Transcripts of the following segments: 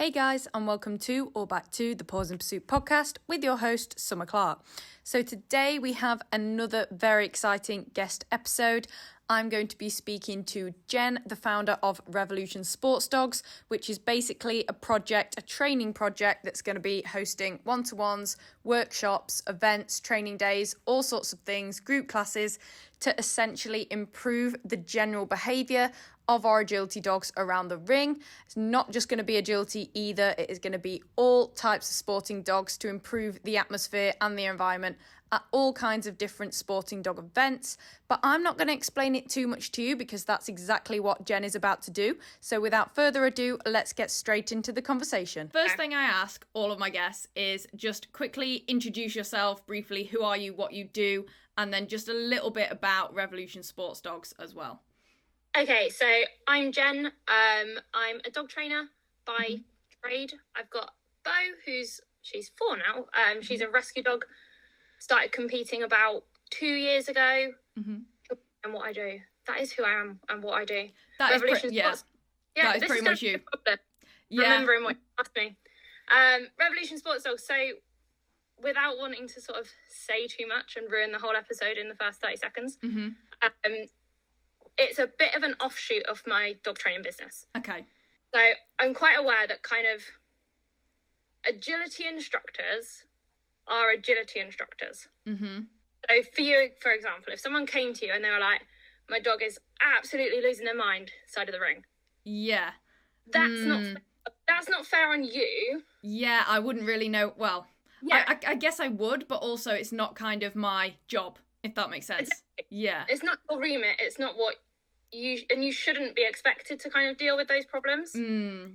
Hey guys, and welcome to or back to the Pause and Pursuit podcast with your host, Summer Clark. So today we have another very exciting guest episode. I'm going to be speaking to Jen, the founder of Revolution Sports Dogs, which is basically a training project that's going to be hosting one-to-ones, workshops, events, training days, all sorts of things, group classes to essentially improve the general behaviour of our agility dogs around the ring. It's not just going to be agility either. It is going to be all types of sporting dogs to improve the atmosphere and the environment at all kinds of different sporting dog events. But I'm not going to explain it too much to you because that's exactly what Jen is about to do. So without further ado, let's get straight into the conversation. First thing I ask all of my guests is just quickly introduce yourself briefly. Who are you, what you do, and then just a little bit about Revolution Sports Dogs as well. Okay, so I'm Jen. I'm a dog trainer by trade. I've got Bo, she's 4 now. She's a rescue dog. Started competing about 2 years ago. And what I do. That is who I am and what I do. That is pretty much you. Remembering what you asked me. Revolution Sports Dogs. So without wanting to sort of say too much and ruin the whole episode in the first 30 seconds, it's a bit of an offshoot of my dog training business. Okay. So I'm quite aware that kind of agility instructors are agility instructors. So for you, for example, if someone came to you and they were like, my dog is absolutely losing their mind side of the ring. Yeah. That's not fair on you. Yeah, I wouldn't really know. Well, yeah. I guess I would, but also it's not kind of my job, if that makes sense. Exactly. Yeah. It's not your remit. It's not what you shouldn't be expected to kind of deal with those problems.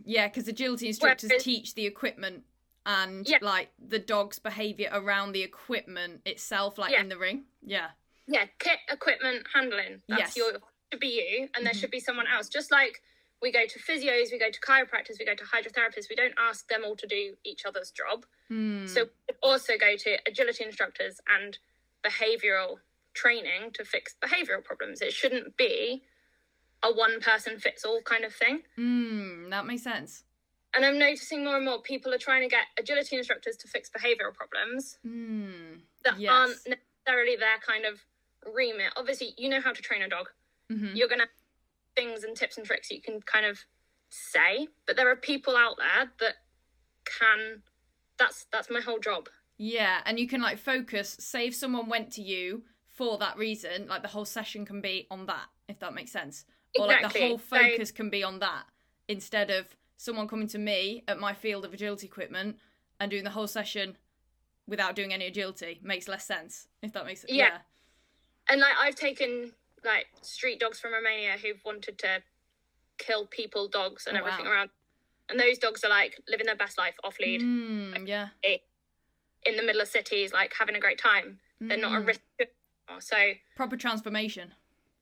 Yeah, because agility instructors teach the equipment and like the dog's behaviour around the equipment itself, like in the ring. Yeah. Yeah, kit, equipment, handling. That's should be you, and there should be someone else. Just like we go to physios, we go to chiropractors, we go to hydrotherapists, we don't ask them all to do each other's job. So we also go to agility instructors and behavioural training to fix behavioural problems. It shouldn't be a one person fits all kind of thing. That makes sense. And I'm noticing more and more people are trying to get agility instructors to fix behavioural problems that aren't necessarily their kind of remit. Obviously, you know how to train a dog. You're going to have things and tips and tricks you can kind of say, but there are people out there that can, that's my whole job. Yeah, and you can like focus, say if someone went to you for that reason, like the whole session can be on that, if that makes sense. Or like the whole focus can be on that instead of someone coming to me at my field of agility equipment and doing the whole session without doing any agility. Makes less sense, if that makes sense. Yeah. And like I've taken like street dogs from Romania who've wanted to kill people, dogs and everything around. And those dogs are like living their best life off lead. In the middle of cities, like having a great time. They're not a risk anymore. So proper transformation.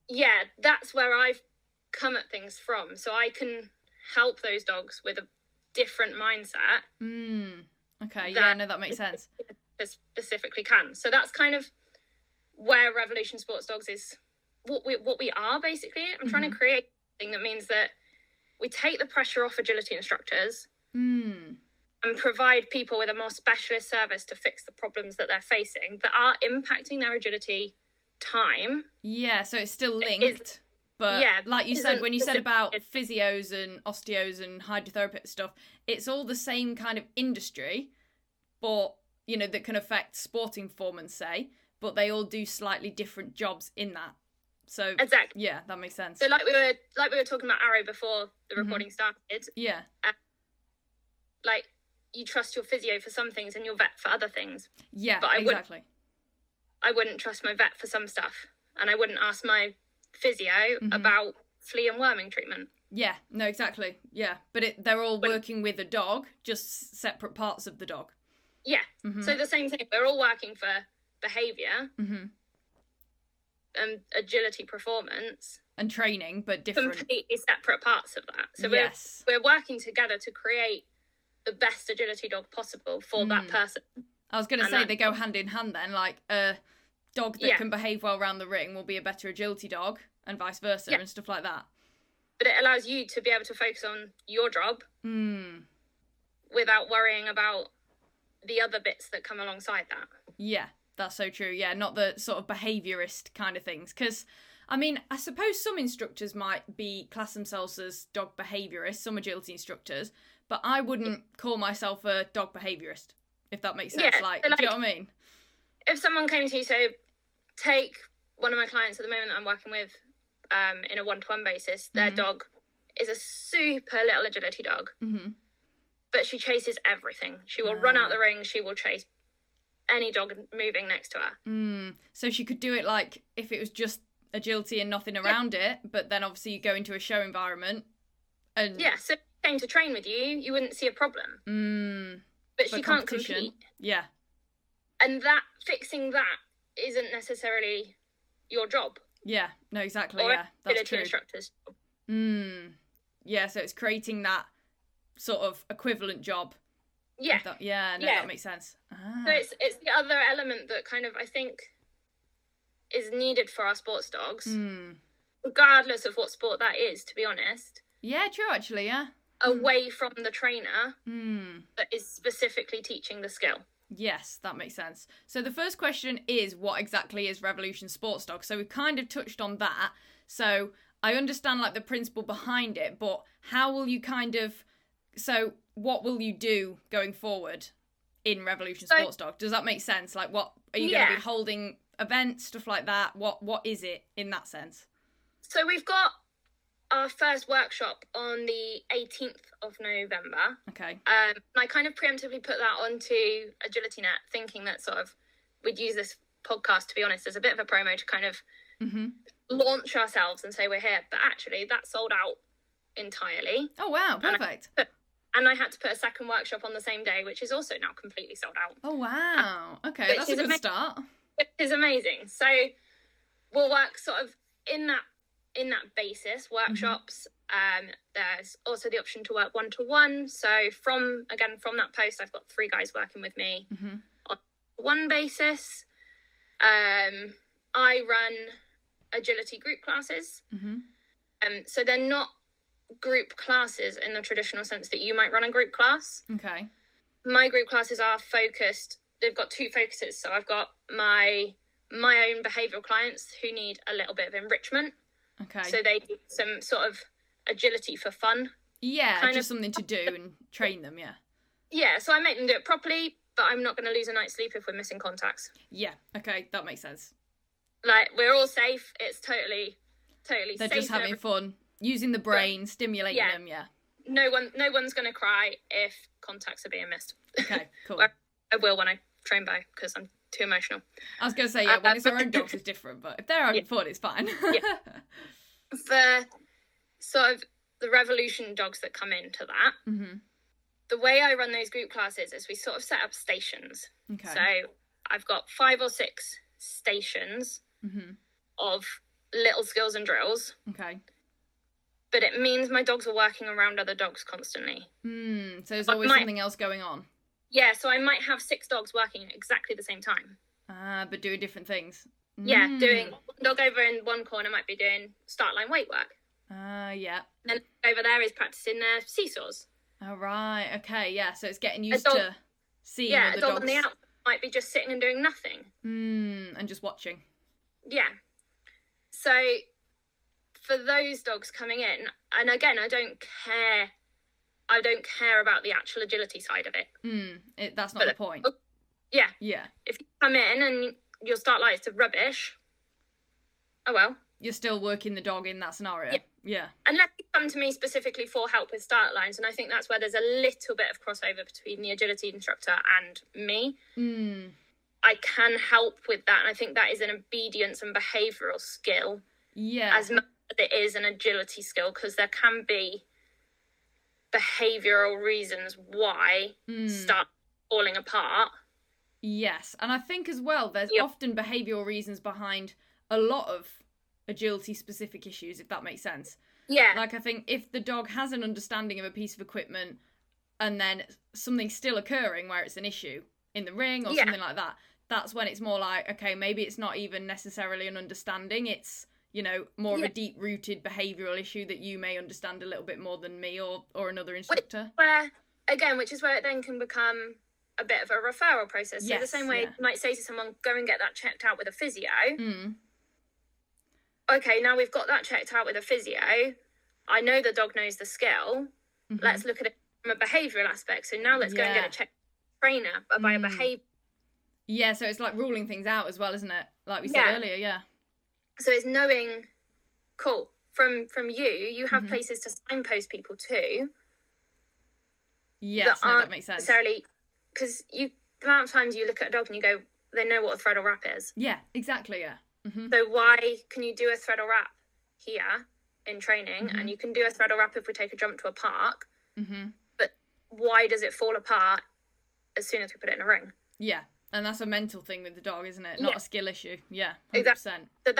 Yeah, that's where I've come at things from. So I can help those dogs with a different mindset. Okay, yeah, no, that makes sense. Specifically can. So that's kind of where Revolution Sports Dogs is what we are, basically. I'm trying to create something that means that we take the pressure off agility instructors and provide people with a more specialist service to fix the problems that they're facing that are impacting their agility time. Yeah, so it's still linked. But like you said, when you said about physios and osteos and hydrotherapists stuff, it's all the same kind of industry, but, you know, that can affect sporting performance, say, but they all do slightly different jobs in that. So exactly. Yeah, that makes sense. So like we were talking about Arrow before the recording started. Yeah. Like you trust your physio for some things and your vet for other things. Yeah, but exactly. I wouldn't trust my vet for some stuff, and I wouldn't ask my physio about flea and worming treatment. Yeah, no, exactly. Yeah, but they're all working with a dog, just separate parts of the dog. Yeah. So the same thing. We're all working for behaviour and agility performance and training, but different, completely separate parts of that. So we're working together to create the best agility dog possible for that person. I was going to say they go hand in hand then, like a dog that can behave well around the ring will be a better agility dog and vice versa and stuff like that. But it allows you to be able to focus on your job without worrying about the other bits that come alongside that. Yeah, that's so true. Yeah, not the sort of behaviourist kind of things. Because, I mean, I suppose some instructors might class themselves as dog behaviourists, some agility instructors, but I wouldn't call myself a dog behaviourist, if that makes sense. Yeah, like, so, do you know what I mean? If someone came to you, so take one of my clients at the moment that I'm working with in a one-to-one basis, their dog is a super little agility dog, but she chases everything. She will run out the ring, she will chase any dog moving next to her. So she could do it like if it was just agility and nothing around it, but then obviously you go into a show environment and so if she came to train with you, you wouldn't see a problem. But she can't compete. Yeah. And fixing that isn't necessarily your job. Yeah, no, exactly. Or that's true. Instructor's job. Yeah, so it's creating that sort of equivalent job. Yeah. That makes sense. So it's the other element that kind of, I think, is needed for our sports dogs, regardless of what sport that is, to be honest. Yeah, true, actually, yeah. Away from the trainer that is specifically teaching the skill. Yes, that makes sense. So the first question is, what exactly is Revolution Sports Dog? So we've kind of touched on that. So I understand like the principle behind it, but how will you what will you do going forward in Revolution Sports Dog? Does that make sense? Like, what are you going to be holding events, stuff like that? What is it in that sense? So we've got our first workshop on the 18th of November. Okay. I kind of preemptively put that onto AgilityNet, thinking that sort of we'd use this podcast, to be honest, as a bit of a promo to kind of launch ourselves and say we're here. But actually, that sold out entirely. Oh, wow. Perfect. And I had to put a second workshop on the same day, which is also now completely sold out. Oh, wow. Okay, that's a good start. Which is amazing. So we'll work sort of in that basis, workshops. There's also the option to work one-to-one. So from that post, I've got 3 guys working with me on one basis. I run agility group classes. So they're not group classes in the traditional sense that you might run a group class. Okay. My group classes are focused. They've got 2 focuses. So I've got my own behavioural clients who need a little bit of enrichment. Okay. So they do some sort of agility for fun. Yeah, just something to do and train them, yeah. Yeah, so I make them do it properly, but I'm not going to lose a night's sleep if we're missing contacts. Yeah, okay, that makes sense. Like, we're all safe. It's totally They're safe. They're just having fun, using the brain, stimulating them, yeah. No one's going to cry if contacts are being missed. Okay, cool. I will when I train by, because I'm too emotional. I was going to say, yeah, when it's our own dogs, it's different, but if they're having fun, it's fine. For sort of the Revolution dogs that come into that, the way I run those group classes is we sort of set up stations. Okay. So I've got 5 or 6 stations of little skills and drills. Okay. But it means my dogs are working around other dogs constantly. So there's always something else going on. Yeah, so I might have 6 dogs working at exactly the same time. But doing different things. Yeah, doing one dog over in one corner might be doing start line weight work. Yeah. And over there is practicing their seesaws. Oh, right. Okay, yeah. So it's getting used to seeing other dogs. Yeah, a dog on the outside might be just sitting and doing nothing. And just watching. Yeah. So for those dogs coming in, and again, I don't care about the actual agility side of it. That's not the point. Yeah. Yeah. If you come in and your start line is rubbish, oh well. You're still working the dog in that scenario. Yeah. Unless you come to me specifically for help with start lines, and I think that's where there's a little bit of crossover between the agility instructor and me. I can help with that, and I think that is an obedience and behavioural skill. Yeah. As much as it is an agility skill, because there can be behavioural reasons why start falling apart. Yes, and I think as well there's often behavioural reasons behind a lot of agility-specific issues, if that makes sense. Yeah. Like, I think if the dog has an understanding of a piece of equipment and then something's still occurring where it's an issue in the ring or something like that, that's when it's more like, okay, maybe it's not even necessarily an understanding, it's, you know, more of a deep-rooted behavioural issue that you may understand a little bit more than me or another instructor. again, which is where it then can become a bit of a referral process. So the same way you might say to someone, go and get that checked out with a physio. Okay, now we've got that checked out with a physio. I know the dog knows the skill. Let's look at it from a behavioural aspect. So now let's go and get it checked trainer by a behaviour. Yeah, so it's like ruling things out as well, isn't it? Like we said earlier, So it's knowing, cool, from you have places to signpost people to. Yes, that makes sense. Necessarily, because the amount of times you look at a dog and you go, they know what a thread or wrap is. Yeah, exactly, yeah. So why can you do a thread or wrap here in training, and you can do a thread or wrap if we take a jump to a park, but why does it fall apart as soon as we put it in a ring? Yeah, and that's a mental thing with the dog, isn't it? Not a skill issue. Yeah, 100%. Exactly. So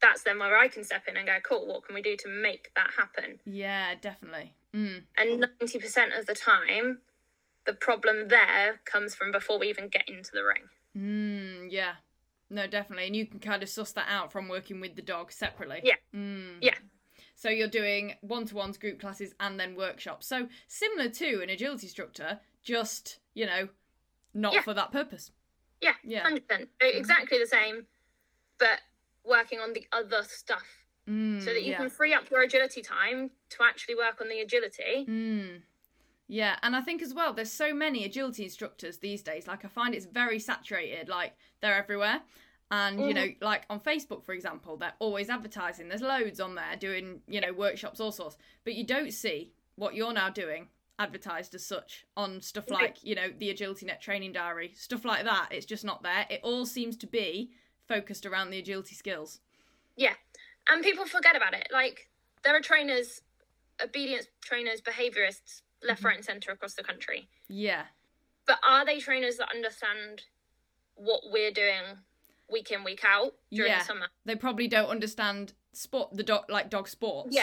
that's then where I can step in and go, cool, what can we do to make that happen? Yeah, definitely. And 90% of the time, the problem there comes from before we even get into the ring. Yeah. No, definitely. And you can kind of suss that out from working with the dog separately. Yeah. Yeah. So you're doing one-to-ones, group classes, and then workshops. So similar to an agility instructor, just, not for that purpose. Yeah, 100%. Exactly the same, but working on the other stuff. So that you can free up your agility time to actually work on the agility. Yeah, and I think as well, there's so many agility instructors these days. Like, I find it's very saturated. Like, they're everywhere. And, like on Facebook, for example, they're always advertising. There's loads on there doing, workshops, all sorts. But you don't see what you're now doing advertised as such on stuff like, the Agility Net Training Diary. Stuff like that. It's just not there. It all seems to be focused around the agility skills. Yeah. And people forget about it. Like, there are trainers, obedience trainers, behaviourists, left, right and centre across the country. Yeah. But are they trainers that understand what we're doing week in, week out during the summer? They probably don't understand sport, dog sports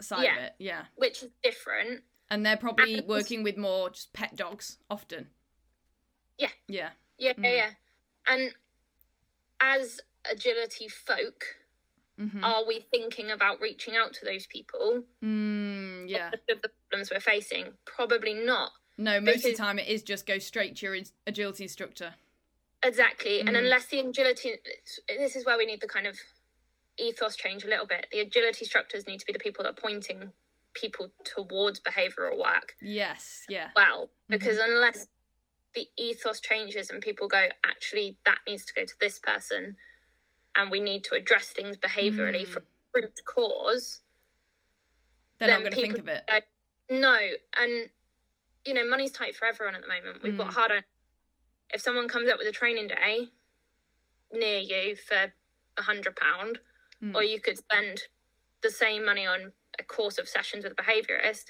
side of it. Yeah. Which is different. And they're probably working with more just pet dogs often. Yeah. Yeah. Yeah. And as agility folk, are we thinking about reaching out to those people? Yeah. Of the problems we're facing? Probably not. No, most of the time it is just go straight to your agility instructor. Exactly. And unless the agility, this is where we need the kind of ethos change a little bit. The agility instructors need to be the people that are pointing people towards behavioural work. Yes, yeah. Well, because unless the ethos changes and people go, actually, that needs to go to this person, and we need to address things behaviourally from root cause, they're not going to think of it. No, and money's tight for everyone at the moment. We've got hard on. If someone comes up with a training day near you for £100, or you could spend the same money on a course of sessions with a behaviourist,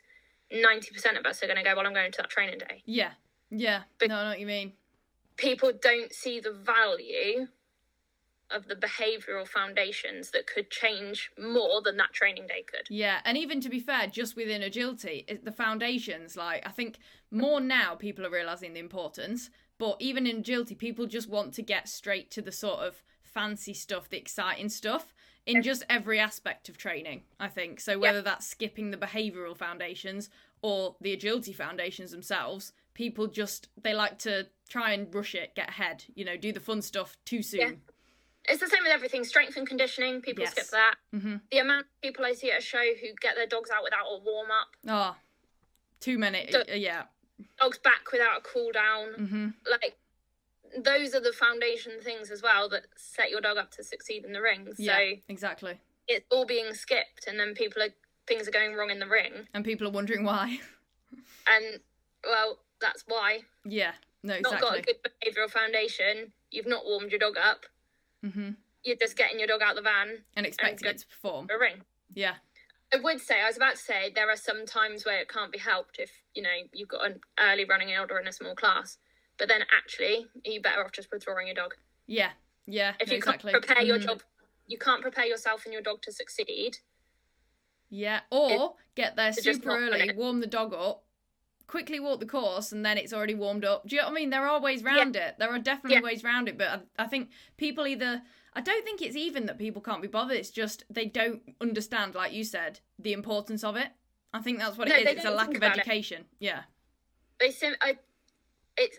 90% of us are going to go, well, I'm going to that training day. Yeah. No, I know what you mean. People don't see the value of the behavioural foundations that could change more than that training day could. Yeah, and even to be fair, just within agility, the foundations, I think more now people are realising the importance, but even in agility, people just want to get straight to the sort of fancy stuff, the exciting stuff, in just every aspect of training, I think. So whether that's skipping the behavioural foundations or the agility foundations themselves, people they like to try and rush it, get ahead, do the fun stuff too soon. Yeah. It's the same with everything. Strength and conditioning, people skip that. The amount of people I see at a show who get their dogs out without a warm-up. Oh, too many, yeah. Dogs back without a cool-down. Like, those are the foundation things as well that set your dog up to succeed in the ring. So yeah, exactly. It's all being skipped, and then things are going wrong in the ring. And people are wondering why. And, well, that's why. Yeah, no, exactly. Not got a good behavioural foundation. You've not warmed your dog up. You're just getting your dog out the van and expecting it to perform a ring. Yeah. I was about to say there are some times where it can't be helped if you've got an early running elder in a small class, but then actually you're better off just withdrawing your dog. Yeah if you can't prepare your job, you can't prepare yourself and your dog to succeed. Or get there super early, warm the dog up, quickly walk the course, and then it's already warmed up. Do you know what I mean? There are ways around it. There are definitely ways around it, but I think people I don't think it's even that people can't be bothered. It's just they don't understand, like you said, the importance of it. I think that's what it is. It's a lack of education. Yeah. It's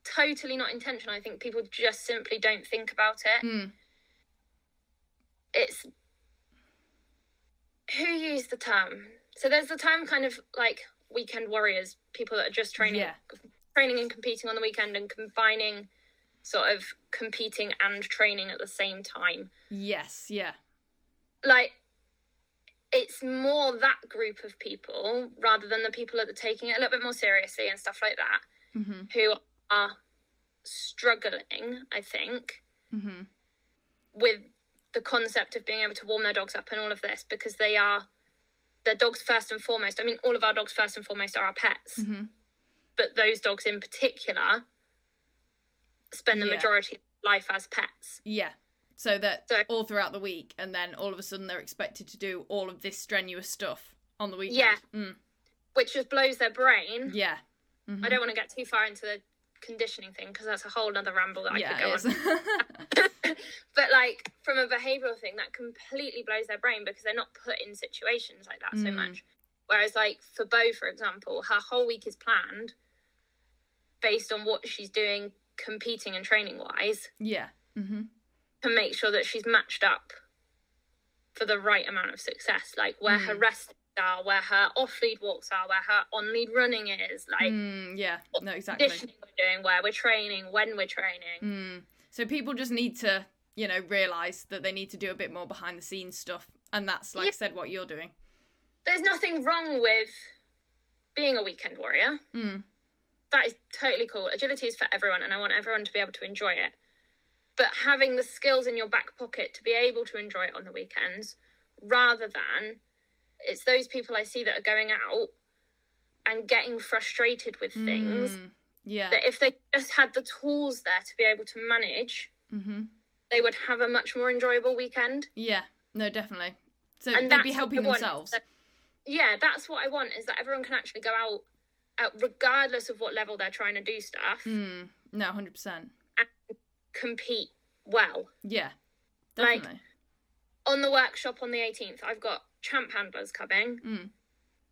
totally not intentional. I think people just simply don't think about it. It's who used the term. So there's the term kind of like weekend warriors, people that are just training and competing on the weekend and combining sort of competing and training at the same time. Yes, yeah. Like, it's more that group of people rather than the people that are taking it a little bit more seriously and stuff like that, who are struggling, I think, with the concept of being able to warm their dogs up and all of this, because their dogs first and foremost. I mean, all of our dogs first and foremost are our pets, but those dogs in particular spend the majority of life as pets. Yeah. So all throughout the week, and then all of a sudden they're expected to do all of this strenuous stuff on the weekend. Yeah. Which just blows their brain. Yeah. I don't want to get too far into the conditioning thing, because that's a whole other ramble that I could go on. But like, from a behavioural thing, that completely blows their brain, because they're not put in situations like that so much. Whereas like for Bo, for example, her whole week is planned based on what she's doing competing and training wise. Yeah. To make sure that she's matched up for the right amount of success, like where her rest are, where her off-lead walks are, where her on-lead running is, like no, exactly. Conditioning we're doing, where we're training, when we're training. So people just need to, realise that they need to do a bit more behind the scenes stuff, and that's, like I said, what you're doing. There's nothing wrong with being a weekend warrior. That is totally cool. Agility is for everyone, and I want everyone to be able to enjoy it. But having the skills in your back pocket to be able to enjoy it on the weekends, rather than it's those people I see that are going out and getting frustrated with things. That if they just had the tools there to be able to manage, they would have a much more enjoyable weekend. Yeah, no, definitely. So they'd be helping themselves. That's what I want, is that everyone can actually go out regardless of what level they're trying to do stuff. No, 100%. And compete well. Yeah, definitely. Like, on the workshop on the 18th, I've got champ handlers coming,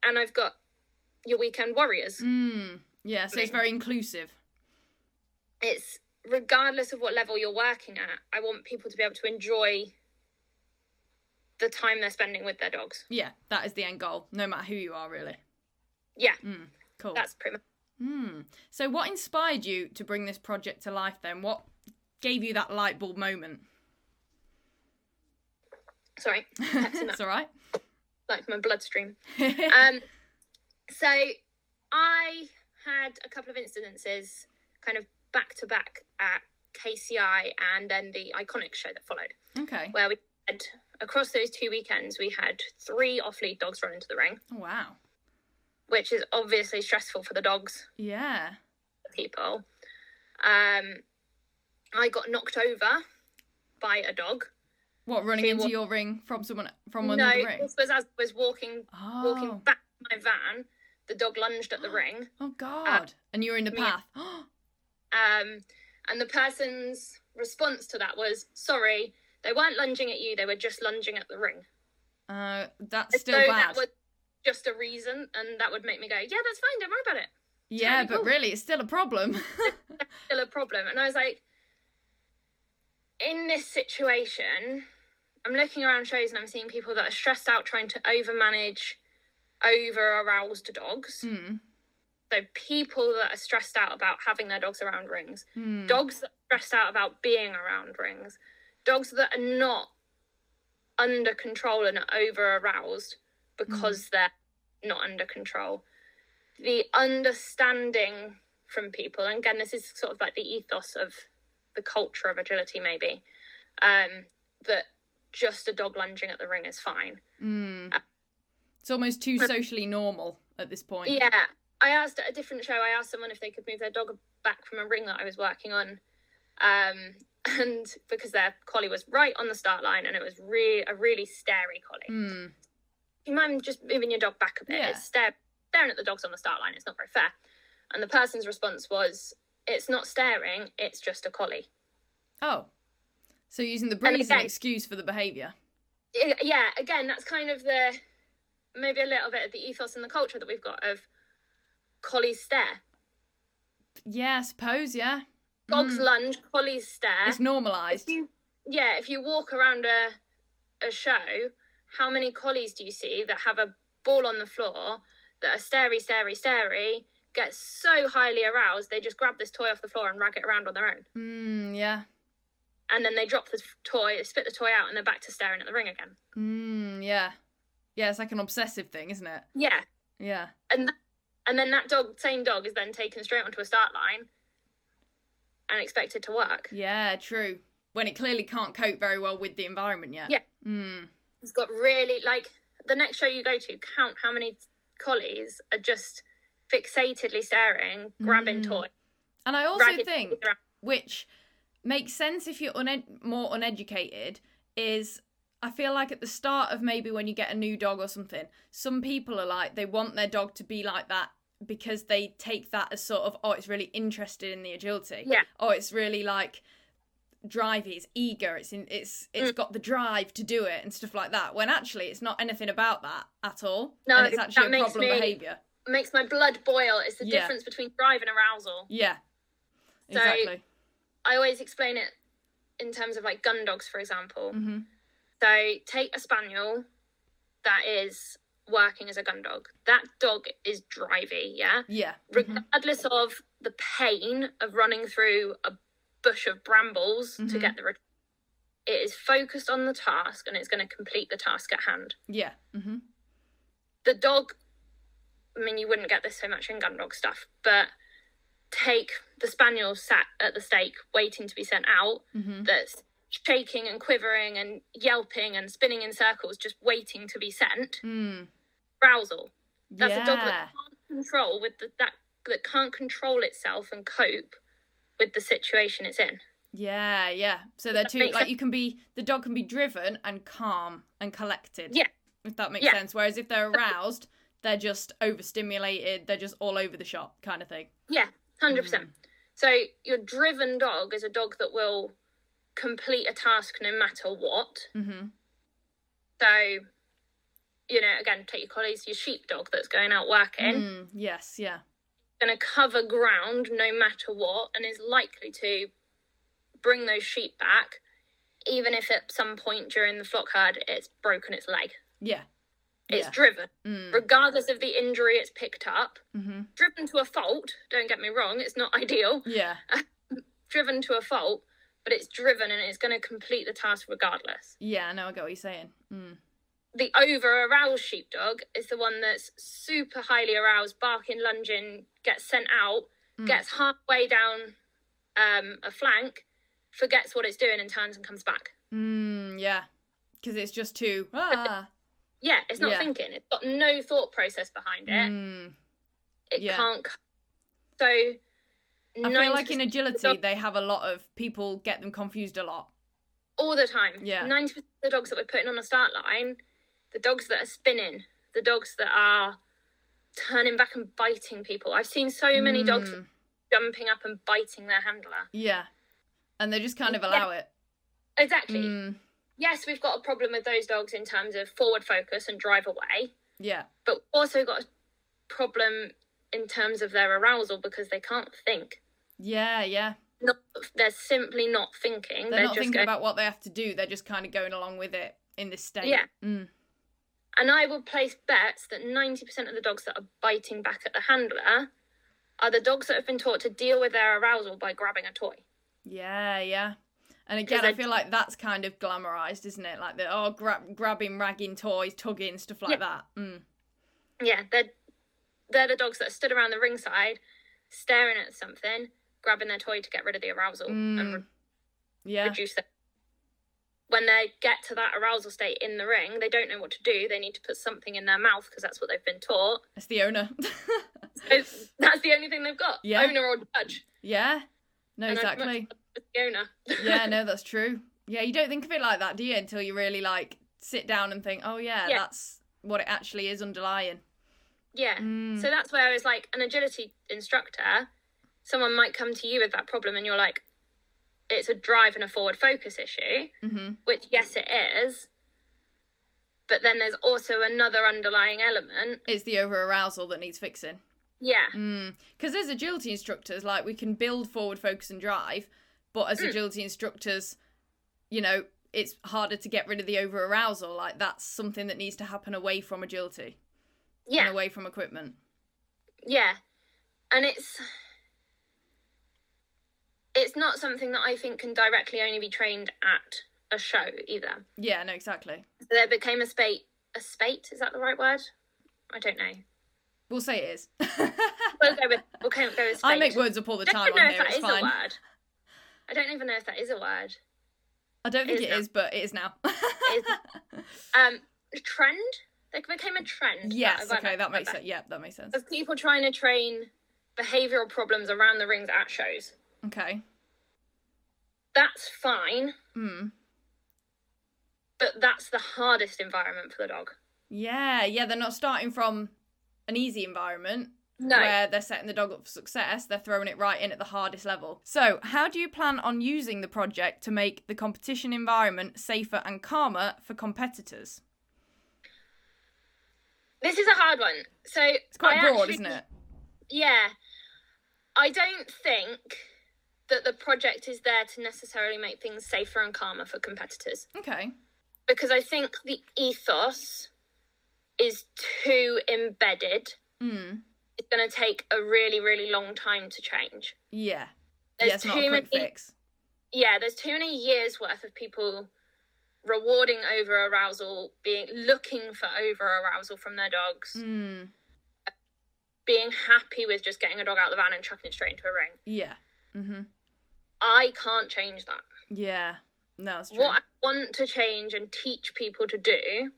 and I've got your weekend warriors. Yeah, so it's very inclusive. It's regardless of what level you're working at, I want people to be able to enjoy the time they're spending with their dogs. Yeah, that is the end goal, no matter who you are, really. Yeah. Cool. That's pretty much. So what inspired you to bring this project to life then? What gave you that light bulb moment? Sorry. It's all right. Like my bloodstream. So I had a couple of incidences kind of back to back at KCI and then the Iconic show that followed. Okay. Where we had, across those 2 weekends, we had 3 off-lead dogs run into the ring. Oh, wow. Which is obviously stressful for the dogs. Yeah. People. I got knocked over by a dog. What, running into your ring from another ring? No, this was as I was walking back to my van. The dog lunged at the ring. Oh, God. And you were in the path. And the person's response to that was, sorry, they weren't lunging at you, they were just lunging at the ring. That's still bad. That was just a reason, and that would make me go, yeah, that's fine, don't worry about it. Yeah, but really, it's still a problem. It's still a problem. And I was like, in this situation, I'm looking around shows and I'm seeing people that are stressed out trying to overmanage over-aroused dogs. So people that are stressed out about having their dogs around rings. Dogs that are stressed out about being around rings. Dogs that are not under control and are over-aroused because they're not under control. The understanding from people, and again, this is sort of like the ethos of the culture of agility maybe, that just a dog lunging at the ring is fine. It's almost too socially normal at this point. Yeah. I asked at a different show, I asked someone if they could move their dog back from a ring that I was working on. And because their collie was right on the start line and it was a really starey collie. You mind just moving your dog back a bit? Yeah. It's staring at the dogs on the start line. It's not very fair. And the person's response was, it's not staring, it's just a collie. Oh. So using the breed as an excuse for the behaviour. Yeah, again, that's kind of maybe a little bit of the ethos and the culture that we've got of collies stare. Yeah, I suppose, yeah. Dogs lunge, collies stare. It's normalised. If you walk around a show, how many collies do you see that have a ball on the floor that are stary, get so highly aroused, they just grab this toy off the floor and rag it around on their own? Yeah. And then they drop the toy, spit the toy out, and they're back to staring at the ring again. Yeah. Yeah, it's like an obsessive thing, isn't it? Yeah. Yeah. And then that same dog is then taken straight onto a start line and expected to work. Yeah, true. When it clearly can't cope very well with the environment yet. Yeah. It's got really, like, the next show you go to, count how many collies are just fixatedly staring, grabbing toys. And I also think, which makes sense if you're more uneducated, is I feel like at the start of maybe when you get a new dog or something, some people are like, they want their dog to be like that because they take that as sort of, oh, it's really interested in the agility. Yeah. Oh, it's really like drivey, it's eager, it's got the drive to do it and stuff like that. When actually it's not anything about that at all. No, and it's actually a problem behaviour. Makes my blood boil. It's the difference between drive and arousal. Yeah. Exactly. So I always explain it in terms of like gun dogs, for example. Mm-hmm. So take a spaniel that is working as a gun dog. That dog is drivey, yeah? Yeah. Regardless of the pain of running through a bush of brambles to get the retrieve. It is focused on the task and it's going to complete the task at hand. Yeah. The dog, I mean, you wouldn't get this so much in gun dog stuff, but take the spaniel sat at the stake waiting to be sent out, that's shaking and quivering and yelping and spinning in circles, just waiting to be sent. Arousal. That's a dog that can't control that can't control itself and cope with the situation it's in. Yeah. So they're two, like, the dog can be driven and calm and collected. Yeah. If that makes sense. Whereas if they're aroused, they're just overstimulated, they're just all over the shop kind of thing. Yeah, 100%. So your driven dog is a dog that will complete a task no matter what. So, you know, again, take your collies, your sheepdog that's going out working. Yes, yeah. Going to cover ground no matter what and is likely to bring those sheep back, even if at some point during the flock herd it's broken its leg. Yeah. It's driven. Regardless of the injury it's picked up. Driven to a fault, don't get me wrong, it's not ideal. Yeah. Driven to a fault, but it's driven and it's going to complete the task regardless. Yeah, I know, I get what you're saying. The over-aroused sheepdog is the one that's super highly aroused, barking, lunging, gets sent out, gets halfway down a flank, forgets what it's doing and turns and comes back. Yeah, because it's just too... Yeah, it's not thinking. It's got no thought process behind it. It can't... So... I feel like in agility, they have a lot of... People get them confused a lot. All the time. Yeah. 90% of the dogs that we're putting on a start line, the dogs that are spinning, the dogs that are turning back and biting people. I've seen so many dogs jumping up and biting their handler. Yeah. And they just kind of allow it. Exactly. Yes, we've got a problem with those dogs in terms of forward focus and drive away. Yeah. But also got a problem in terms of their arousal because they can't think. Yeah. They're simply not thinking. They're not just thinking about what they have to do. They're just kind of going along with it in this state. Yeah. And I will place bets that 90% of the dogs that are biting back at the handler are the dogs that have been taught to deal with their arousal by grabbing a toy. Yeah. And again, I feel like that's kind of glamorized, isn't it? Like grabbing, ragging toys, tugging, stuff like that. Yeah, they're the dogs that are stood around the ringside, staring at something, grabbing their toy to get rid of the arousal and reduce it. When they get to that arousal state in the ring, they don't know what to do. They need to put something in their mouth because that's what they've been taught. It's the owner. So that's the only thing they've got. Yeah. Owner or judge. Yeah. No, exactly. The owner. Yeah, no, that's true. Yeah, you don't think of it like that, do you? Until you really like sit down and think, oh yeah, that's what it actually is underlying. Yeah. So that's where I was like, an agility instructor, someone might come to you with that problem and you're like, it's a drive and a forward focus issue, which yes it is, but then there's also another underlying element. It's the over arousal that needs fixing. Yeah. Because as agility instructors, like, we can build forward focus and drive, but as agility instructors, you know, it's harder to get rid of the over arousal. Like, that's something that needs to happen away from agility. Yeah. And away from equipment. Yeah. And it's not something that I think can directly only be trained at a show either. Yeah, no, exactly. So there became a spate, is that the right word? I don't know. We'll say it is. We'll go with spate. I make words up all the time on here, it's fine. I don't even know if that is a word. I don't think it is, but it is now. It is. Trend? They became a trend. Yes, okay, that makes sense. Yeah, that makes sense. Of people trying to train behavioural problems around the rings at shows. Okay. That's fine. But that's the hardest environment for the dog. Yeah, they're not starting from an easy environment. No. Where they're setting the dog up for success, they're throwing it right in at the hardest level. So, how do you plan on using the project to make the competition environment safer and calmer for competitors? This is a hard one. So it's quite broad, isn't it? Yeah. I don't think that the project is there to necessarily make things safer and calmer for competitors. Okay. Because I think the ethos is too embedded. It's going to take a really, really long time to change. Yeah. It's not a quick fix. Yeah, there's too many years worth of people rewarding over arousal, looking for over arousal from their dogs, being happy with just getting a dog out of the van and chucking it straight into a ring. Yeah. I can't change that. Yeah. No, that's true. What I want to change and teach people to do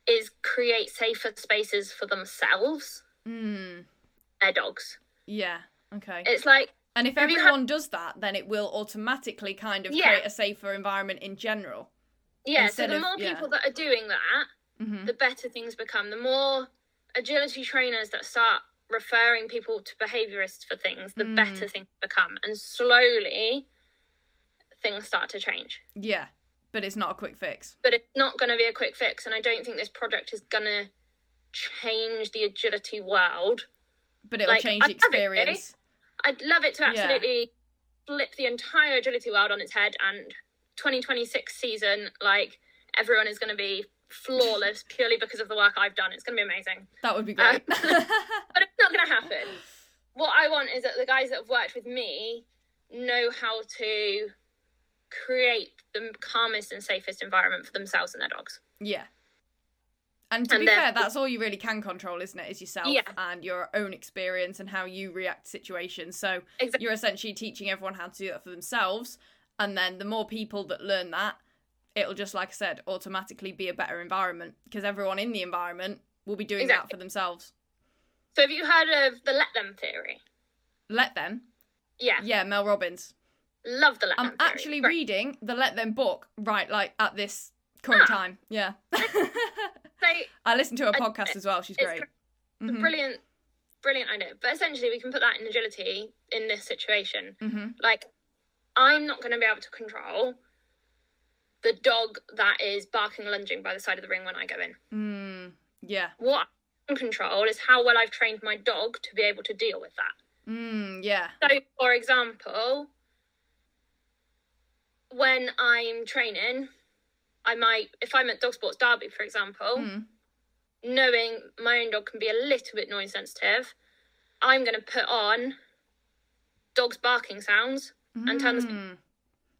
is create safer spaces for themselves. Their dogs. Yeah, okay. It's like... And if everyone does that, then it will automatically kind of create a safer environment in general. Yeah, so the more people that are doing that, the better things become. The more agility trainers that start referring people to behaviourists for things, the better things become. And slowly, things start to change. Yeah, but it's not a quick fix. But it's not going to be a quick fix, and I don't think this project is going to change the agility world. But it'll change the experience. I'd love it to absolutely flip the entire agility world on its head, and 2026 season, like, everyone is going to be flawless purely because of the work I've done. It's going to be amazing. That would be great. But it's not going to happen. What I want is that the guys that have worked with me know how to create the calmest and safest environment for themselves and their dogs. Yeah. And to be fair, that's all you really can control, isn't it? Is yourself and your own experience and how you react to situations. So you're essentially teaching everyone how to do that for themselves. And then the more people that learn that, it'll just, like I said, automatically be a better environment because everyone in the environment will be doing that for themselves. So have you heard of the let them theory? Let them? Yeah. Yeah, Mel Robbins. Love the let them theory. I'm actually reading the Let Them book right, like, at this current time. Yeah. So, I listen to her podcast as well. She's great. It's a brilliant idea. But essentially, we can put that in agility in this situation. Like, I'm not going to be able to control the dog that is barking, lunging by the side of the ring when I go in. Yeah. What I can control is how well I've trained my dog to be able to deal with that. Yeah. So, for example, when I'm training, I might, if I'm at Dog Sports Derby, for example, knowing my own dog can be a little bit noise sensitive, I'm going to put on dogs barking sounds and turn the speed.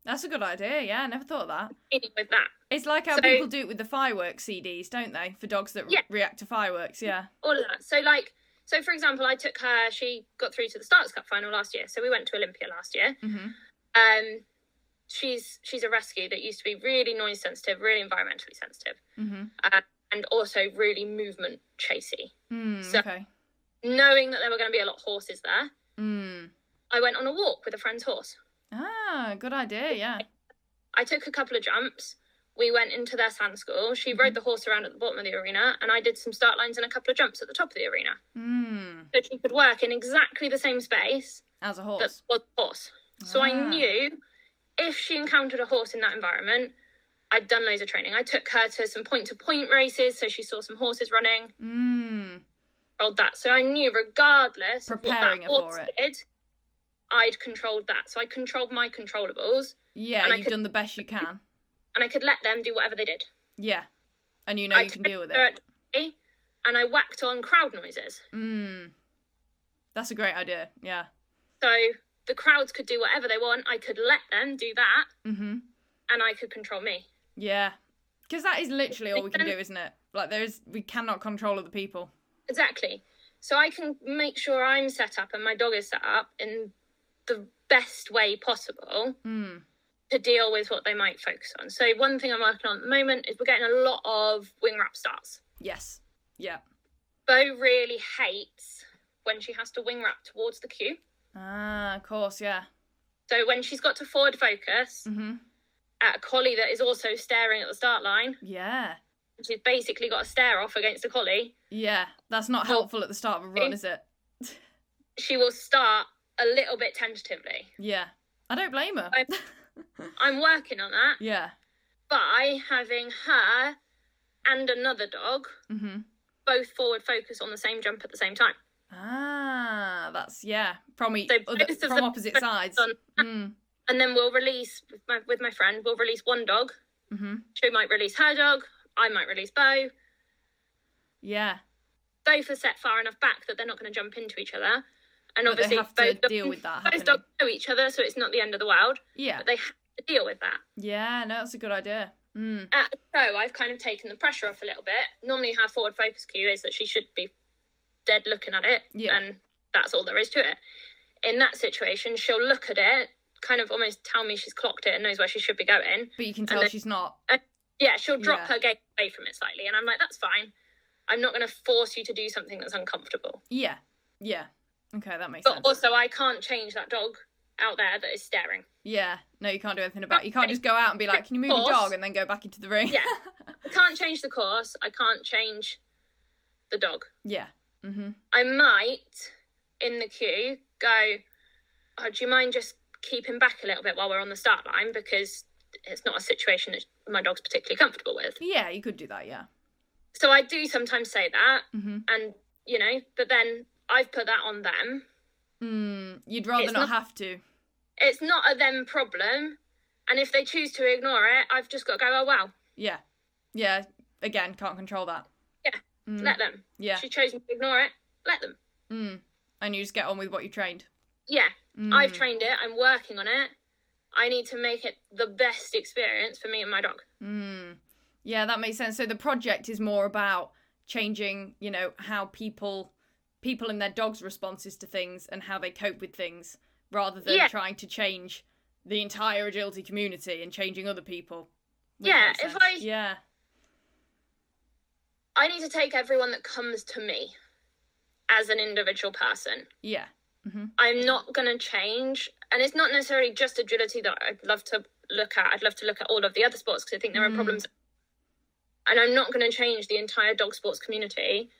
That's a good idea, yeah, I never thought of that. With that. It's like how people do it with the fireworks CDs, don't they? For dogs that react to fireworks, all of that. So for example, I took her, she got through to the Starters Cup final last year, so we went to Olympia last year. She's a rescue that used to be really noise sensitive, really environmentally sensitive, and also really movement chasey. So knowing that there were going to be a lot of horses there, I went on a walk with a friend's horse. Ah, good idea, yeah. I took a couple of jumps. We went into their sand school. She rode the horse around at the bottom of the arena, and I did some start lines and a couple of jumps at the top of the arena. So she could work in exactly the same space as a horse. That was a horse. So I knew if she encountered a horse in that environment, I'd done loads of training. I took her to some point-to-point races, so she saw some horses running. controlled that. So I knew regardless preparing of what that for it, did, I'd controlled that. So I controlled my controllables. Yeah, you've done the best you can. And I could let them do whatever they did. Yeah. And you can deal with it. And I whacked on crowd noises. That's a great idea, yeah. So the crowds could do whatever they want. I could let them do that. And I could control me. Yeah. Because that is literally all we can do, isn't it? Like, we cannot control other people. Exactly. So I can make sure I'm set up and my dog is set up in the best way possible to deal with what they might focus on. So one thing I'm working on at the moment is we're getting a lot of wing wrap starts. Yes. Yeah. Bo really hates when she has to wing wrap towards the cue. Ah, of course, yeah. So when she's got to forward focus at a collie that is also staring at the start line. Yeah. She's basically got a stare off against a collie. Yeah, that's not helpful at the start of a run, is it? She will start a little bit tentatively. Yeah. I don't blame her. I'm working on that. Yeah. By having her and another dog both forward focus on the same jump at the same time. Ah, that's, from opposite sides. And then we'll release, with my friend, we'll release one dog. She might release her dog. I might release Bo. Yeah. Both are set far enough back that they're not going to jump into each other. And but obviously, they have to deal with that. Both dogs know each other, so it's not the end of the world. Yeah. But they have to deal with that. Yeah, no, that's a good idea. At the show, I've kind of taken the pressure off a little bit. Normally, her forward focus cue is that she should be dead looking at it. Yeah. And that's all there is to it. In that situation, she'll look at it, kind of almost tell me she's clocked it and knows where she should be going. But you can tell she's not. Yeah, she'll drop her gaze away from it slightly. And I'm like, that's fine. I'm not going to force you to do something that's uncomfortable. Yeah. Yeah. Okay, that makes sense. But also, I can't change that dog out there that is staring. Yeah. No, you can't do anything about it. You can't just go out and be like, can you move your dog, and then go back into the ring? Yeah. I can't change the course. I can't change the dog. Yeah. I might, in the queue, go, oh, do you mind just keeping back a little bit while we're on the start line? Because it's not a situation that my dog's particularly comfortable with. Yeah, you could do that, yeah. So I do sometimes say that, and, but then I've put that on them. You'd rather not have to. It's not a them problem, and if they choose to ignore it, I've just got to go, oh, wow. Yeah. Yeah, again, can't control that. Yeah, let them. Yeah. She chose to ignore it, let them. And you just get on with what you trained. Yeah, I've trained it, I'm working on it. I need to make it the best experience for me and my dog. Yeah, that makes sense. So the project is more about changing, how people and their dogs' responses to things and how they cope with things, rather than trying to change the entire agility community and changing other people. Yeah, I need to take everyone that comes to me as an individual person. Yeah. I'm not going to change, and it's not necessarily just agility that I'd love to look at. I'd love to look at all of the other sports because I think there are problems. And I'm not going to change the entire dog sports community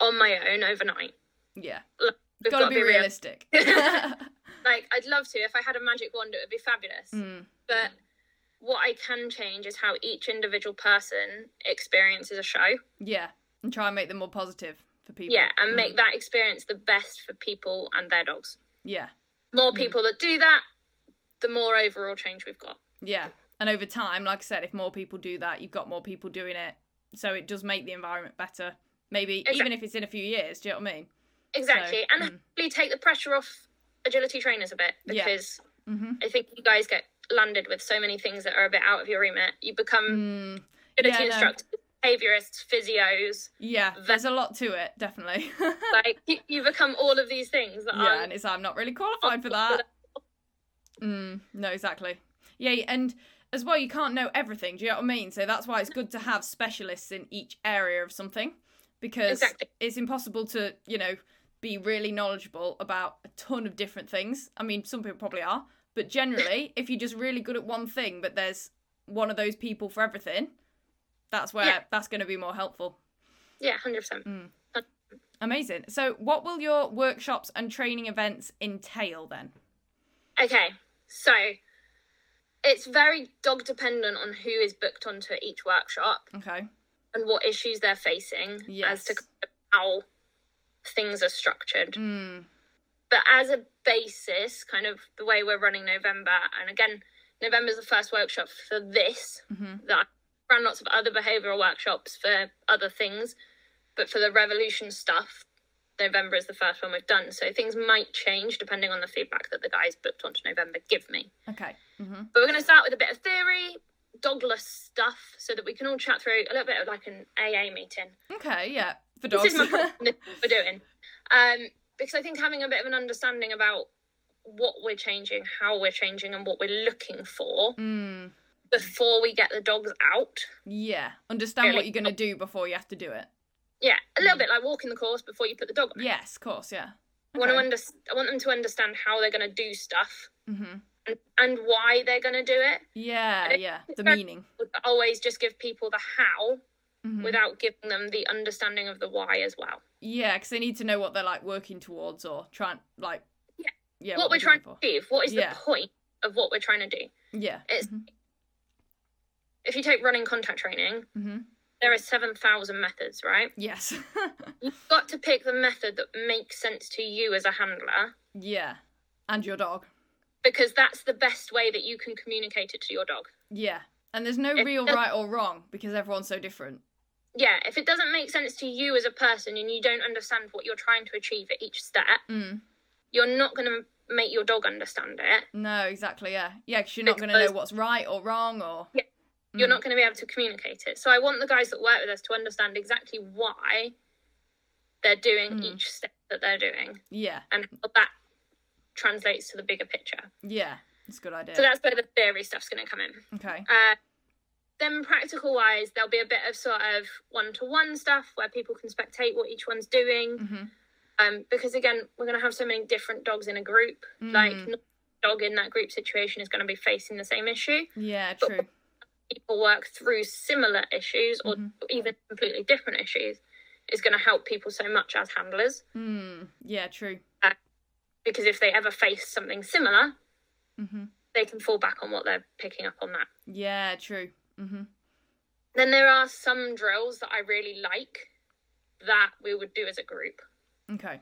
on my own overnight. Yeah. We've got to be realistic. Like, I'd love to. If I had a magic wand, it would be fabulous. But what I can change is how each individual person experiences a show. Yeah. And try and make them more positive for people. Yeah, and make that experience the best for people and their dogs. Yeah. More people that do that, the more overall change we've got. Yeah. And over time, like I said, if more people do that, you've got more people doing it. So it does make the environment better. Maybe even if it's in a few years, do you know what I mean? Exactly. So, and hopefully take the pressure off agility trainers a bit, because I think you guys get landed with so many things that are a bit out of your remit. You become agility instructors, behaviourists, physios. Yeah, there's a lot to it, definitely. Like, you become all of these things that and it's I'm not really qualified for that. No, exactly. Yeah, and as well, you can't know everything, do you know what I mean? So that's why it's good to have specialists in each area of something, because it's impossible to, be really knowledgeable about a ton of different things. I mean, some people probably are, but generally, if you're just really good at one thing, but there's one of those people for everything, that's where that's going to be more helpful. Yeah, 100%. Amazing. So what will your workshops and training events entail then? Okay, so it's very dog dependent on who is booked onto each workshop. Okay. And what issues they're facing as to how things are structured. But as a basis, kind of the way we're running November, and again, November's the first workshop for this, that I ran lots of other behavioural workshops for other things, but for the revolution stuff, November is the first one we've done. So things might change depending on the feedback that the guys booked onto November give me. Okay. But we're going to start with a bit of theory, dogless stuff, so that we can all chat through a little bit of like an AA meeting. Okay, yeah, for dogs. This is what we're doing. Because I think having a bit of an understanding about what we're changing, how we're changing, and what we're looking for before we get the dogs out. Yeah, understand really what you're going to do before you have to do it. Yeah, a little bit like walking the course before you put the dog on. Yes, of course, yeah. Okay. I want them to understand how they're going to do stuff and why they're going to do it. Yeah, the meaning. Always just give people the how without giving them the understanding of the why as well. Yeah, because they need to know what they're like working towards or trying like. Yeah, what we're trying to achieve. What is the point of what we're trying to do? Yeah. It's if you take running contact training. There are 7,000 methods, right? Yes. You've got to pick the method that makes sense to you as a handler. Yeah. And your dog. Because that's the best way that you can communicate it to your dog. Yeah. And there's no real right or wrong because everyone's so different. Yeah. If it doesn't make sense to you as a person and you don't understand what you're trying to achieve at each step, you're not going to make your dog understand it. No, exactly, yeah. Yeah, because you're not going to know what's right or wrong or... Yeah. You're not going to be able to communicate it. So I want the guys that work with us to understand exactly why they're doing each step that they're doing. Yeah. And how that translates to the bigger picture. Yeah, that's a good idea. So that's where the theory stuff's going to come in. Okay. Then practical-wise, there'll be a bit of sort of one-to-one stuff where people can spectate what each one's doing. Because, again, we're going to have so many different dogs in a group. Like, not a dog in that group situation is going to be facing the same issue. Yeah, true. But people work through similar issues or even completely different issues is going to help people so much as handlers. Yeah, true. Because if they ever face something similar, they can fall back on what they're picking up on that. Yeah, true. Then there are some drills that I really like that we would do as a group. Okay.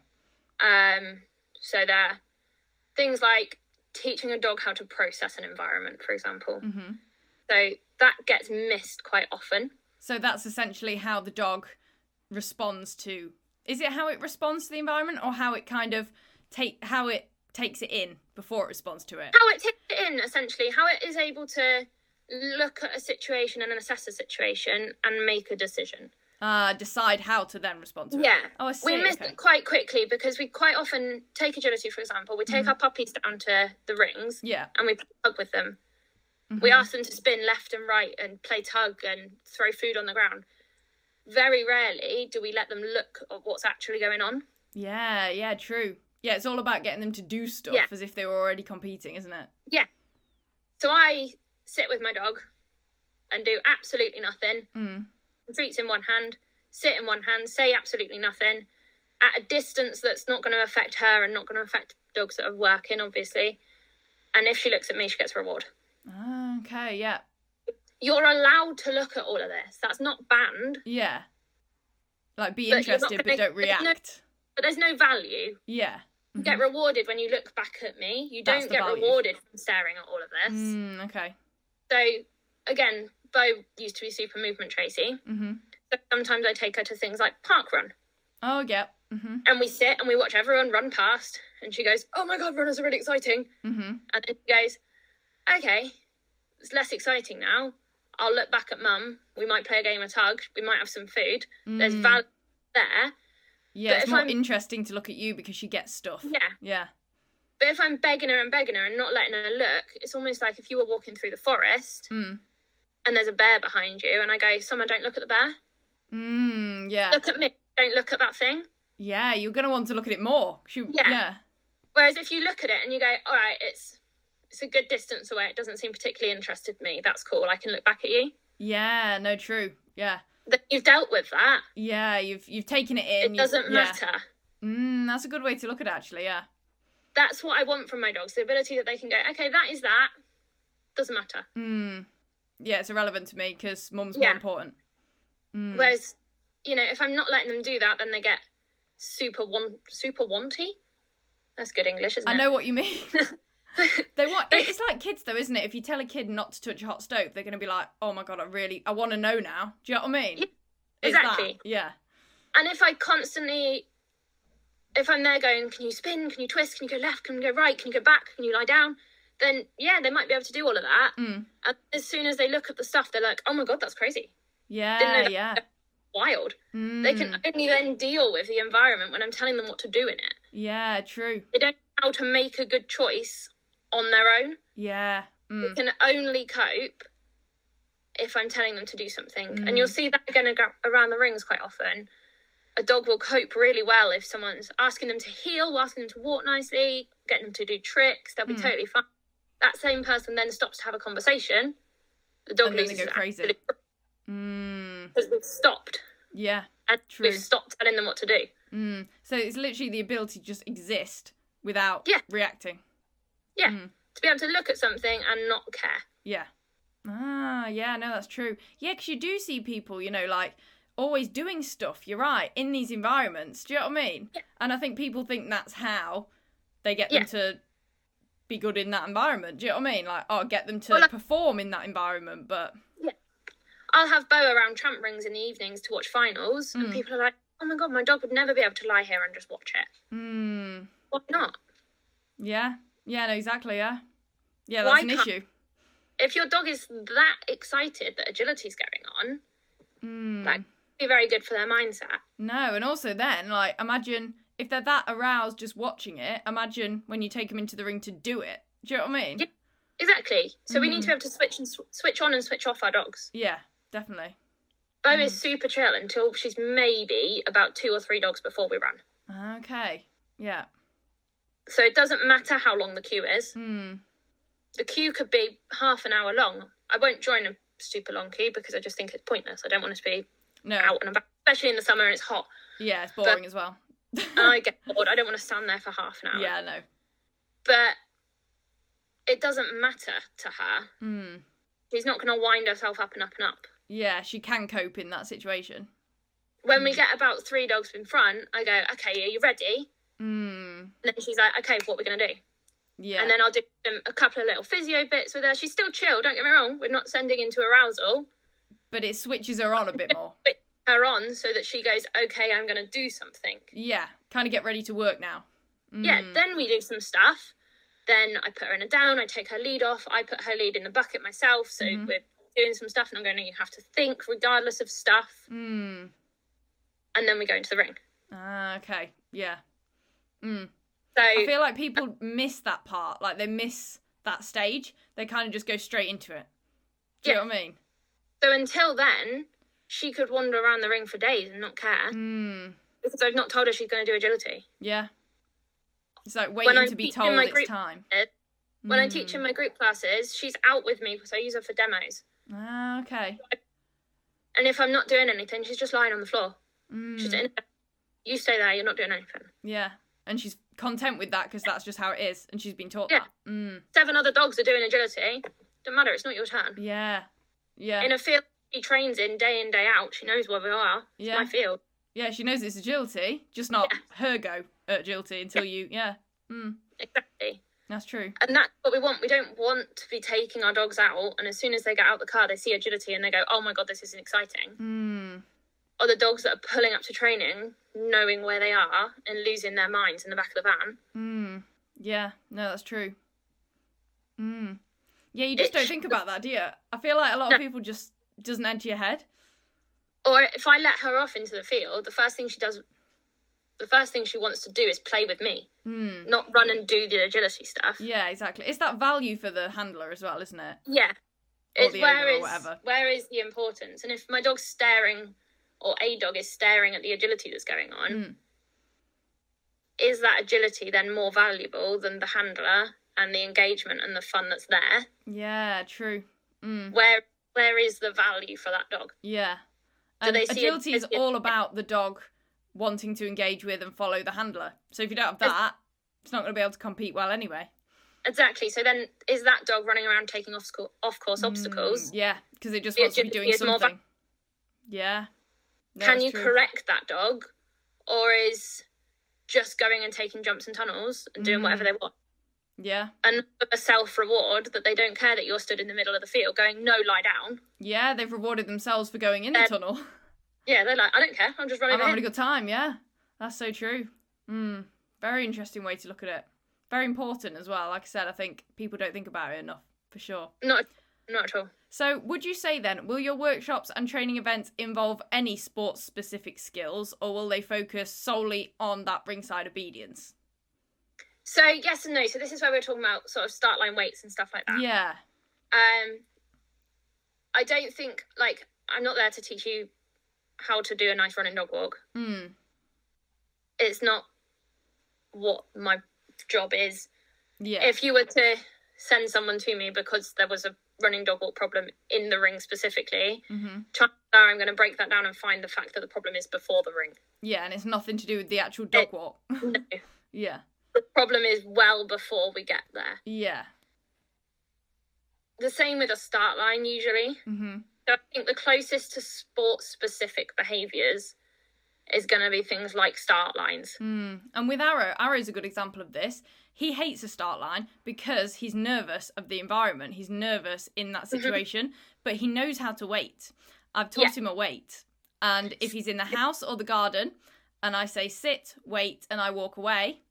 So they're things like teaching a dog how to process an environment, for example. So that gets missed quite often. So that's essentially how the dog responds to... Is it how it responds to the environment or how it kind of... how it takes it in before it responds to it? How it takes it in, essentially. How it is able to look at a situation and assess a situation and make a decision. Decide how to then respond to it. Yeah. Oh, I see. We miss it quite quickly because we quite often take agility, for example. We take our puppies down to the rings and we play tug with them. We ask them to spin left and right and play tug and throw food on the ground. Very rarely do we let them look at what's actually going on. Yeah, true. Yeah, it's all about getting them to do stuff as if they were already competing, isn't it? Yeah. So I sit with my dog and do absolutely nothing. Treats in one hand, sit in one hand, say absolutely nothing at a distance that's not going to affect her and not going to affect dogs that are working, obviously. And if she looks at me, she gets a reward. Okay, yeah. You're allowed to look at all of this. That's not banned. Yeah. Like, be interested, but don't react. But there's no value. Yeah. You get rewarded when you look back at me. You don't get rewarded from staring at all of this. Okay. So, again, Bo used to be super movement Tracy. So sometimes I take her to things like park run. Oh, yeah. And we sit and we watch everyone run past. And she goes, oh my God, runners are really exciting. And then she goes, okay, it's less exciting now. I'll look back at mum. We might play a game of tug. We might have some food. There's value there. Yeah, it's more interesting to look at you because she gets stuff. Yeah. But if I'm begging her and not letting her look, it's almost like if you were walking through the forest and there's a bear behind you and I go, Summer, don't look at the bear. Yeah. Look at me. Don't look at that thing. Yeah, you're going to want to look at it more. Yeah. Whereas if you look at it and you go, all right, it's a good distance away. It doesn't seem particularly interested in me. That's cool. I can look back at you. Yeah, no, true. Yeah. That you've dealt with that. Yeah, you've taken it in. It doesn't matter. That's a good way to look at it, actually, yeah. That's what I want from my dogs. The ability that they can go, okay, that is that. Doesn't matter. Yeah, it's irrelevant to me because mum's more important. Whereas, if I'm not letting them do that, then they get super wanty. That's good English, isn't it? I know what you mean. They want. It's like kids, though, isn't it? If you tell a kid not to touch a hot stove, they're going to be like, "Oh my god, I want to know now." Do you know what I mean? Yeah, exactly. Yeah. And if I'm there going, can you spin? Can you twist? Can you go left? Can you go right? Can you go back? Can you lie down? Then yeah, they might be able to do all of that. And as soon as they look at the stuff, they're like, "Oh my god, that's crazy." Yeah, Didn't know that. yeah. Wild. They can only then deal with the environment when I'm telling them what to do in it. Yeah, true. They don't know how to make a good choice on their own. Yeah. They can only cope if I'm telling them to do something. And you'll see that again around the rings quite often. A dog will cope really well if someone's asking them to heel, asking them to walk nicely, getting them to do tricks. They'll be totally fine. That same person then stops to have a conversation. The dog loses go crazy. Because we've stopped. Yeah, and true. We've stopped telling them what to do. So it's literally the ability to just exist without reacting. Yeah, to be able to look at something and not care. Yeah. Yeah, no, that's true. Yeah, because you do see people, like, always doing stuff, you're right, in these environments. Do you know what I mean? Yeah. And I think people think that's how they get them to be good in that environment. Do you know what I mean? Like, get them to perform in that environment, but... Yeah. I'll have Bo around tramp rings in the evenings to watch finals, and people are like, oh my god, my dog would never be able to lie here and just watch it. Why not? Yeah. Yeah, no, exactly, yeah. Yeah, that's an issue. If your dog is that excited that agility's going on, that could be very good for their mindset. No, and also then, like, imagine if they're that aroused just watching it, imagine when you take them into the ring to do it. Do you know what I mean? Yeah, exactly. So we need to be able to switch on and switch off our dogs. Yeah, definitely. Bo is super chill until she's maybe about 2 or 3 dogs before we run. Okay, yeah. So it doesn't matter how long the queue is. The queue could be half an hour long. I won't join a super long queue because I just think it's pointless. I don't want to be out and about, especially in the summer and it's hot. Yeah, it's boring as well. And I get bored. I don't want to stand there for half an hour. Yeah, no. But it doesn't matter to her. She's not going to wind herself up and up and up. Yeah, she can cope in that situation. When we get about 3 dogs in front, I go, okay, are you ready? And then she's like, okay, what are we going to do? Yeah. And then I'll do a couple of little physio bits with her. She's still chill, don't get me wrong. We're not sending into arousal. But it switches her on a bit more. Her on so that she goes, okay, I'm going to do something. Yeah, kind of get ready to work now. Yeah, then we do some stuff. Then I put her in a down, I take her lead off, I put her lead in the bucket myself. So we're doing some stuff and I'm going, you have to think regardless of stuff. And then we go into the ring. Okay, yeah. So I feel like people miss that part. Like, they miss that stage. They kind of just go straight into it. Do you know what I mean? So until then, she could wander around the ring for days and not care. Because I've not told her she's going to do agility. Yeah. It's like waiting to be told it's time. When I teach in my group classes, she's out with me because I use her for demos. Okay. And if I'm not doing anything, she's just lying on the floor. She's in there. You stay there, you're not doing anything. Yeah. And she's content with that because that's just how it is. And she's been taught that. 7 other dogs are doing agility. Don't matter, it's not your turn. Yeah. Yeah. In a field she trains in day out, she knows where we are. It's my field. Yeah, she knows it's agility, just not her go at agility until you, Exactly. That's true. And that's what we want. We don't want to be taking our dogs out and as soon as they get out of the car, they see agility and they go, oh my God, this isn't exciting. Or the dogs that are pulling up to training, knowing where they are and losing their minds in the back of the van. Yeah, no, that's true. Yeah, you just don't think about that, do you? I feel like a lot of people just doesn't enter your head. Or if I let her off into the field, the first thing she wants to do is play with me, not run and do the agility stuff. Yeah, exactly. It's that value for the handler as well, isn't it? Yeah. Or it's where is the importance? And if my dog's staring, or a dog is staring at the agility that's going on, is that agility then more valuable than the handler and the engagement and the fun that's there? Yeah, true. Where is the value for that dog? Yeah. And agility is all about the dog wanting to engage with and follow the handler. So if you don't have that, it's not going to be able to compete well anyway. Exactly. So then is that dog running around taking off-course obstacles? Yeah, because it just wants to be doing something. Yeah. No, Can you correct that dog? Or is just going and taking jumps and tunnels and doing whatever they want. Yeah. And a self-reward that they don't care that you're stood in the middle of the field going, no, lie down. Yeah, they've rewarded themselves for going in the tunnel. Yeah, they're like, I don't care, I'm just running. I'm having a good time, yeah. That's so true. Very interesting way to look at it. Very important as well. Like I said, I think people don't think about it enough, for sure. Not at all. So would you say then, will your workshops and training events involve any sports-specific skills, or will they focus solely on that ringside obedience? So yes and no. So this is where we're talking about sort of start line weights and stuff like that. Yeah. I don't think, like, I'm not there to teach you how to do a nice running dog walk. It's not what my job is. Yeah. If you were to send someone to me because there was a running dog walk problem in the ring specifically, chances are I'm going to break that down and find the fact that the problem is before the ring. Yeah, and it's nothing to do with the actual dog walk. No. Yeah. The problem is well before we get there. Yeah. The same with a start line usually. So I think the closest to sport-specific behaviours is going to be things like start lines. And with Arrow's a good example of this. He hates a start line because he's nervous of the environment. He's nervous in that situation, but he knows how to wait. I've taught him a wait. And if he's in the house or the garden and I say sit, wait, and I walk away,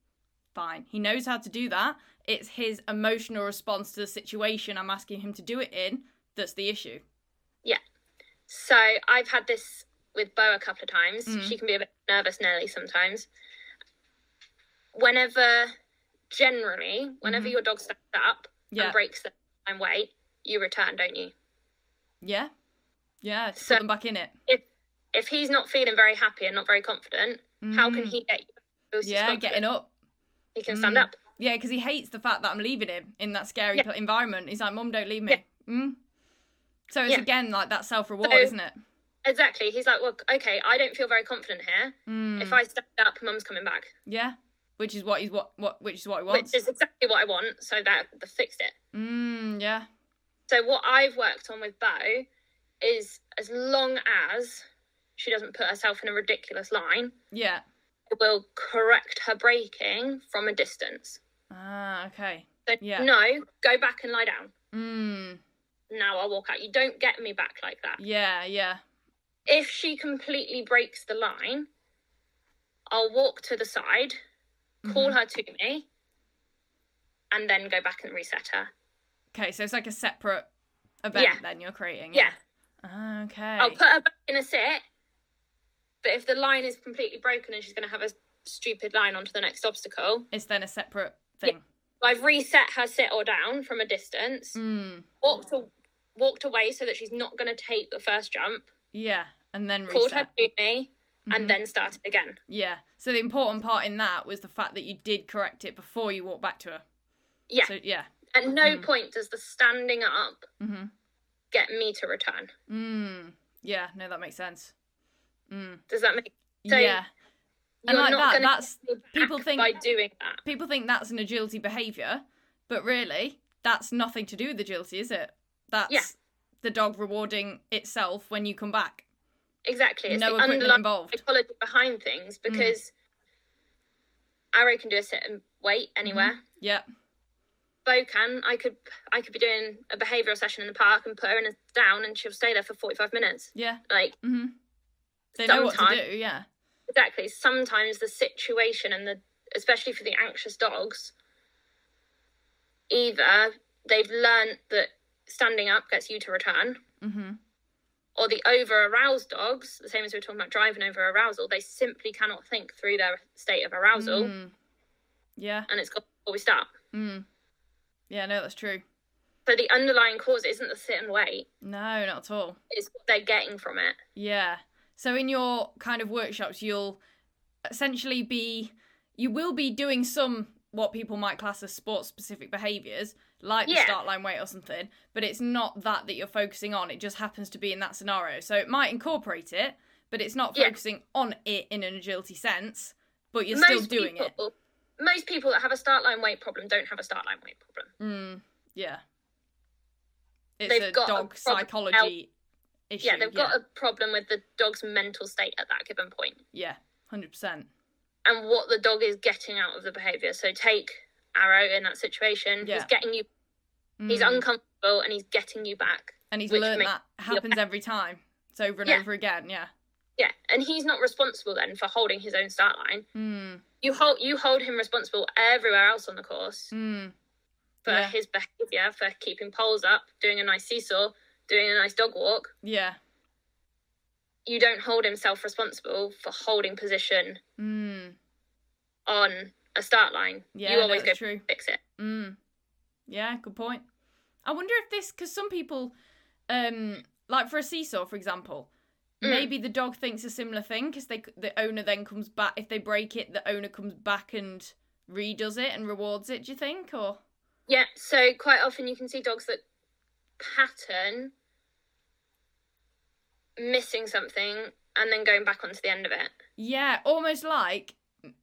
fine. He knows how to do that. It's his emotional response to the situation I'm asking him to do it in that's the issue. Yeah. So I've had this with Bo a couple of times. She can be a bit nervous Nelly sometimes. Whenever your dog stands up and breaks the time weight, you return, don't you? Yeah. Yeah, to put them back in it. If he's not feeling very happy and not very confident, how can he get you? Yeah, getting up. He can stand up. Yeah, because he hates the fact that I'm leaving him in that scary environment. He's like, Mum, don't leave me. So it's again like that self-reward, isn't it? Exactly. He's like, well, okay, I don't feel very confident here. If I stand up, Mum's coming back. Yeah, which is what he wants. Which is exactly what I want. So that fixed it. Yeah. So what I've worked on with Bo is, as long as she doesn't put herself in a ridiculous line, it will correct her braking from a distance. Okay. So no, go back and lie down. Now I'll walk out. You don't get me back like that. Yeah. If she completely breaks the line, I'll walk to the side, call her to me, and then go back and reset her. Okay, so it's like a separate event then you're creating. Yeah. Okay. I'll put her back in a sit, but if the line is completely broken and she's going to have a stupid line onto the next obstacle, it's then a separate thing. Yeah. I've reset her sit or down from a distance, walked away so that she's not going to take the first jump. Yeah, and then reset. Called her to me, and then started again. Yeah, so the important part in that was the fact that you did correct it before you walked back to her. Yeah. So, yeah. At no point does the standing up get me to return. Yeah, no, that makes sense. Does that make sense? Yeah. And like that's people think by doing that. People think that's an agility behaviour, but really, that's nothing to do with agility, is it? That's the dog rewarding itself when you come back. Exactly. It's no the equipment involved. Psychology behind things, because Arrow can do a sit and wait anywhere. Yeah. Bo can. I could be doing a behavioural session in the park and put her in a down, and she'll stay there for 45 minutes. Yeah. Like. They know what to do. Yeah. Exactly. Sometimes the situation and especially for the anxious dogs, either they've learned that standing up gets you to return, or the over-aroused dogs, the same as we were talking about driving over arousal, they simply cannot think through their state of arousal. Yeah. And it's got before we start. Yeah, no, that's true. So the underlying cause isn't the sit and wait. No, not at all. It's what they're getting from it. Yeah. So in your kind of workshops, you'll essentially you will be doing some what people might class as sport-specific behaviours, like the start line weight or something, but it's not that you're focusing on. It just happens to be in that scenario. So it might incorporate it, but it's not focusing on it in an agility sense, but you're still doing it. Most people that have a start line weight problem don't have a start line weight problem. Yeah. It's a dog psychology issue. Yeah, they've got a problem with the dog's mental state at that given point. Yeah, 100%. and what the dog is getting out of the behaviour. So take Arrow in that situation. He's getting you, he's uncomfortable and he's getting you back. And he's learned that happens every time. It's over and over again, Yeah, and he's not responsible then for holding his own start line. You hold him responsible everywhere else on the course for his behaviour, for keeping poles up, doing a nice seesaw, doing a nice dog walk. Yeah. You don't hold him self-responsible for holding position on a start line. Yeah, you always go true. Fix it. Yeah, good point. I wonder if this, because some people, like for a seesaw, for example, maybe the dog thinks a similar thing, because the owner then comes back. If they break it, the owner comes back and redoes it and rewards it, do you think? Or yeah, so quite often you can see dogs that pattern missing something and then going back onto the end of it. Yeah, almost like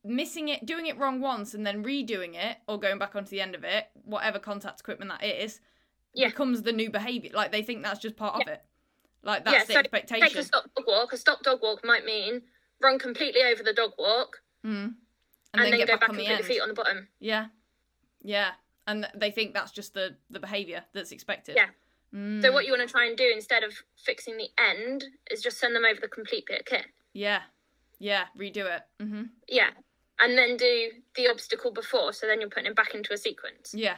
missing it, doing it wrong once and then redoing it, or going back onto the end of it, whatever contact equipment that is, becomes the new behaviour. Like, they think that's just part of it. Like, that's the expectation. Take a stop dog walk. A stop dog walk might mean run completely over the dog walk and then go back and put your feet on the bottom. Yeah. Yeah. And they think that's just the behaviour that's expected. Yeah. So what you want to try and do instead of fixing the end is just send them over the complete bit of kit. Yeah. Yeah. Redo it. Yeah. And then do the obstacle before, so then you're putting him back into a sequence. Yeah.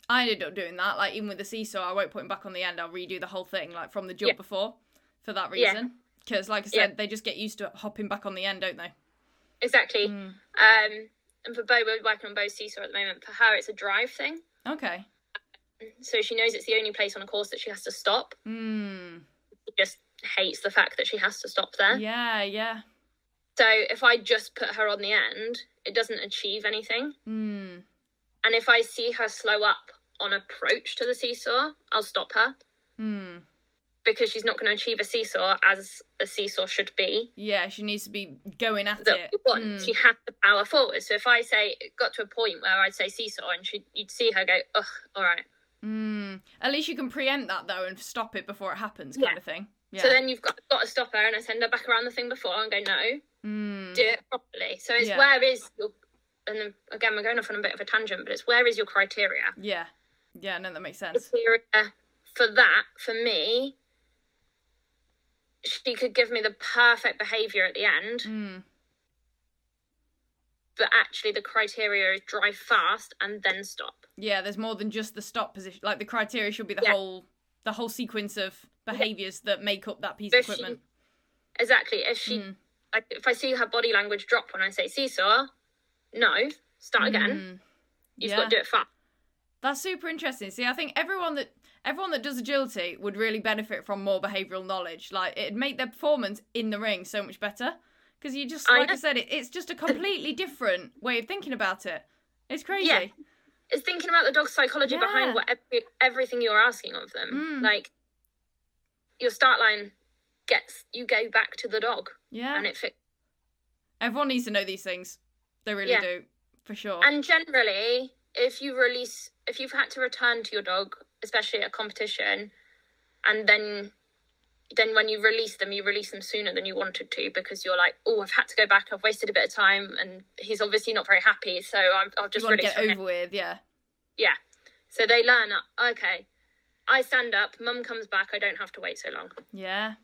I ended up doing that. Like, even with the seesaw, I won't put him back on the end. I'll redo the whole thing, like, from the jump before, for that reason. Because, like I said, they just get used to hopping back on the end, don't they? Exactly. And for Bo, we're working on Bo's seesaw at the moment. For her, it's a drive thing. Okay. So she knows it's the only place on a course that she has to stop. She just hates the fact that she has to stop there. Yeah, yeah. So if I just put her on the end, it doesn't achieve anything. And if I see her slow up on approach to the seesaw, I'll stop her. Because she's not going to achieve a seesaw as a seesaw should be. Yeah, she needs to be going at it. She has to power forward. So if I say, it got to a point where I'd say seesaw, and you'd see her go, ugh, all right. At least you can preempt that, though, and stop it before it happens, kind of thing. Yeah. So then you've got to stop her, and I send her back around the thing before and go, no, do it properly. So it's where is your, and then, again, we're going off on a bit of a tangent, but it's where is your criteria? Yeah. Yeah, no, that makes sense. Criteria for that, for me, she could give me the perfect behaviour at the end. But actually the criteria is drive fast and then stop. Yeah, there's more than just the stop position. Like, the criteria should be the whole sequence of behaviours that make up that piece of equipment. Exactly. If she, like, if I see her body language drop when I say seesaw, no, start again. You've got to do it fast. That's super interesting. See, I think everyone that does agility would really benefit from more behavioural knowledge. Like, it'd make their performance in the ring so much better. Because you just, like I said, it's just a completely different way of thinking about it. It's crazy. Yeah. It's thinking about the dog's psychology behind everything you're asking of them. Like, your start line you go back to the dog. Yeah. And it fits. Everyone needs to know these things. They really do, for sure. And generally, if you've had to return to your dog, especially at a competition, and then when you release them sooner than you wanted to, because you're like, oh, I've had to go back, I've wasted a bit of time, and he's obviously not very happy, so I'll just release get over with, Yeah. So they learn, okay, I stand up, mum comes back, I don't have to wait so long. Yeah.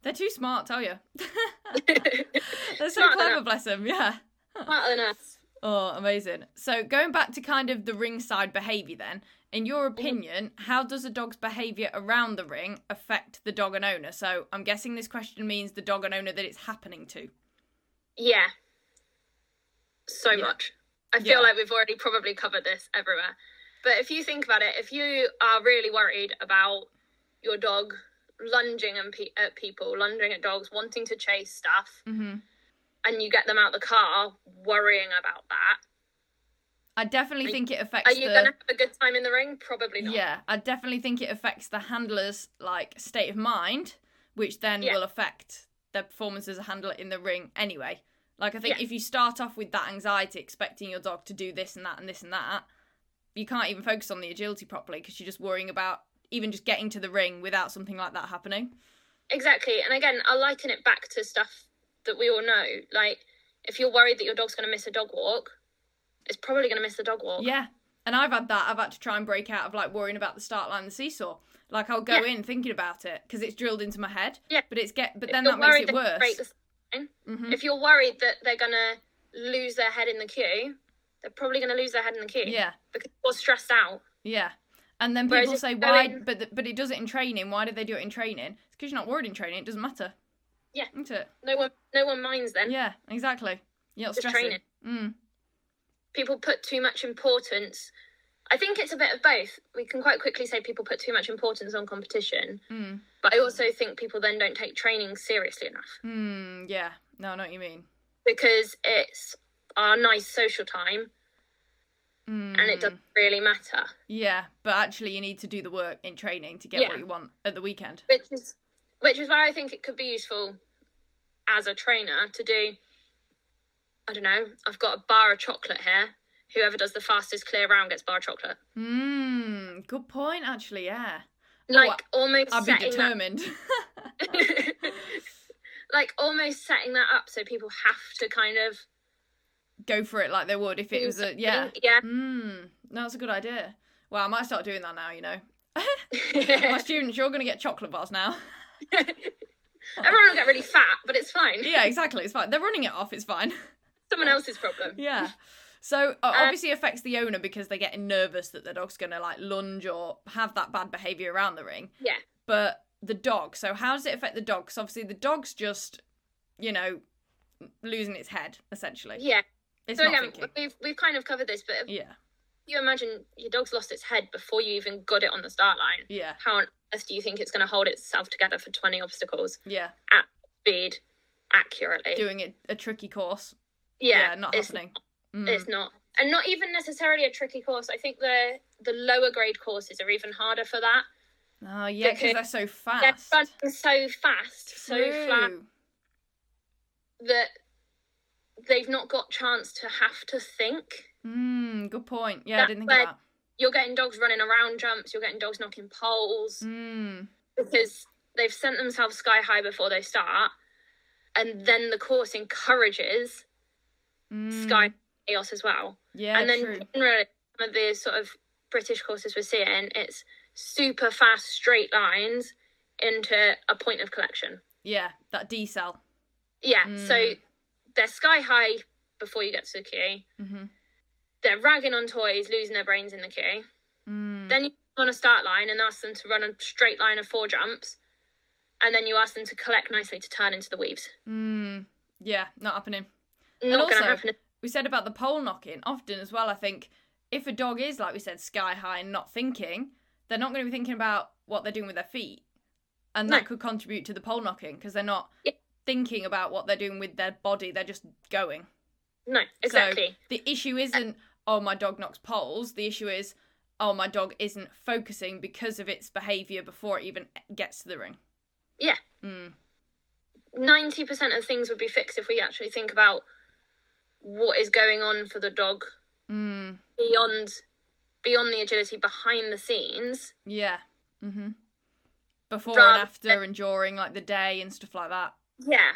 They're too smart, tell you. They're so clever, bless them, yeah. Smarter than us. Oh, amazing. So going back to kind of the ringside behaviour then, in your opinion, how does a dog's behaviour around the ring affect the dog and owner? So I'm guessing this question means the dog and owner that it's happening to. Yeah. So much. I feel like we've already probably covered this everywhere. But if you think about it, if you are really worried about your dog lunging at people, lunging at dogs, wanting to chase stuff, and you get them out the car worrying about that, I definitely think it affects. Are you going to have a good time in the ring? Probably not. Yeah, I definitely think it affects the handler's state of mind, which then will affect their performance as a handler in the ring anyway. Like, I think if you start off with that anxiety, expecting your dog to do this and that and this and that, you can't even focus on the agility properly because you're just worrying about even just getting to the ring without something like that happening. Exactly. And again, I'll liken it back to stuff that we all know. Like, if you're worried that your dog's going to miss a dog walk, it's probably going to miss the dog walk. Yeah. And I've had that. I've had to try and break out of like worrying about the start line of the seesaw. Like I'll go in thinking about it because it's drilled into my head. Yeah. But then that makes it worse. If you're worried that they're going to lose their head in the queue, they're probably going to lose their head in the queue. Yeah. Because you're stressed out. Yeah. And then people say, why, but it does it in training. Why did they do it in training? It's because you're not worried in training. It doesn't matter. Yeah. Isn't it? No one minds then. Yeah, exactly. You're not Just stressing. training. People put too much importance. I think it's a bit of both. We can quite quickly say people put too much importance on competition. But I also think people then don't take training seriously enough. Yeah. No, I know what you mean. Because it's our nice social time. And it doesn't really matter. Yeah, but actually you need to do the work in training to get what you want at the weekend. Which is where I think it could be useful as a trainer to do, I don't know, I've got a bar of chocolate here. Whoever does the fastest clear round gets bar of chocolate. Good point, actually, yeah. Like almost I'd be determined. Like almost setting that up so people have to kind of go for it like they would if it was a Yeah. No, that's a good idea. Well, I might start doing that now, you know. My students, you're going to get chocolate bars now. Everyone will get really fat, but it's fine. Yeah, exactly, it's fine. They're running it off, it's fine. Someone else's problem. Yeah. So obviously it affects the owner because they're getting nervous that their dog's going to like lunge or have that bad behaviour around the ring. Yeah. But the dog, so how does it affect the dog? Because obviously the dog's just, you know, losing its head, essentially. Yeah. It's so not again, thinking. we've kind of covered this, but yeah. You imagine your dog's lost its head before you even got it on the start line. Yeah. How on earth do you think it's going to hold itself together for 20 obstacles? Yeah. At speed, accurately. Doing it a tricky course. Yeah. Not happening. It's not. And not even necessarily a tricky course. I think the lower grade courses are even harder for that. Oh, yeah, because they're so fast. They're running so fast, so flat, that they've not got chance to have to think. Good point. Yeah, I didn't think of that. You're getting dogs running around jumps, you're getting dogs knocking poles, because they've sent themselves sky high before they start, and then the course encourages sky chaos as well. Yeah, and then generally, some of the sort of British courses we're seeing, it's super fast straight lines into a point of collection. Yeah, that decel. Yeah, so they're sky high before you get to the queue. They're ragging on toys, losing their brains in the queue. Then you go on a start line and ask them to run a straight line of 4 jumps. And then you ask them to collect nicely to turn into the weaves. Yeah, not happening. Not going to happen. We said about the pole knocking often as well. I think if a dog is, like we said, sky high and not thinking, they're not going to be thinking about what they're doing with their feet. And that could contribute to the pole knocking because they're not thinking about what they're doing with their body. They're just going. No, exactly. So the issue isn't, oh, my dog knocks poles. The issue is, oh, my dog isn't focusing because of its behaviour before it even gets to the ring. Yeah. 90% of things would be fixed if we actually think about what is going on for the dog beyond the agility behind the scenes. Yeah. Before and after and during, like the day and stuff like that. Yeah.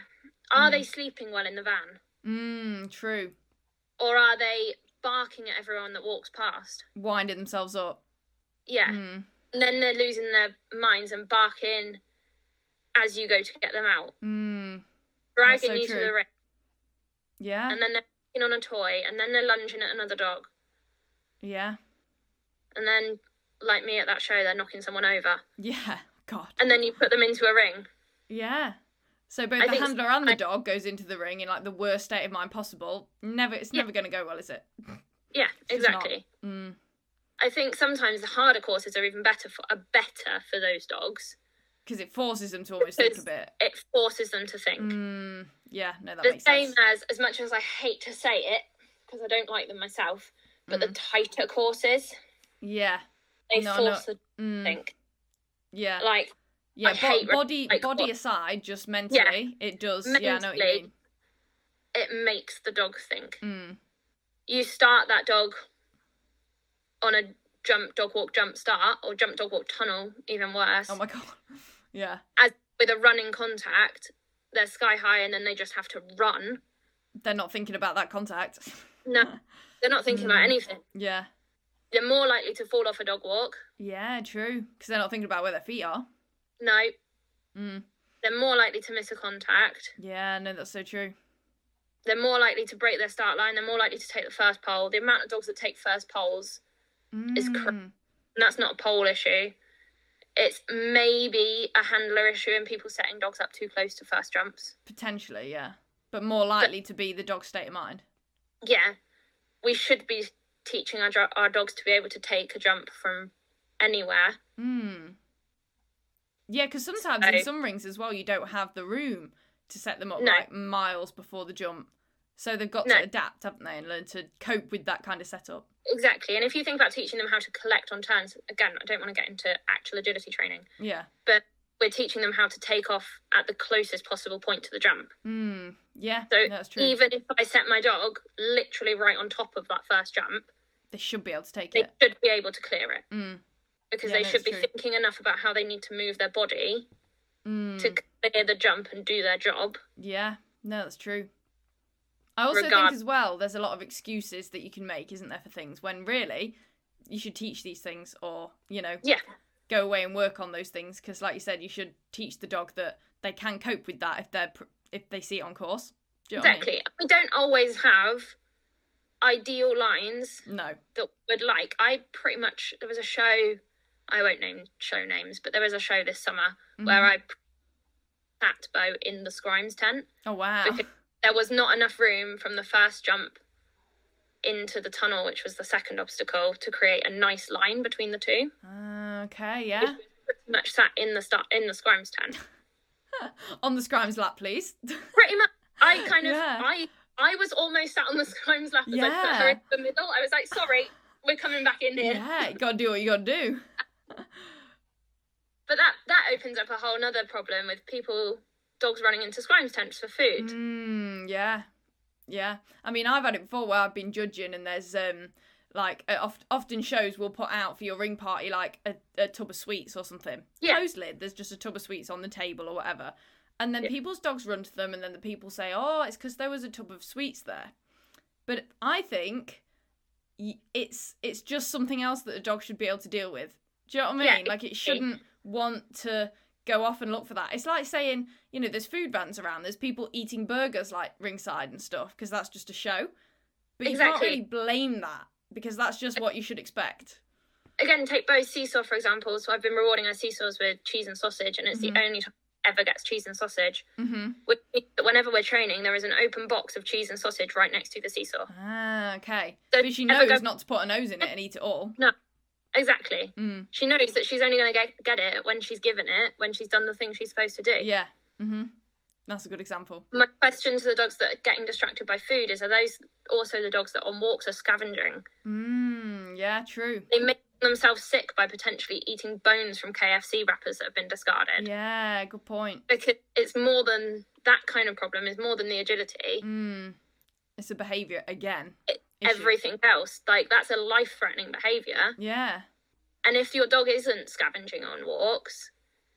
Are they sleeping well in the van? True. Or are they barking at everyone that walks past? Winding themselves up. Yeah. And then they're losing their minds and barking as you go to get them out. Dragging you to the ring. Yeah. And then they're picking on a toy, and then they're lunging at another dog. Yeah. And then, like me at that show, they're knocking someone over. Yeah. God. And then you put them into a ring. Yeah. So both the handler and the dog goes into the ring in like the worst state of mind possible. It's never going to go well, is it? Yeah, exactly. I think sometimes the harder courses are even better for those dogs. Because it forces them to almost think a bit. It forces them to think. Yeah, no, that makes sense. The same as much as I hate to say it, because I don't like them myself, but the tighter courses. Yeah. They force them to think. Yeah. Like, yeah, body aside, just mentally, it does. Mentally, yeah, I know what you mean. It makes the dog think. You start that dog on a jump, dog walk, jump start, or jump, dog walk, tunnel, even worse. Oh my God. Yeah. As with a running contact, they're sky high and then they just have to run. They're not thinking about that contact. No, they're not thinking about anything. Yeah. They're more likely to fall off a dog walk. Yeah, true. Because they're not thinking about where their feet are. No. Mm. They're more likely to miss a contact. Yeah, no, that's so true. They're more likely to break their start line. They're more likely to take the first pole. The amount of dogs that take first poles is crazy. And that's not a pole issue. It's maybe a handler issue and people setting dogs up too close to first jumps. Potentially, yeah. But more likely to be the dog's state of mind. Yeah. We should be teaching our dogs to be able to take a jump from anywhere. Yeah, because sometimes in some rings as well, you don't have the room to set them up like miles before the jump. So they've got to adapt, haven't they, and learn to cope with that kind of setup. Exactly. And if you think about teaching them how to collect on turns, again, I don't want to get into actual agility training. Yeah. But we're teaching them how to take off at the closest possible point to the jump. Yeah, so that's true. Even if I set my dog literally right on top of that first jump, they should be able to take it. They should be able to clear it. Because they should be true. thinking enough about how they need to move their body to clear the jump and do their job. Yeah, no, that's true. I also think as well, there's a lot of excuses that you can make, isn't there, for things, when really you should teach these things or, go away and work on those things. Because like you said, you should teach the dog that they can cope with that if they see it on course. Do you know exactly. What I mean? We don't always have ideal lines that would like. There was a show, I won't name show names, but there was a show this summer where I sat Bo in the Scrimes tent. Oh, wow. Because there was not enough room from the first jump into the tunnel, which was the second obstacle, to create a nice line between the two. Okay, yeah. Pretty much sat in the Scrimes tent. On the Scrimes lap, please. Pretty much. I was almost sat on the Scrimes lap as I put her in the middle. I was like, sorry, we're coming back in here. Yeah, you gotta do what you gotta do. But that opens up a whole nother problem with dogs running into Scrimes tents for food. Yeah. I mean, I've had it before where I've been judging and there's often shows will put out for your ring party like a tub of sweets or something. Yeah. Closed lid, there's just a tub of sweets on the table or whatever. And then people's dogs run to them and then the people say, oh, it's because there was a tub of sweets there. But I think it's just something else that a dog should be able to deal with. Do you know what I mean? Yeah, like, it shouldn't want to go off and look for that. It's like saying, there's food vans around. There's people eating burgers, like, ringside and stuff, because that's just a show. But you can't really blame that, because that's just what you should expect. Again, take Bo's seesaw, for example. So I've been rewarding her seesaws with cheese and sausage, and it's the only time ever gets cheese and sausage. Which means that whenever we're training, there is an open box of cheese and sausage right next to the seesaw. Ah, okay. So but she knows not to put her nose in it and eat it all. No, exactly. She knows that she's only going to get it when she's given it, when she's done the thing she's supposed to do. Yeah. That's a good example. My question to the dogs that are getting distracted by food is, are those also the dogs that on walks are scavenging? Yeah, true. They make themselves sick by potentially eating bones from KFC wrappers that have been discarded. Yeah, good point. Because it's more than that kind of problem, is more than the agility. It's a behaviour again. Everything else. Like, that's a life-threatening behaviour. Yeah. And if your dog isn't scavenging on walks,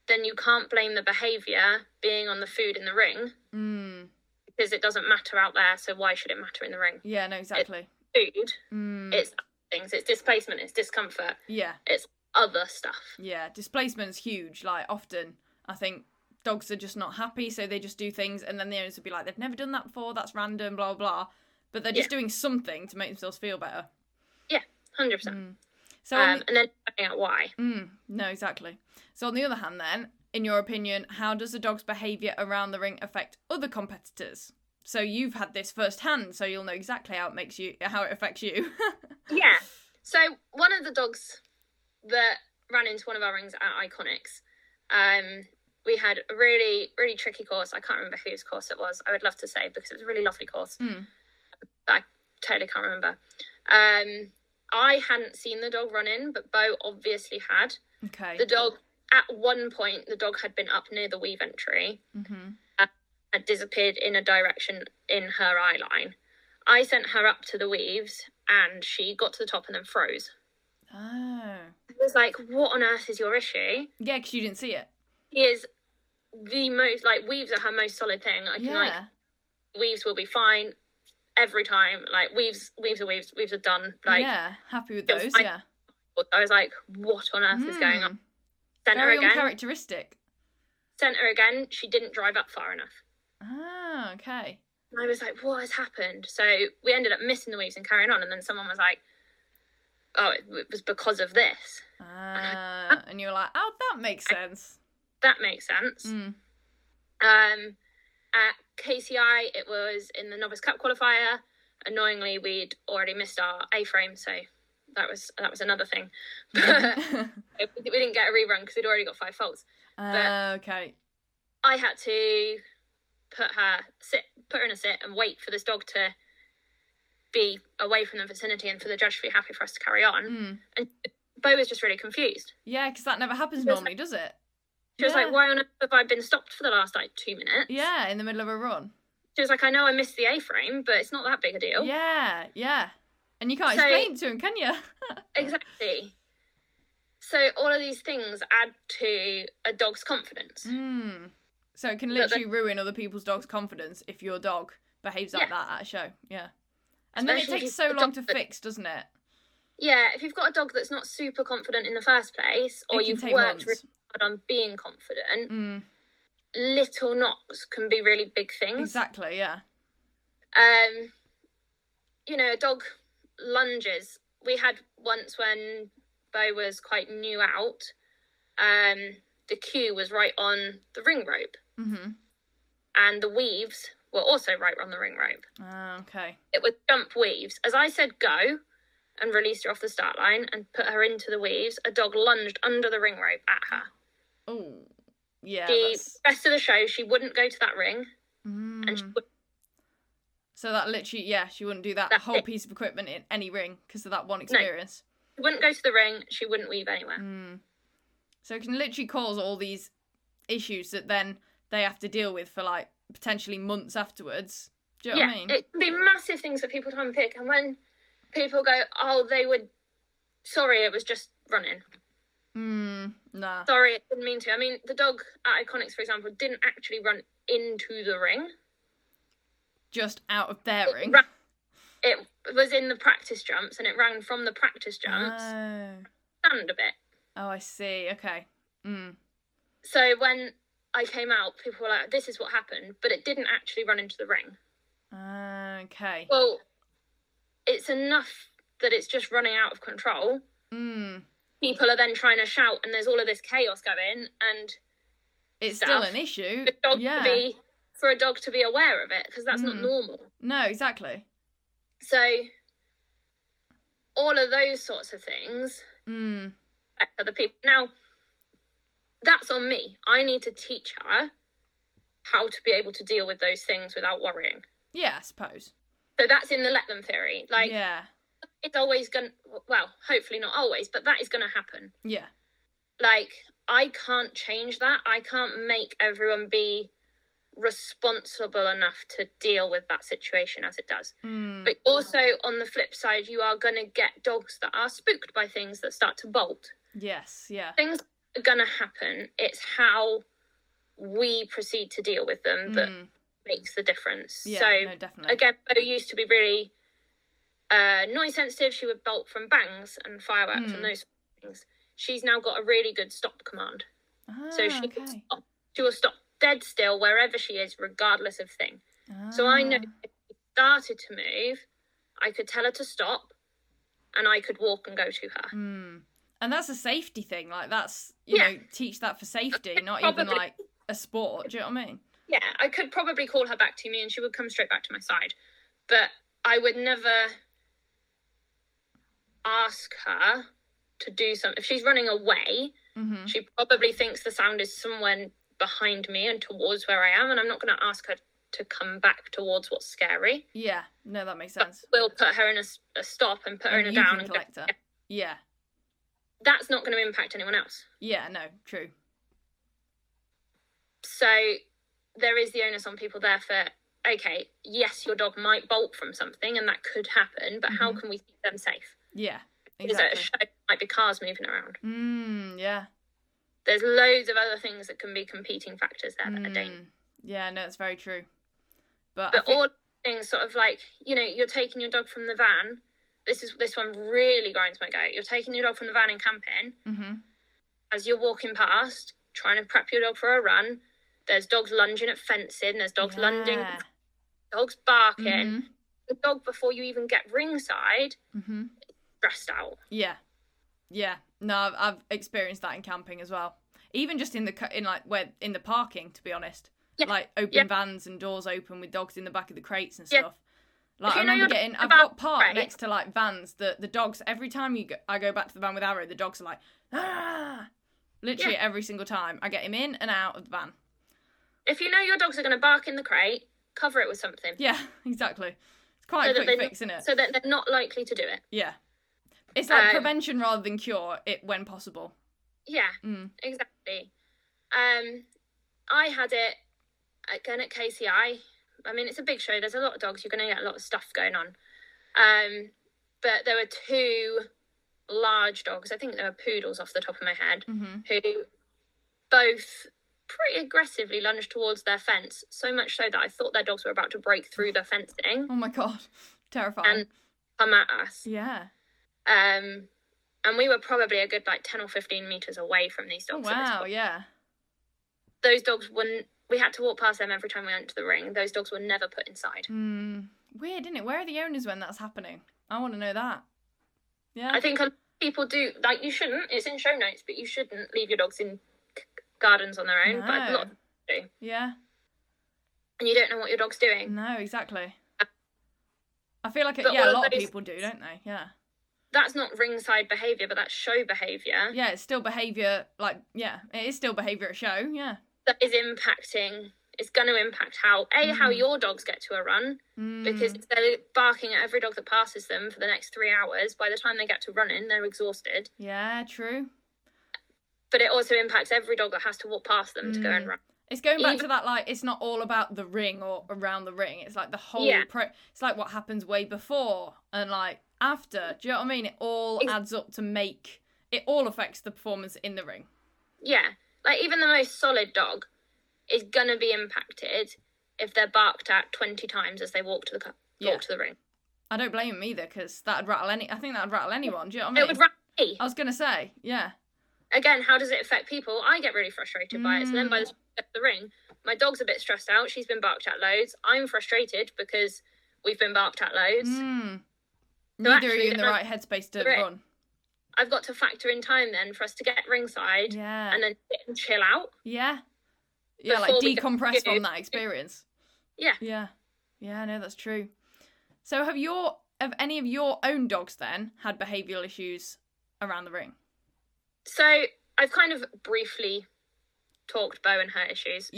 then you can't blame the behaviour being on the food in the ring. Because it doesn't matter out there, so why should it matter in the ring? Yeah, no, exactly. It's food. It's things. It's displacement. It's discomfort. Yeah. It's other stuff. Yeah, displacement's huge. Like, often, I think dogs are just not happy, so they just do things, and then the owners will be like, they've never done that before, that's random, blah, blah. But they're just doing something to make themselves feel better. Yeah, 100%. So and then finding out why. No, exactly. So on the other hand then, in your opinion, how does a dog's behaviour around the ring affect other competitors? So you've had this firsthand, so you'll know exactly how it affects you. Yeah. So one of the dogs that ran into one of our rings at Iconics, we had a really, really tricky course. I can't remember whose course it was. I would love to say, because it was a really lovely course. But I totally can't remember. I hadn't seen the dog run in, but Bo obviously had. Okay. The dog, at one point, the dog had been up near the weave entry, had disappeared in a direction in her eye line. I sent her up to the weaves, and she got to the top and then froze. Oh. It was like, what on earth is your issue? Yeah, because you didn't see it. She is the most, weaves are her most solid thing. Weaves will be fine. every time. Like, weaves are done. Like, yeah, happy with those, yeah. I was like, what on earth is going on? Sent Very her again. uncharacteristic. Sent her again. She didn't drive up far enough. Ah, okay. And I was like, what has happened? So we ended up missing the weaves and carrying on. And then someone was like, oh, it was because of this. And you were like, oh, that makes sense. That makes sense. At KCI, it was in the Novice Cup qualifier. Annoyingly, we'd already missed our A-frame, so that was another thing. We didn't get a rerun because we'd already got 5 faults. Okay. I had to put her in a sit and wait for this dog to be away from the vicinity and for the judge to be happy for us to carry on. And Bo was just really confused. Yeah, because that never happens normally, does it? She was like, why on earth have I been stopped for the last, 2 minutes? Yeah, in the middle of a run. She was like, I know I missed the A-frame, but it's not that big a deal. Yeah. And you can't explain to him, can you? Exactly. So all of these things add to a dog's confidence. So it can literally ruin other people's dog's confidence if your dog behaves like that at a show. Yeah. And then it takes so long to fix, doesn't it? Yeah, if you've got a dog that's not super confident in the first place, or you've worked really hard on being confident, little knocks can be really big things. Exactly, yeah. A dog lunges. We had once when Bo was quite new out, the queue was right on the ring rope. And the weaves were also right on the ring rope. Okay. It was jump weaves. As I said go, and released her off the start line and put her into the weaves, a dog lunged under the ring rope at her. Oh, yeah. The rest of the show, she wouldn't go to that ring. And she wouldn't. So that literally, she wouldn't do that whole piece of equipment in any ring because of that one experience. No, she wouldn't go to the ring. She wouldn't weave anywhere. So it can literally cause all these issues that then they have to deal with for potentially months afterwards. Do you know what I mean? It can be massive things that people try and pick. And when people go, oh, sorry, it was just running. Nah. Sorry, it didn't mean to. I mean, the dog at Iconics, for example, didn't actually run into the ring. Just out of their ring? It was in the practice jumps, and it ran from the practice jumps. Stand a bit. Oh, I see. Okay. So when I came out, people were like, this is what happened, but it didn't actually run into the ring. Okay. Well, it's enough that it's just running out of control. People are then trying to shout, and there's all of this chaos going, and it's still an issue. For a dog to be aware of it, because that's not normal. No, exactly. So all of those sorts of things affect other people. Now, that's on me. I need to teach her how to be able to deal with those things without worrying. Yeah, I suppose. So that's in the let them theory. It's always going to, well, hopefully not always, but that is going to happen. Yeah. I can't change that. I can't make everyone be responsible enough to deal with that situation as it does. But also, on the flip side, you are going to get dogs that are spooked by things that start to bolt. Yes, yeah. Things are going to happen. It's how we proceed to deal with them that makes the difference. Yeah, so, no, definitely. Again, Bo used to be really noise sensitive. She would bolt from bangs and fireworks and those things. She's now got a really good stop command. So she will stop dead still wherever she is, regardless of thing. So I know if she started to move, I could tell her to stop and I could walk and go to her. And that's a safety thing. That's, you know, teach that for safety, not even a sport. Do you know what I mean? Yeah, I could probably call her back to me and she would come straight back to my side. But I would never ask her to do something. If she's running away, she probably thinks the sound is somewhere behind me and towards where I am, and I'm not going to ask her to come back towards what's scary. Yeah, no, that makes sense. But we'll put her in a stop and put her in a down and collect her. Yeah. That's not going to impact anyone else. Yeah, no, true. So there is the onus on people there for, okay, yes, your dog might bolt from something and that could happen, but how can we keep them safe? Yeah, exactly. Is it a show? Might be cars moving around. Yeah. There's loads of other things that can be competing factors there that are dangerous. Yeah, no, it's very true. But all things sort of like, you're taking your dog from the van. This one really grinds my goat. You're taking your dog from the van and camping. Mm-hmm. As you're walking past, trying to prep your dog for a run, there's dogs lunging at fencing, there's dogs lunging, dogs barking. Mm-hmm. The dog, before you even get ringside, mm-hmm. is stressed out. Yeah. No, I've experienced that in camping as well. Even just in the parking, to be honest. Yeah. Like open vans and doors open with dogs in the back of the crates and stuff. Like I remember I've got parked next to like vans that the dogs, every time I go back to the van with Arrow, the dogs are like, ah! Literally every single time. I get him in and out of the van. If you know your dogs are going to bark in the crate, cover it with something. Yeah, exactly. It's quite a quick fix, isn't it? So that they're not likely to do it. Yeah. It's like prevention rather than cure it when possible. Yeah, exactly. I had it again at KCI. I mean, it's a big show. There's a lot of dogs. You're going to get a lot of stuff going on. But there were 2 large dogs. I think they were poodles off the top of my head, who both pretty aggressively lunged towards their fence, so much so that I thought their dogs were about to break through the fencing. Oh my God. Terrifying. And come at us. Yeah. And we were probably a good 10 or 15 metres away from these dogs. Oh, wow, yeah. Those dogs wouldn't... We had to walk past them every time we went to the ring. Those dogs were never put inside. Weird, isn't it? Where are the owners when that's happening? I want to know that. Yeah. I think people do... you shouldn't. It's in show notes, but you shouldn't leave your dogs in gardens on their own. No. But a lot of people do. Yeah. And you don't know what your dog's doing. No, exactly. I feel like, a lot of people do, don't they? Yeah. That's not ringside behaviour, but that's show behaviour. Yeah, it's still behaviour, it is still behaviour at show, yeah. That is impacting, it's going to impact how your dogs get to a run, because if they're barking at every dog that passes them for the next 3 hours, by the time they get to running, they're exhausted. Yeah, true. But it also impacts every dog that has to walk past them to go and run. It's going back to that, it's not all about the ring or around the ring. It's like the whole... it's like what happens way before and, after. Do you know what I mean? It all adds up to make... It all affects the performance in the ring. Yeah. Even the most solid dog is going to be impacted if they're barked at 20 times as they walk to the ring. I don't blame them either, because I think that'd rattle anyone. Do you know what I mean? It would rattle me. I was going to say, yeah. Again, how does it affect people? I get really frustrated by it. So then by the time I get to the ring, my dog's a bit stressed out. She's been barked at loads. I'm frustrated because we've been barked at loads. Neither are you in the right headspace to run. I've got to factor in time then for us to get ringside and then sit and chill out. Yeah. Yeah, decompress from that experience. Yeah. Yeah. Yeah, no, that's true. So have any of your own dogs then had behavioural issues around the ring? So I've kind of briefly talked Bo and her issues.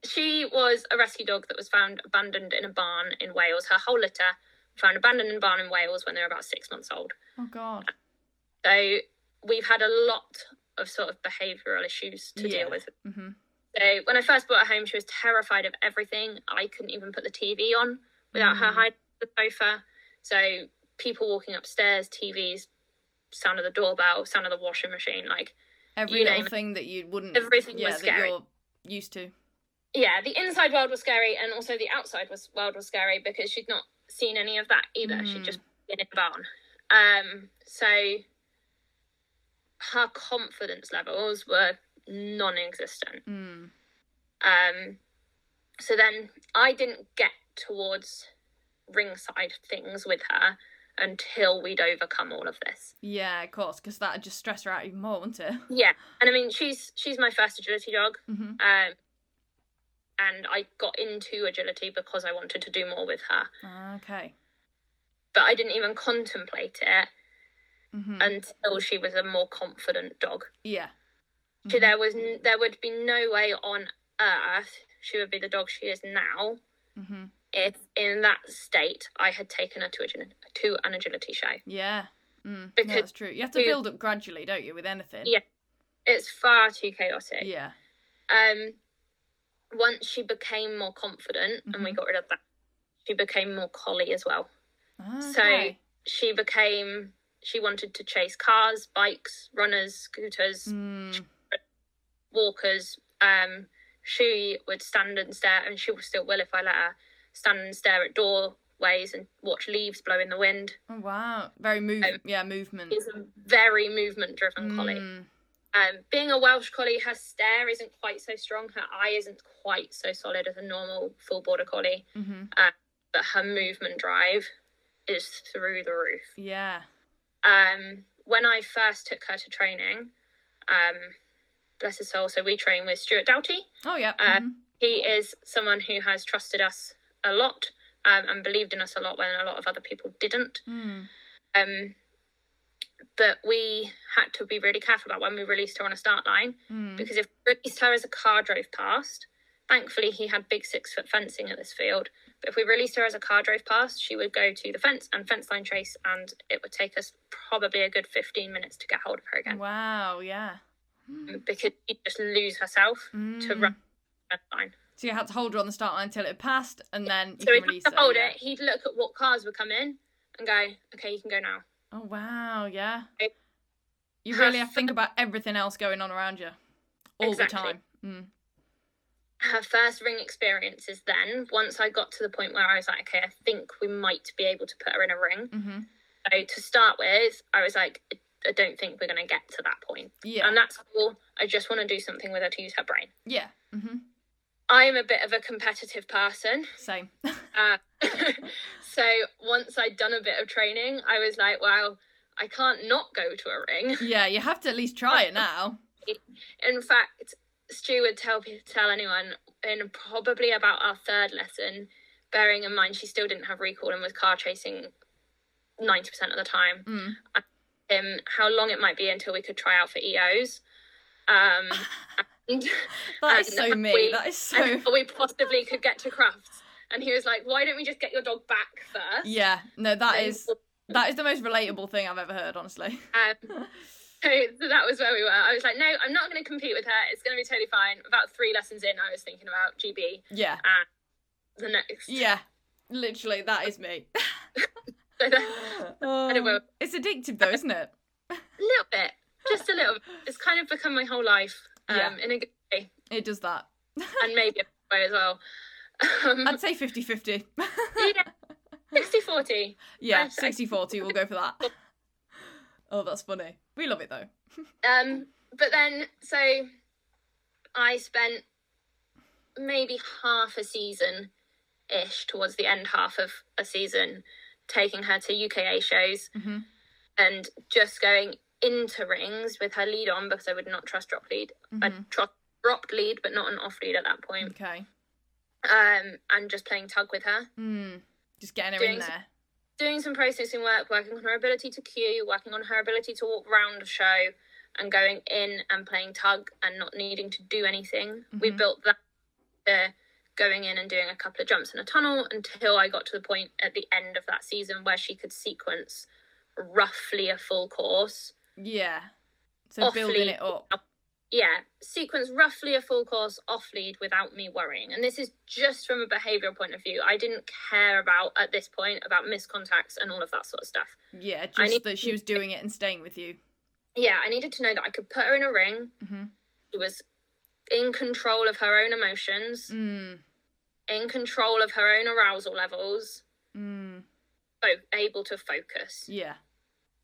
She was a rescue dog that was found abandoned in a barn in Wales. Her whole litter found abandoned in a barn in Wales when they were about 6 months old. Oh, God. So we've had a lot of sort of behavioural issues to deal with. Mm-hmm. So when I first brought her home, she was terrified of everything. I couldn't even put the TV on without her hiding on the sofa. So people walking upstairs, TVs, sound of the doorbell, sound of the washing machine, every little thing that you wouldn't... Everything was scary. That you're used to. Yeah, the inside world was scary, and also the outside world was scary because she'd not seen any of that either. She'd just been in a barn. So her confidence levels were non-existent. So then I didn't get towards ringside things with her until we'd overcome all of this. Yeah, of course, because that'd just stress her out even more, wouldn't it? Yeah, and I mean, she's my first agility dog. And I got into agility because I wanted to do more with her. Okay. But I didn't even contemplate it until she was a more confident dog. Yeah. So there would be no way on earth she would be the dog she is now if in that state I had taken her to an agility show. Yeah. Because that's true. You have to build up gradually, don't you, with anything? Yeah. It's far too chaotic. Yeah. Once she became more confident and we got rid of that, she became more collie as well. Okay. So she wanted to chase cars, bikes, runners, scooters, walkers. She would stand and stare, and she still will if I let her, stand and stare at doorways and watch leaves blow in the wind. Oh, wow. Very movement. He's a very movement-driven collie. Being a Welsh collie, her stare isn't quite so strong. Her eye isn't quite so solid as a normal full border collie. But her movement drive is through the roof. Yeah. When I first took her to training, bless his soul, so we train with Stuart Doughty. Oh, yeah. He is someone who has trusted us a lot and believed in us a lot when a lot of other people didn't. But we had to be really careful about when we released her on a start line, because if we released her as a car drove past, thankfully he had big 6-foot fencing at this field, but if we released her as a car drove past, she would go to the fence and fence line chase, and it would take us probably a good 15 minutes to get hold of her again. Wow, yeah. Because she'd just lose herself to run the fence line. So you had to hold her on the start line until it had passed, and then you so can release her. So he'd hold it, he'd look at what cars would come in and go, okay, you can go now. Oh, wow, yeah. You really have to think about everything else going on around you all the time. Her first ring experiences then, once I got to the point where I was like, okay, I think we might be able to put her in a ring. So to start with, I was like, I don't think we're going to get to that point. Yeah. And that's cool. I just want to do something with her to use her brain. Yeah. I'm a bit of a competitive person. Same. So once I'd done a bit of training, I was like, well, I can't not go to a ring. Yeah, you have to at least try it now. In fact, Stu would tell anyone in probably about our third lesson, bearing in mind she still didn't have recall and was car chasing 90% of the time, how long it might be until we could try out for EOs. That is so me. That is so... we possibly could get to crafts. And he was like, why don't we just get your dog back first? Yeah, no, that is the most relatable thing I've ever heard, honestly. So that was where we were. I was like, no, I'm not going to compete with her. It's going to be totally fine. About 3 lessons in, I was thinking about GB. Yeah. And the next. Yeah, literally, that is me. It's addictive though, isn't it? A little bit. Just a little bit. It's kind of become my whole life in a good way. It does that. And maybe a bad way as well. I'd say 50-50. Yeah. 60-40. Yeah, 60-40, we'll go for that. Oh, that's funny. We love it though. But then, so I spent maybe half a season-ish, towards the end half of a season, taking her to UKA shows and just going into rings with her lead on, because I would not trust drop lead. I'd trust dropped lead, but not an off lead at that point. Okay. And just playing tug with her. Just getting her in there. Doing some processing work, working on her ability to cue, working on her ability to walk around a show, and going in and playing tug and not needing to do anything. We built that to going in and doing a couple of jumps in a tunnel until I got to the point at the end of that season where she could sequence roughly a full course. Yeah. So building it up. Yeah, sequence roughly a full course off lead without me worrying. And this is just from a behavioural point of view. I didn't care about, at this point, about miscontacts and all of that sort of stuff. Yeah, just that she was doing it and staying with you. Yeah, I needed to know that I could put her in a ring. She was in control of her own emotions, in control of her own arousal levels, able to focus. Yeah.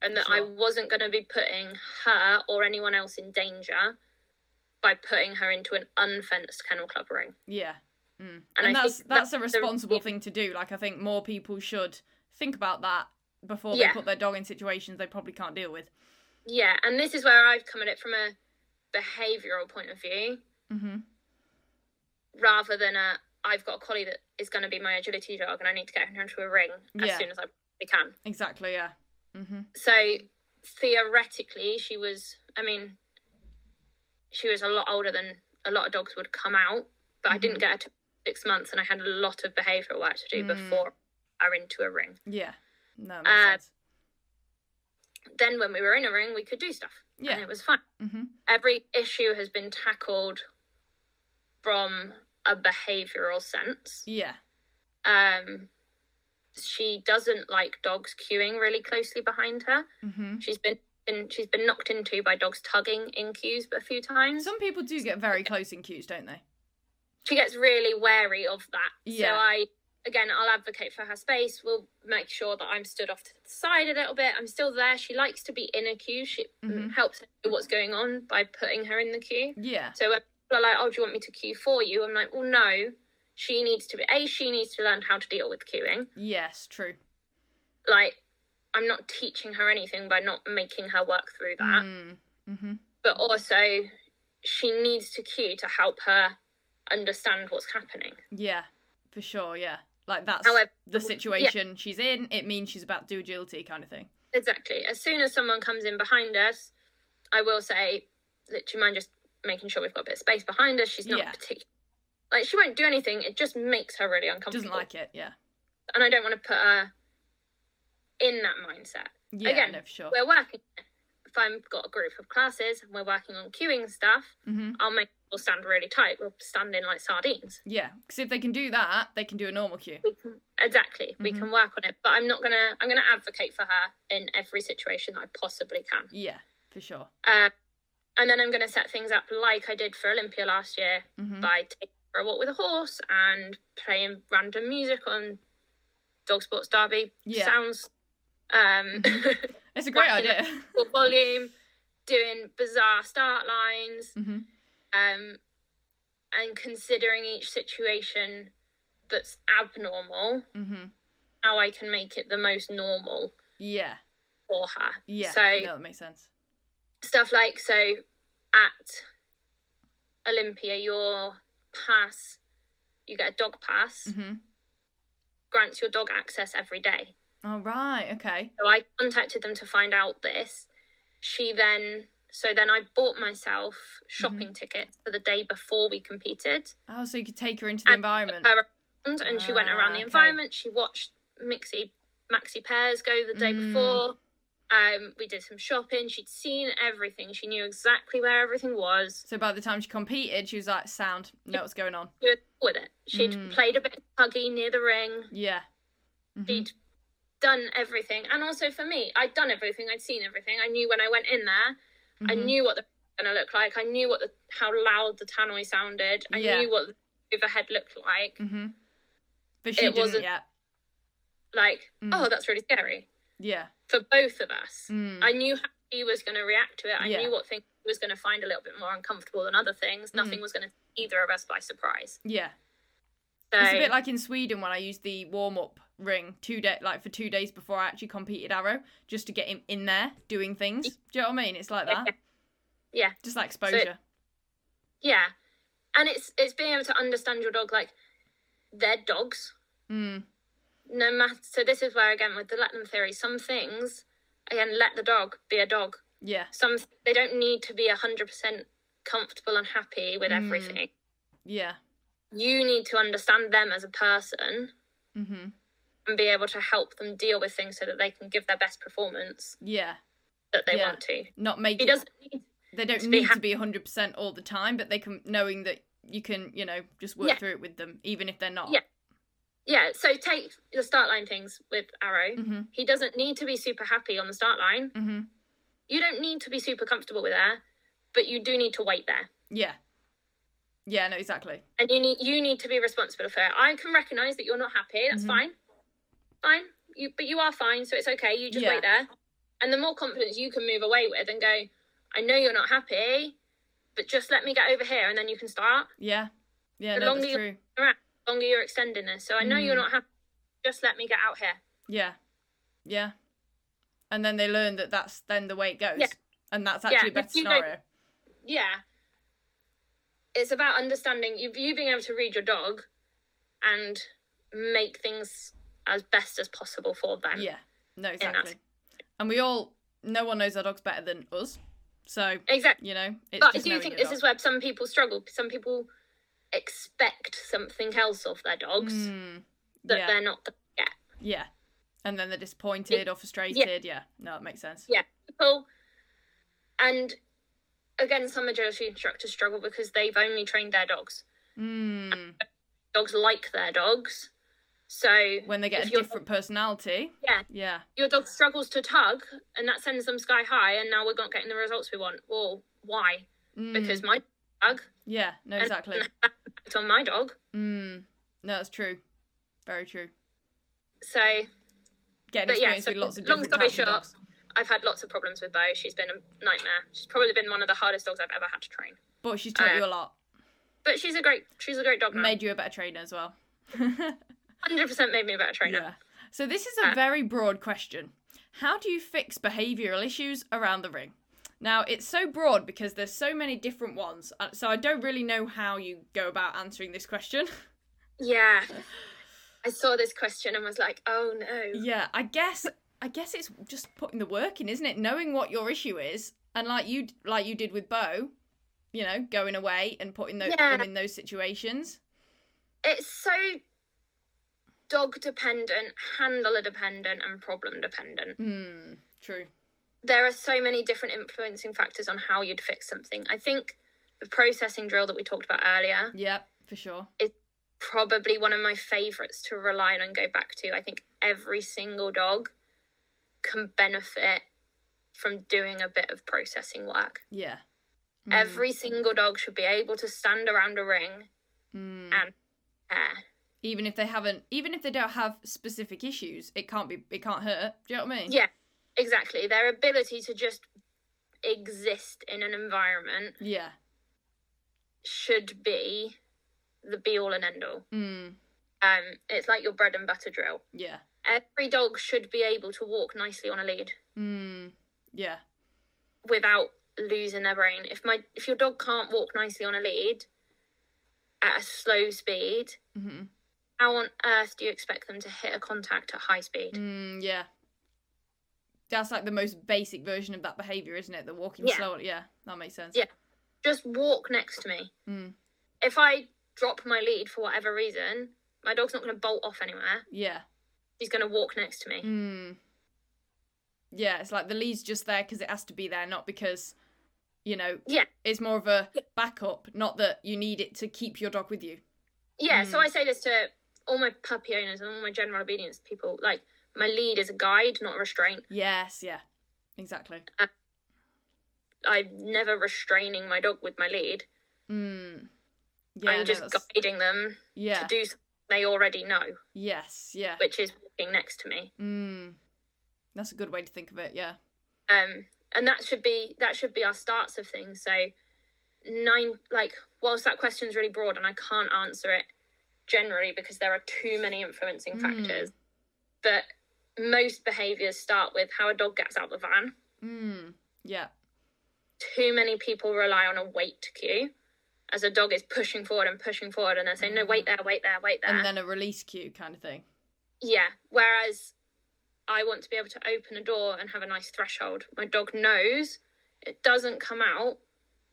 And that I wasn't going to be putting her or anyone else in danger by putting her into an unfenced kennel club ring. Yeah. And that's a responsible thing to do. Like, I think more people should think about that before they put their dog in situations they probably can't deal with. Yeah, and this is where I've come at it from a behavioural point of view, rather than I've got a collie that is going to be my agility dog and I need to get her into a ring as soon as I can. Exactly, yeah. So theoretically, she was a lot older than a lot of dogs would come out, but I didn't get her to 6 months, and I had a lot of behavioural work to do before I were into a ring. Yeah, no, makes sense. Then when we were in a ring, we could do stuff, and it was fun. Every issue has been tackled from a behavioural sense. Yeah. She doesn't like dogs queuing really closely behind her. She's been knocked into by dogs tugging in queues a few times. Some people do get very close in queues, don't they? She gets really wary of that. Yeah. So again, I'll advocate for her space. We'll make sure that I'm stood off to the side a little bit. I'm still there. She likes to be in a queue. She helps her know what's going on by putting her in the queue. Yeah. So when people are like, oh, do you want me to queue for you? I'm like, well, no. She needs to learn how to deal with queuing. Yes, true. Like, I'm not teaching her anything by not making her work through that. But also, she needs to queue to help her understand what's happening. Yeah, for sure, yeah. Like, that's the situation she's in. It means she's about to do agility kind of thing. Exactly. As soon as someone comes in behind us, I will say, do you mind just making sure we've got a bit of space behind us? She's not particularly... Like, she won't do anything. It just makes her really uncomfortable. Doesn't like it, yeah. And I don't want to put her in that mindset. Yeah, again, no, for sure. We're working... If I've got a group of classes and we're working on queuing stuff, I'll make people stand really tight. We'll stand in like sardines. Yeah, because if they can do that, they can do a normal queue. We can work on it. But I'm gonna advocate for her in every situation that I possibly can. Yeah, for sure. And then I'm gonna set things up like I did for Olympia last year by taking her for a walk with a horse and playing random music on Dog Sports Derby. Sounds it's a great idea. Volume, doing bizarre start lines, and considering each situation that's abnormal, how I can make it the most normal. For her. Yeah. So no, that makes sense. Stuff like, so at Olympia, you get a dog pass, grants your dog access every day. Oh, right, okay. So I contacted them to find out this. Then I bought myself shopping tickets for the day before we competed. Oh, so you could take her into the environment. And she went around the environment. She watched maxi pairs go the day before. We did some shopping. She'd seen everything. She knew exactly where everything was. So by the time she competed, she was like, sound, know what's going on. Good with it. She'd played a bit of huggy near the ring. Yeah. She'd done everything. And also for me, I'd done everything. I'd seen everything. I knew when I went in there, I knew what the was going to look like. I knew how loud the tannoy sounded. I knew what the overhead looked like. But she didn't yet. Like, oh, that's really scary. Yeah. For both of us. I knew how he was going to react to it. I knew what things he was going to find a little bit more uncomfortable than other things. Nothing was going to take either of us by surprise. Yeah. So, it's a bit like in Sweden when I used the warm-up ring for 2 days before I actually competed arrow, just to get him in there doing things. Do you know what I mean? It's like that. Yeah. Just like exposure. Yeah. And it's being able to understand your dog, like, they're dogs. No matter. So this is where, again, with the let them theory, some things, again, let the dog be a dog. Yeah. They don't need to be 100% comfortable and happy with everything. Yeah. You need to understand them as a person and be able to help them deal with things so that they can give their best performance. Yeah. That they want to. Not make it. They don't need to be 100% all the time, but they can, knowing that you can, just work through it with them, even if they're not. Yeah. Yeah, so take the start line things with Arrow. He doesn't need to be super happy on the start line. You don't need to be super comfortable with there, but you do need to wait there. Yeah. Yeah, no, exactly. And you need to be responsible for it. I can recognise that you're not happy. That's fine. Fine. But you are fine, so it's okay. You just wait there. And the more confidence you can move away with and go, I know you're not happy, but just let me get over here and then you can start. Yeah. Yeah, the that's true. The longer you're extending this. So I know you're not happy. Just let me get out here. Yeah. Yeah. And then they learn that that's then the way it goes. Yeah. And that's actually a better scenario. Yeah. It's about understanding, you being able to read your dog and make things as best as possible for them. Yeah. No, exactly. And no one knows our dogs better than us. So, exactly. It's but just I do think this is where some people struggle. Some people expect something else of their dogs that they're not going to get. Yeah. And then they're disappointed or frustrated. Yeah. No, that makes sense. Yeah. People, and again, some agility instructors struggle because they've only trained their dogs. Dogs like their dogs. So when they get a different personality. Yeah. Your dog struggles to tug and that sends them sky high and now we're not getting the results we want. Well, why? Because my dog. Yeah, no, exactly. It's on my dog. No, that's true. Very true. So, getting experience with lots of different types of dogs. I've had lots of problems with Bo. She's been a nightmare. She's probably been one of the hardest dogs I've ever had to train. But she's taught you a lot. But she's a great dog now. Made you a better trainer as well. 100% made me a better trainer. Yeah. So this is a very broad question. How do you fix behavioural issues around the ring? Now, it's so broad because there's so many different ones. So I don't really know how you go about answering this question. Yeah. I saw this question and was like, oh no. Yeah, I guess it's just putting the work in, isn't it? Knowing what your issue is, and like you did with Bo, you know, going away and putting them in those situations. It's so dog dependent, handler dependent, and problem dependent. True. There are so many different influencing factors on how you'd fix something. I think the processing drill that we talked about earlier. Yeah, for sure. Is probably one of my favourites to rely on and go back to. I think every single dog can benefit from doing a bit of processing work. Yeah. Every single dog should be able to stand around a ring and care. Even if they don't have specific issues, it can't hurt. Do you know what I mean? Yeah, exactly. Their ability to just exist in an environment should be the be all and end all. It's like your bread and butter drill. Yeah. Every dog should be able to walk nicely on a lead. Yeah. Without losing their brain. If your dog can't walk nicely on a lead at a slow speed, how on earth do you expect them to hit a contact at high speed? Yeah. That's like the most basic version of that behaviour, isn't it? The walking slowly. Yeah, that makes sense. Yeah. Just walk next to me. If I drop my lead for whatever reason, my dog's not going to bolt off anywhere. Yeah. He's going to walk next to me. Yeah, it's like the lead's just there because it has to be there, not because, you know, it's more of a backup, not that you need it to keep your dog with you. Yeah, so I say this to all my puppy owners and all my general obedience people, like, my lead is a guide, not a restraint. Yes, yeah, exactly. I'm never restraining my dog with my lead. Yeah, I'm just guiding them to do something they already know. Yes, yeah. Which is walking next to me. That's a good way to think of it, yeah. And that should be our starts of things. So whilst that question's really broad and I can't answer it generally because there are too many influencing factors, but most behaviours start with how a dog gets out the van. Yeah. Too many people rely on a wait cue as a dog is pushing forward and they're saying, no, wait there. And then a release cue kind of thing. Yeah. Whereas I want to be able to open a door and have a nice threshold. My dog knows it doesn't come out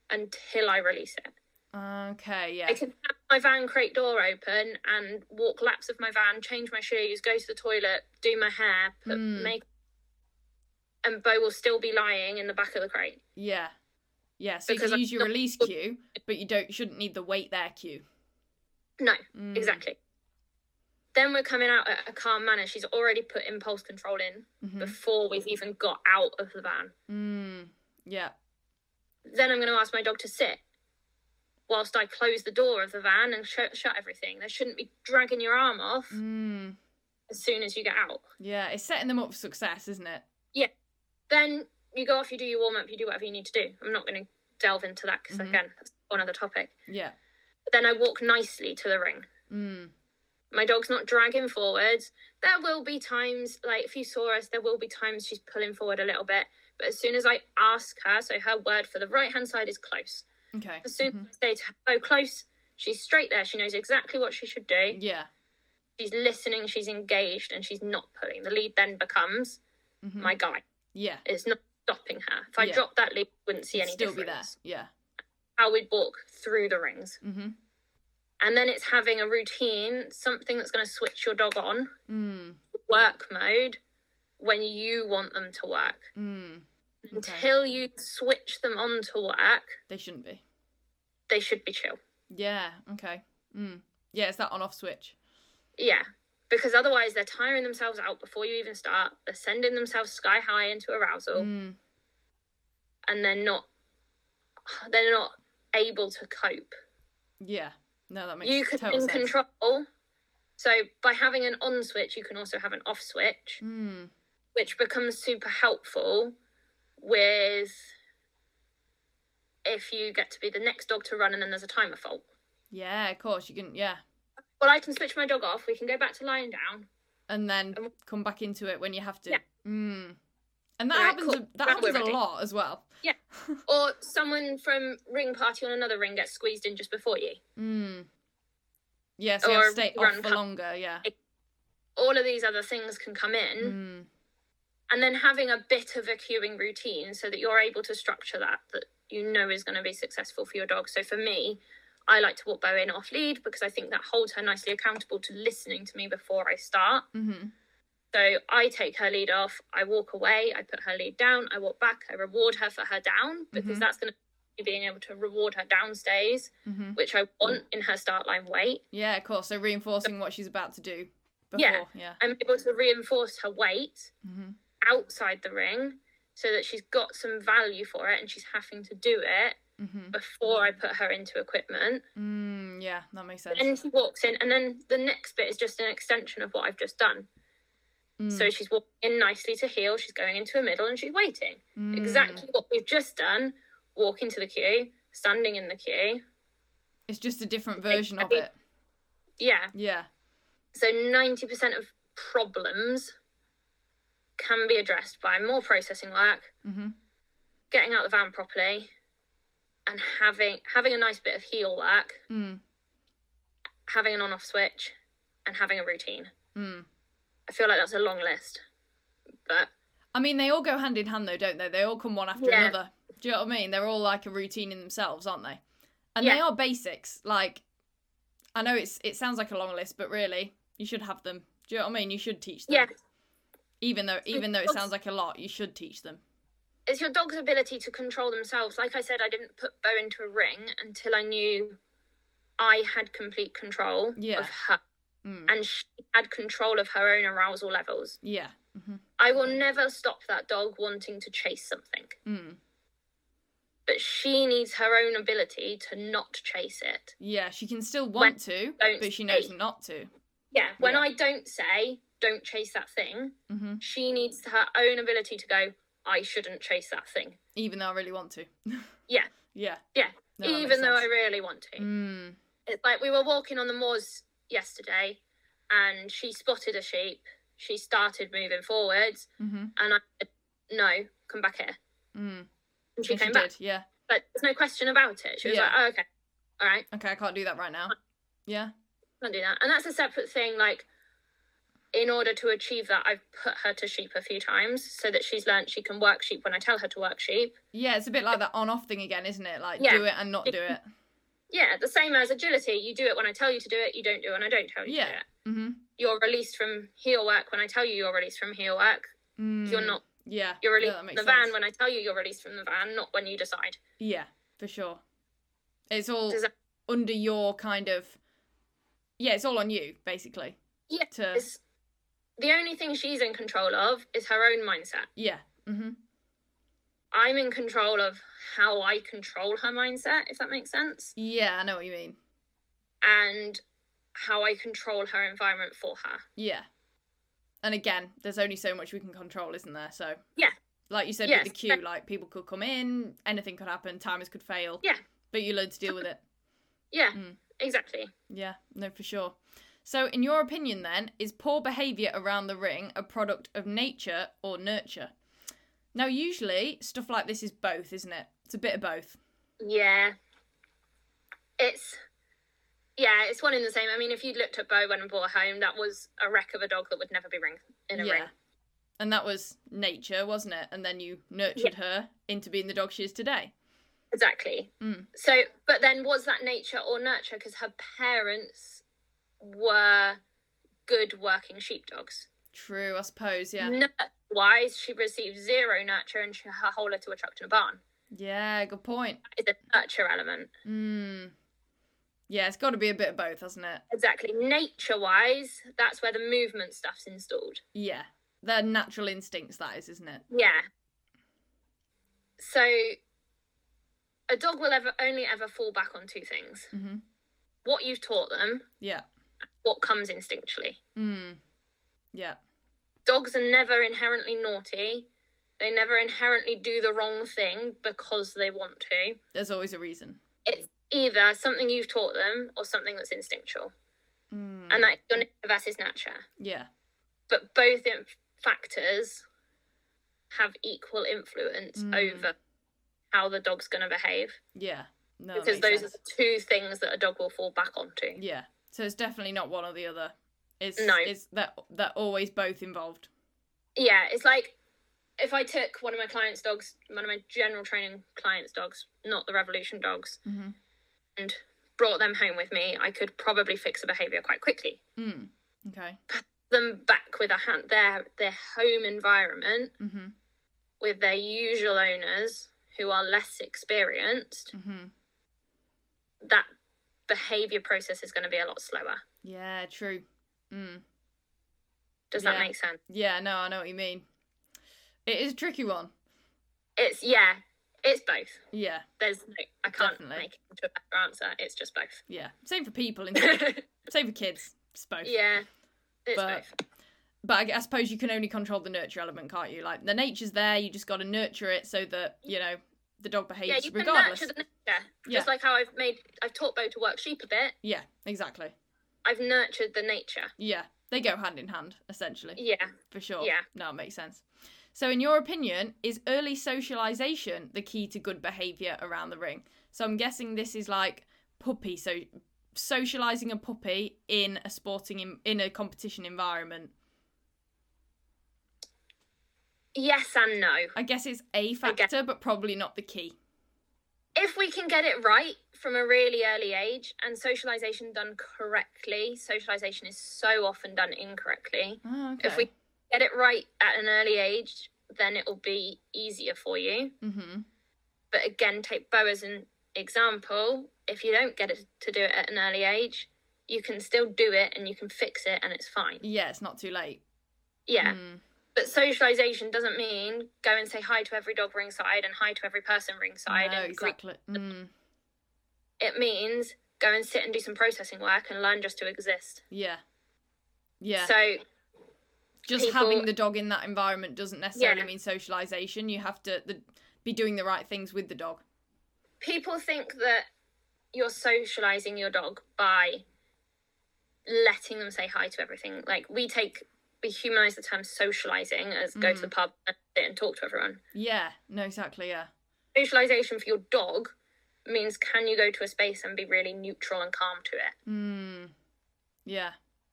until I release it. Okay, yeah. I can have my van crate door open and walk laps of my van, change my shoes, go to the toilet, do my hair, put makeup, and Bo will still be lying in the back of the crate. Yeah. Yeah, so because you can use your release cue, but you shouldn't need the wait there cue. No, exactly. Then we're coming out at a calm manner. She's already put impulse control in before we've even got out of the van. Yeah. Then I'm going to ask my dog to sit whilst I close the door of the van and shut everything. They shouldn't be dragging your arm off as soon as you get out. Yeah, it's setting them up for success, isn't it? Yeah. Then you go off, you do your warm-up, you do whatever you need to do. I'm not going to delve into that because, again, that's one other topic. Yeah. But then I walk nicely to the ring. My dog's not dragging forwards. There will be times, like if you saw us, there will be times she's pulling forward a little bit. But as soon as I ask her, so her word for the right-hand side is close. Okay. As soon as I say to her, oh, close, she's straight there. She knows exactly what she should do. Yeah. She's listening, she's engaged, and she's not pulling. The lead then becomes my guide. Yeah. It's not stopping her. If I drop that lead, I wouldn't see any still difference. Be there. Yeah. How we'd walk through the rings. And then it's having a routine, something that's going to switch your dog on, work mode, when you want them to work. Until you switch them on to work, they shouldn't be. They should be chill. Yeah, okay. Yeah, it's that on-off switch. Yeah, because otherwise they're tiring themselves out before you even start. They're sending themselves sky high into arousal. And they're not able to cope. Yeah. No, that makes you can total sense. control So by having an on switch, you can also have an off switch, which becomes super helpful with if you get to be the next dog to run and then there's a timer fault. Yeah, of course, you can, yeah. Well, I can switch my dog off, we can go back to lying down. And then come back into it when you have to. Yeah. And that happens a lot as well. Yeah. Or someone from ring party on another ring gets squeezed in just before you. Yeah, so you have to stay off for longer, yeah. All of these other things can come in. And then having a bit of a cueing routine so that you're able to structure that you know is going to be successful for your dog. So for me, I like to walk Bo in off lead because I think that holds her nicely accountable to listening to me before I start. So I take her lead off, I walk away, I put her lead down, I walk back, I reward her for her down because that's going to be being able to reward her down stays, which I want in her start line weight. Yeah, of course. So reinforcing what she's about to do before. Yeah. I'm able to reinforce her weight outside the ring so that she's got some value for it and she's having to do it before I put her into equipment. Yeah, that makes sense. And she walks in, and then the next bit is just an extension of what I've just done. So she's walking in nicely to heel, she's going into a middle, and she's waiting. Exactly what we've just done. Walk into the queue, standing in the queue. It's just a different version of it. Yeah. Yeah. So 90% of problems can be addressed by more processing work, getting out the van properly, and having a nice bit of heel work, having an on-off switch, and having a routine. I feel like that's a long list, but I mean, they all go hand in hand though, don't they? They all come one after another. Do you know what I mean? They're all like a routine in themselves, aren't they? And they are basics. Like, I know it sounds like a long list, but really, you should have them. Do you know what I mean? You should teach them. Yeah. Even though it sounds like a lot, you should teach them. It's your dog's ability to control themselves. Like I said, I didn't put Bo into a ring until I knew I had complete control of her. And she had control of her own arousal levels. Yeah. I will never stop that dog wanting to chase something. But she needs her own ability to not chase it. Yeah, she can still want to, but she knows not to. Yeah, when I don't say, don't chase that thing, she needs her own ability to go, I shouldn't chase that thing. Even though I really want to. Yeah. Yeah. Yeah, no, even though I really want to. It's like we were walking on the moors yesterday and she spotted a sheep. She started moving forwards and I said, no, come back here. And she came back. Yeah. But there's no question about it. She was like, oh, okay, all right. Okay, I can't do that right now. Yeah. Can't do that. And that's a separate thing. Like, in order to achieve that, I've put her to sheep a few times so that she's learned she can work sheep when I tell her to work sheep. Yeah, it's a bit like that on-off thing again, isn't it? Like, do it and not do it. Yeah, the same as agility. You do it when I tell you to do it, you don't do it when I don't tell you to do it. You're released from heel work when I tell you you're released from heel work. You're not. Yeah. You're released from the van when I tell you you're released from the van, not when you decide. Yeah, for sure. It's all under your kind of... Yeah, it's all on you, basically. Yeah. The only thing she's in control of is her own mindset. Yeah. I'm in control of how I control her mindset, if that makes sense. Yeah, I know what you mean. And how I control her environment for her. Yeah. And again, there's only so much we can control, isn't there? So yeah. Like you said with the queue, like people could come in, anything could happen, timers could fail. Yeah. But you learn to deal with it. Yeah, exactly. Yeah, no, for sure. So, in your opinion, then, is poor behaviour around the ring a product of nature or nurture? Now, usually, stuff like this is both, isn't it? It's a bit of both. Yeah. It's one in the same. I mean, if you'd looked at Bo when I brought her home, that was a wreck of a dog that would never be in a ring. And that was nature, wasn't it? And then you nurtured her into being the dog she is today. Exactly. So, but then was that nature or nurture? Because her parents were good working sheepdogs. True, I suppose, yeah. Nurture-wise, she received zero nurture and her whole her to a truck to a barn. Yeah, good point. It's a nurture element. Yeah, it's got to be a bit of both, hasn't it? Exactly. Nature-wise, that's where the movement stuff's installed. Yeah. Their natural instincts, that is, isn't it? Yeah. So, a dog will only ever fall back on two things. What you've taught them. Yeah. what comes instinctually. Yeah. Dogs are never inherently naughty. They never inherently do the wrong thing because they want to. There's always a reason. It's either something you've taught them or something that's instinctual. And that's your nature versus nurture. Yeah. But both factors have equal influence over how the dog's going to behave. Yeah. No, because those are the two things that a dog will fall back onto. Yeah. So it's definitely not one or the other. It's that always both involved. Yeah, it's like if I took one of my clients' dogs, one of my general training clients' dogs, not the Revolution dogs, and brought them home with me, I could probably fix a behaviour quite quickly. Okay. Put them back with their home environment with their usual owners who are less experienced. That behaviour process is going to be a lot slower. Yeah, true. Does that make sense? Yeah, no, I know what you mean. It is a tricky one. It's both. Yeah. I can't make it into a better answer. It's just both. Yeah. Same for people, same for kids. It's both. Yeah. It's both. But I suppose you can only control the nurture element, can't you? Like, the nature's there, you just got to nurture it so that, the dog behaves regardless. Yeah, you can nurture the nature. Just like how I've taught Bo to work sheep a bit. Yeah, exactly. I've nurtured the nature. Yeah, they go hand in hand, essentially. Yeah. For sure. Yeah. No, it makes sense. So in your opinion, is early socialisation the key to good behaviour around the ring? So I'm guessing this is like puppy, so socialising a puppy in a competition environment. Yes and no. I guess it's a factor, but probably not the key. If we can get it right from a really early age, and socialisation done correctly, socialisation is so often done incorrectly. Oh, okay. If we get it right at an early age, then it will be easier for you. But again, take Bo as an example. If you don't get it to do it at an early age, you can still do it and you can fix it and it's fine. Yeah, it's not too late. Yeah. But socialisation doesn't mean go and say hi to every dog ringside and hi to every person ringside. No, exactly. It means go and sit and do some processing work and learn just to exist. Yeah. Yeah. So just having the dog in that environment doesn't necessarily mean socialisation. You have to be doing the right things with the dog. People think that you're socialising your dog by letting them say hi to everything. Like we humanise the term socialising as go to the pub and sit and talk to everyone. Yeah, no, exactly, yeah. Socialisation for your dog means can you go to a space and be really neutral and calm to it? Yeah,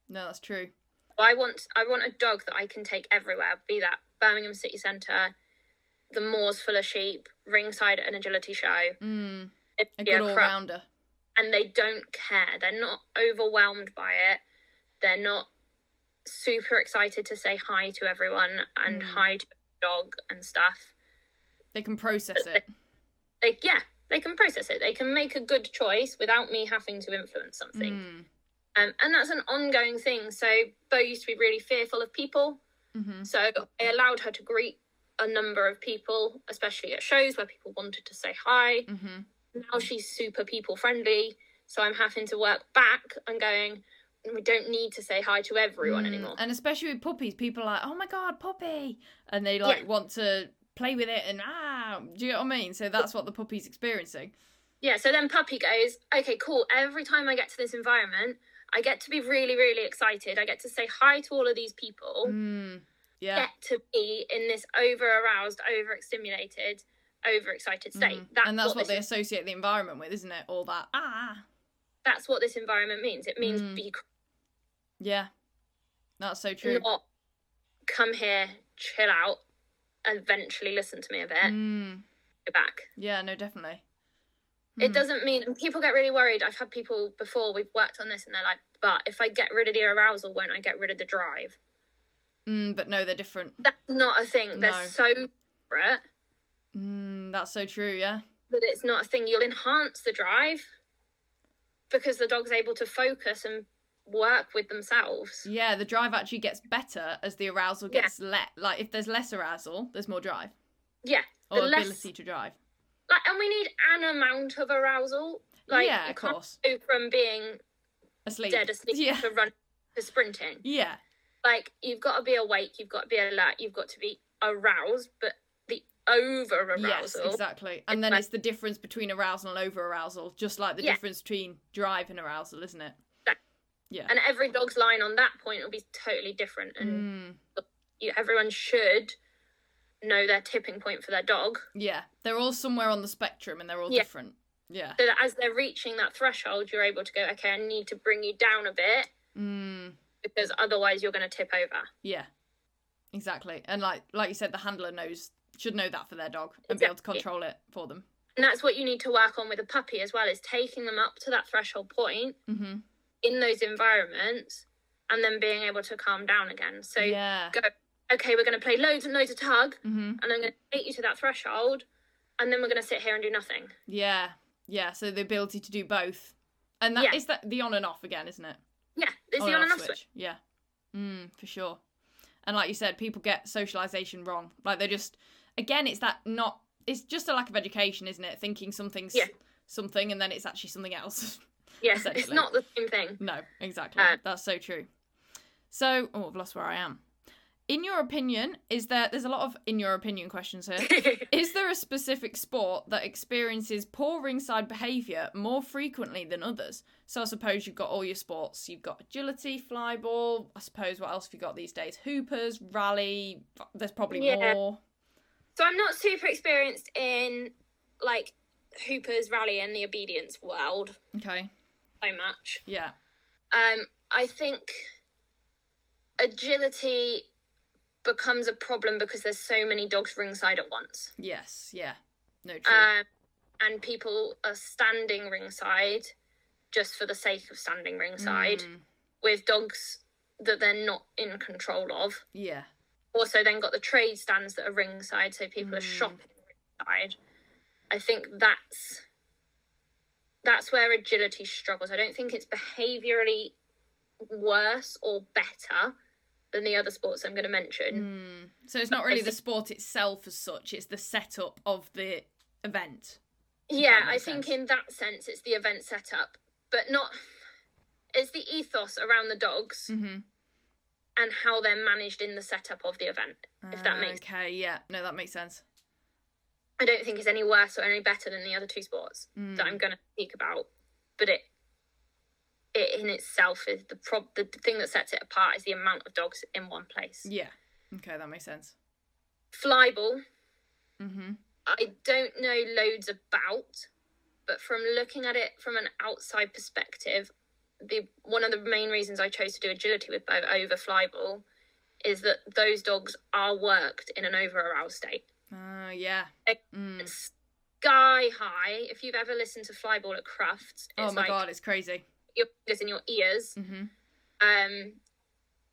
no, that's true. I want a dog that I can take everywhere, be that Birmingham city centre, the moors full of sheep, ringside at an agility show. A good all-rounder. And they don't care. They're not overwhelmed by it. They're not super excited to say hi to everyone and hi to the dog and stuff. They can process it. They can process it. They can make a good choice without me having to influence something. And that's an ongoing thing. So Bo used to be really fearful of people. So I allowed her to greet a number of people, especially at shows where people wanted to say hi. Now she's super people friendly. So I'm having to work back and going, we don't need to say hi to everyone anymore. And especially with puppies, people are like, oh my God, puppy. And they want to play with it and do you know what I mean? So that's what the puppy's experiencing. Yeah, so then puppy goes, okay, cool. Every time I get to this environment, I get to be really, really excited. I get to say hi to all of these people. Get to be in this over-aroused, over-stimulated, overexcited state. That's what they associate the environment with, isn't it? All that, That's what this environment means. It means be... Yeah, that's so true. Not come here, chill out, eventually listen to me a bit, go back. Yeah, no, definitely. It doesn't mean... And people get really worried. I've had people before, we've worked on this, and they're like, but if I get rid of the arousal, won't I get rid of the drive? But no, they're different. That's not a thing. They're so separate. That's so true, yeah. But it's not a thing. You'll enhance the drive because the dog's able to focus and work with themselves. Yeah, the drive actually gets better as the arousal gets like if there's less arousal, there's more drive. Yeah. Or ability to drive. Like, and we need an amount of arousal. Like, yeah, of course. Go from being dead asleep for running, for sprinting. Yeah. Like, you've got to be awake, you've got to be alert, you've got to be aroused, but the over-arousal... Yes, exactly. And then it's the difference between arousal and over-arousal, just like the difference between drive and arousal, isn't it? Yeah. And every dog's line on that point will be totally different. And everyone should know their tipping point for their dog. Yeah. They're all somewhere on the spectrum and they're all different. Yeah. So that as they're reaching that threshold, you're able to go, okay, I need to bring you down a bit. Because otherwise you're going to tip over. Yeah. Exactly. And like you said, the handler should know that for their dog and be able to control it for them. And that's what you need to work on with a puppy as well, is taking them up to that threshold point in those environments and then being able to calm down again. So go, okay, we're going to play loads and loads of tug and I'm going to take you to that threshold and then we're going to sit here and do nothing. Yeah. Yeah. So the ability to do both. And that is that the on and off again, isn't it? Yeah. It's the on and off switch. Yeah. For sure. And like you said, people get socialisation wrong. Like they're just, again, it's just a lack of education, isn't it? Thinking something's something and then it's actually something else. Yes, it's not the same thing. No, exactly. That's so true. So, I've lost where I am. In your opinion, there's a lot of in your opinion questions here. Is there a specific sport that experiences poor ringside behaviour more frequently than others? So I suppose you've got all your sports. You've got agility, flyball. I suppose what else have you got these days? Hoopers, rally. There's probably more. So I'm not super experienced in like hoopers, rally and the obedience world. Okay. So much. Yeah. I think agility becomes a problem because there's so many dogs ringside at once. Yes, yeah. No, true. And people are standing ringside just for the sake of standing ringside with dogs that they're not in control of. Yeah. Also then got the trade stands that are ringside, so people are shopping ringside. I think that's where agility struggles. I don't think it's behaviourally worse or better than the other sports I'm going to mention. So it's not really the sport itself as such, it's the setup of the event. Yeah, I think in that sense it's the event setup, but not... It's the ethos around the dogs and how they're managed in the setup of the event, if that makes sense. Okay, yeah. No, that makes sense. I don't think it's any worse or any better than the other two sports that I'm going to speak about, but it in itself is the thing that sets it apart is the amount of dogs in one place. Yeah. Okay, that makes sense. Flyball. I don't know loads about, but from looking at it from an outside perspective, one of the main reasons I chose to do agility with over flyball is that those dogs are worked in an over-aroused state. Yeah. It's sky high. If you've ever listened to flyball at Crufts, oh my god, it's crazy. Your fingers in your ears. And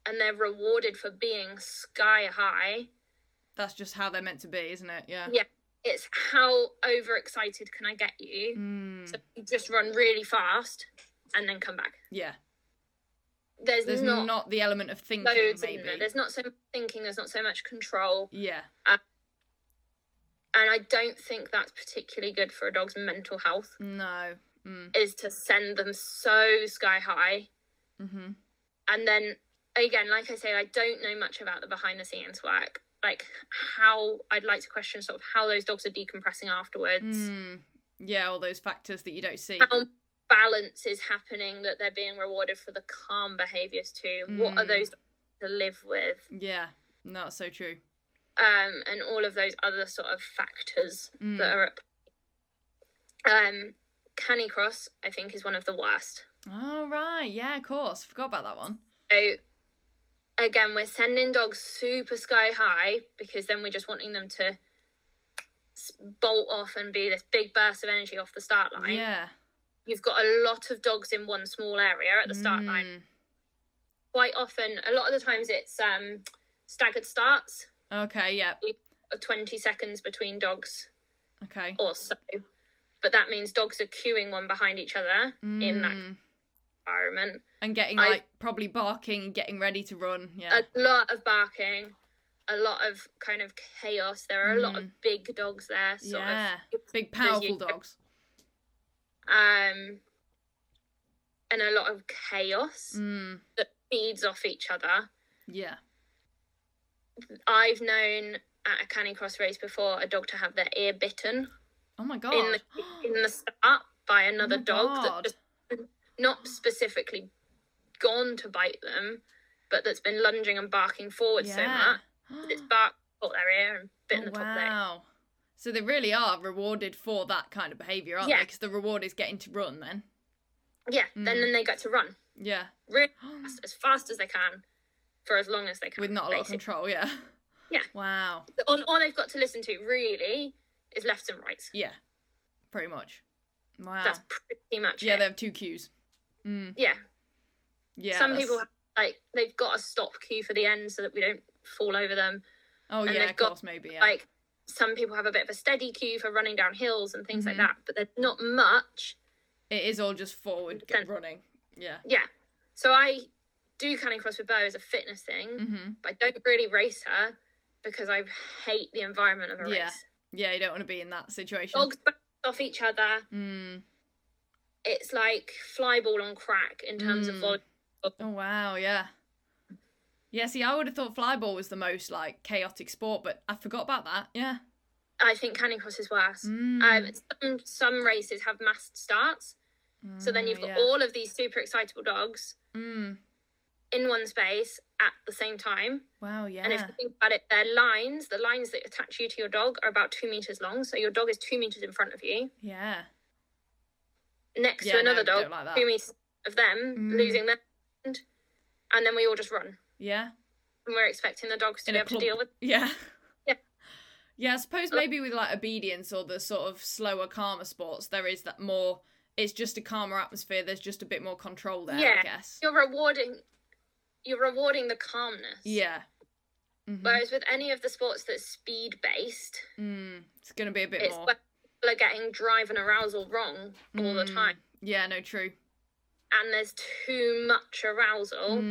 they're rewarded for being sky high. That's just how they're meant to be, isn't it? Yeah. Yeah. It's how overexcited can I get you? So you just run really fast and then come back. Yeah. There's not the element of thinking, maybe. There's not so much thinking, there's not so much control. Yeah. And I don't think that's particularly good for a dog's mental health. No. Is to send them so sky high. And then, again, like I say, I don't know much about the behind the scenes work. Like how I'd like to question sort of how those dogs are decompressing afterwards. Yeah, all those factors that you don't see. How balance is happening, that they're being rewarded for the calm behaviours too. What are those dogs to live with? Yeah, no, that's so true. And all of those other sort of factors that are at Canicross, I think, is one of the worst. Oh, right. Yeah, of course. Forgot about that one. So, again, we're sending dogs super sky high because then we're just wanting them to bolt off and be this big burst of energy off the start line. Yeah. You've got a lot of dogs in one small area at the start line. Quite often, a lot of the times it's staggered starts. Okay, yeah. 20 seconds between dogs. Okay. Or so. But that means dogs are queuing one behind each other in that environment. And getting, probably barking and getting ready to run, yeah. A lot of barking, a lot of kind of chaos. There are a lot of big dogs there. Sort of big, powerful dogs. and a lot of chaos that feeds off each other. Yeah. I've known at a canicross race before a dog to have their ear bitten. Oh my God. In the start by another dog that just not specifically gone to bite them, but that's been lunging and barking forward so much. It's barked, caught their ear and bitten the top of their ear. Wow. So they really are rewarded for that kind of behaviour, aren't they? Because the reward is getting to run then. Yeah, then they get to run. Yeah. Really fast as they can for as long as they can. With not a lot of control, yeah. Yeah. Wow. All they've got to listen to, really, is lefts and rights. Yeah. Pretty much. Wow. That's pretty much it. Yeah, they have 2 cues. Yeah. Yeah. Some people have, like, they've got a stop cue for the end so that we don't fall over them. Oh, and yeah, of course, maybe, yeah. Like, some people have a bit of a steady cue for running down hills and things like that, but there's not much. It is all just forward running. Yeah. Yeah. So I do canicross with Bo as a fitness thing, but I don't really race her because I hate the environment of a race. Yeah, you don't want to be in that situation. Dogs bounce off each other. It's like fly ball on crack in terms of volume. Oh, wow, yeah. Yeah, see, I would have thought flyball was the most, like, chaotic sport, but I forgot about that, yeah. I think canicross is worse. Some races have massed starts, so then you've got all of these super excitable dogs in one space at the same time. Wow, yeah. And if you think about it, the lines that attach you to your dog are about 2 meters long, so your dog is 2 meters in front of you. Yeah. Next to another dog, like 2 meters of them, losing their end, and then we all just run. Yeah. And we're expecting the dogs to be able to deal with. Yeah. Yeah, I suppose maybe with like obedience or the sort of slower, calmer sports, there is that more, it's just a calmer atmosphere, there's just a bit more control there, I guess. You're rewarding the calmness. Yeah. Whereas with any of the sports that's speed-based, it's going to be a bit more. People are getting drive and arousal wrong all the time. Yeah, no, true. And there's too much arousal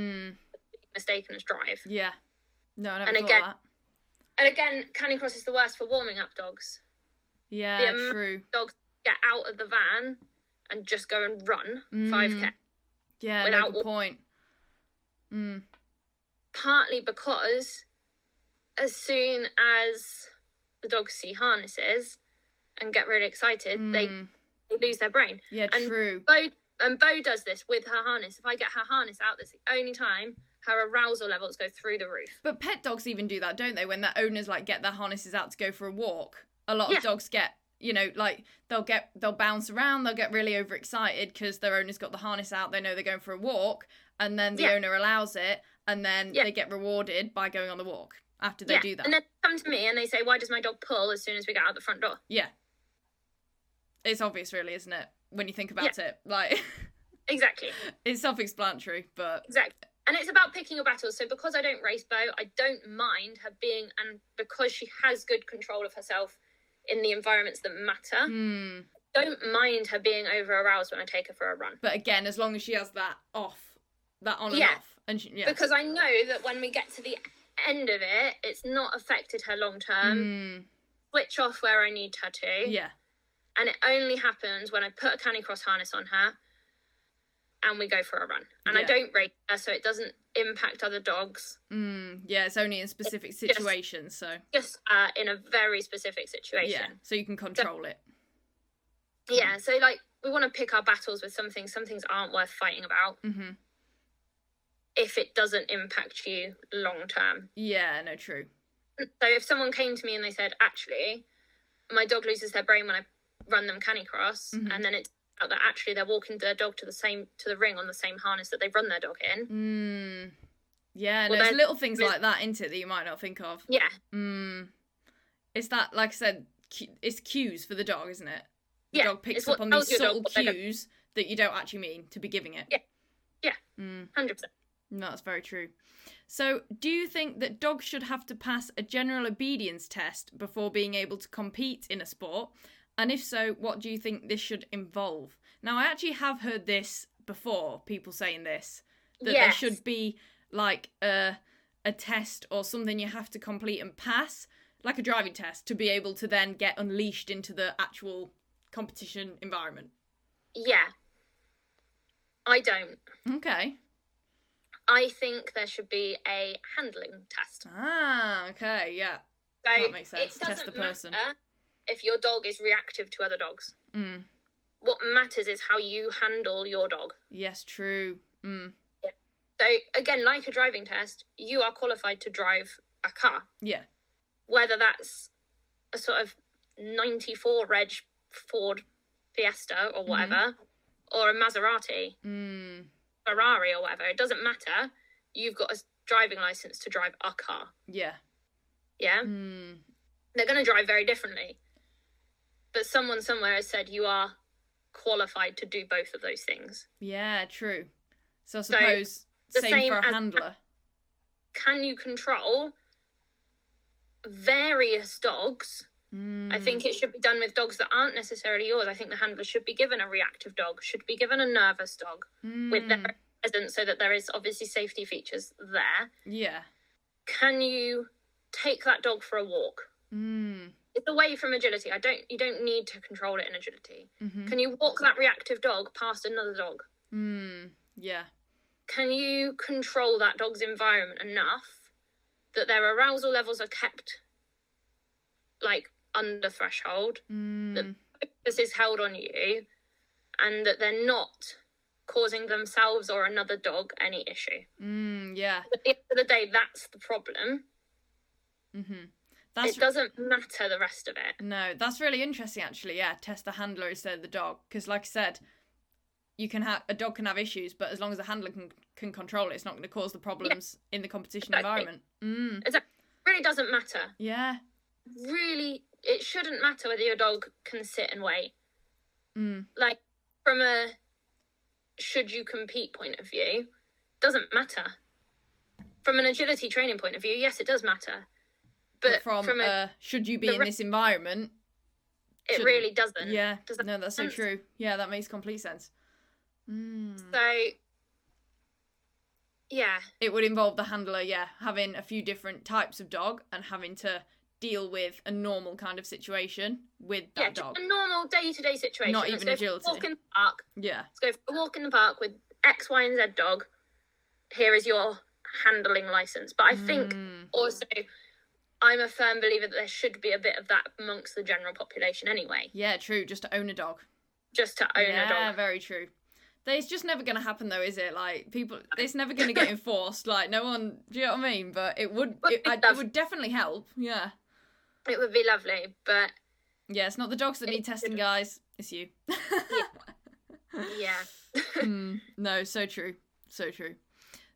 mistaken as drive. Yeah. No, I never thought that. And again, canicross is the worst for warming up dogs. Yeah, true. Dogs get out of the van and just go and run 5K. Yeah, no, good point. Partly because as soon as the dogs see harnesses and get really excited, they lose their brain. Yeah, true. Bo does this with her harness. If I get her harness out, that's the only time her arousal levels go through the roof. But pet dogs even do that, don't they? When their owners like get their harnesses out to go for a walk, a lot of dogs get, you know, like they'll bounce around, they'll get really overexcited because their owner's got the harness out, they know they're going for a walk, and then the owner allows it, and then they get rewarded by going on the walk after they do that. And then they come to me and they say, why does my dog pull as soon as we get out the front door? Yeah. It's obvious really, isn't it? When you think about it. Like exactly. It's self-explanatory, but exactly. And it's about picking your battles. So because I don't race Bo, I don't mind her being, and because she has good control of herself in the environments that matter, don't mind her being over-aroused when I take her for a run. But again, as long as she has that on and off. And because I know that when we get to the end of it, it's not affected her long-term. Switch off where I need her to. Yeah. And it only happens when I put a canicross harness on her and we go for a run. And I don't race her, so it doesn't impact other dogs. Yeah, it's only in specific situations, Just in a very specific situation. Yeah, so you can control it. Yeah, so, like, we want to pick our battles with some things. Some things aren't worth fighting about. If it doesn't impact you long term. Yeah, no, true. So if someone came to me and they said, actually, my dog loses their brain when I run them canicross, and then it's out that actually they're walking their dog to the ring on the same harness that they've run their dog in. Yeah, well, there's little things like that, isn't it, that you might not think of. Yeah. It's that, like I said, it's cues for the dog, isn't it? The dog picks up on these subtle cues that you don't actually mean to be giving it. Yeah. 100%. No, that's very true. So, do you think that dogs should have to pass a general obedience test before being able to compete in a sport? And if so, what do you think this should involve? Now, I actually have heard this before, people saying this, that there should be like a test or something you have to complete and pass, like a driving test, to be able to then get unleashed into the actual competition environment. Yeah. I don't. Okay. I think there should be a handling test. Ah, okay, yeah. So that makes sense. It doesn't Test the person. matter if your dog is reactive to other dogs. Mm. What matters is how you handle your dog. Yes, true. Mm. Yeah. So again, like a driving test, you are qualified to drive a car. Yeah. Whether that's a sort of 94 reg Ford Fiesta or whatever, or a Maserati, Ferrari or whatever, it doesn't matter. You've got a driving license to drive a car. Yeah. Yeah? They're going to drive very differently. But someone somewhere has said you are qualified to do both of those things. Yeah, true. So I suppose same for a handler. Can you control various dogs? I think it should be done with dogs that aren't necessarily yours. I think the handler should be given a reactive dog, should be given a nervous dog with their presence, so that there is obviously safety features there. Yeah. Can you take that dog for a walk? It's away from agility. You don't need to control it in agility. Can you walk that reactive dog past another dog? Yeah. Can you control that dog's environment enough that their arousal levels are kept like under threshold, that focus is held on you, and that they're not causing themselves or another dog any issue? Yeah. At the end of the day, that's the problem. It doesn't matter the rest of it. No, that's really interesting, actually. Yeah, test the handler instead of the dog, because, like I said, a dog can have issues, but as long as the handler can control it, it's not going to cause the problems in the competition environment. It really doesn't matter. Yeah. Really, it shouldn't matter whether your dog can sit and wait. Like, from a should you compete point of view, doesn't matter. From an agility training point of view, yes, it does matter. But from a should you be in this environment, it really doesn't. Yeah. No, that's so true. Yeah, that makes complete sense. So, yeah. It would involve the handler, having a few different types of dog and having to deal with a normal kind of situation with that dog. Yeah, a normal day-to-day situation. Not even agility. Walk in the park. Yeah. Let's go for a walk in the park with X, Y, and Z dog. Here is your handling license. But I think also, I'm a firm believer that there should be a bit of that amongst the general population anyway. Yeah, true. Just to own a dog. Just to own a dog. Yeah, very true. It's just never going to happen, though, is it? Like, people, it's never going to get enforced. Like, no one, do you know what I mean? But it would definitely help. Yeah. It would be lovely, but... Yeah, it's not the dogs that need testing, guys. It's you. Yeah. No, so true. So true.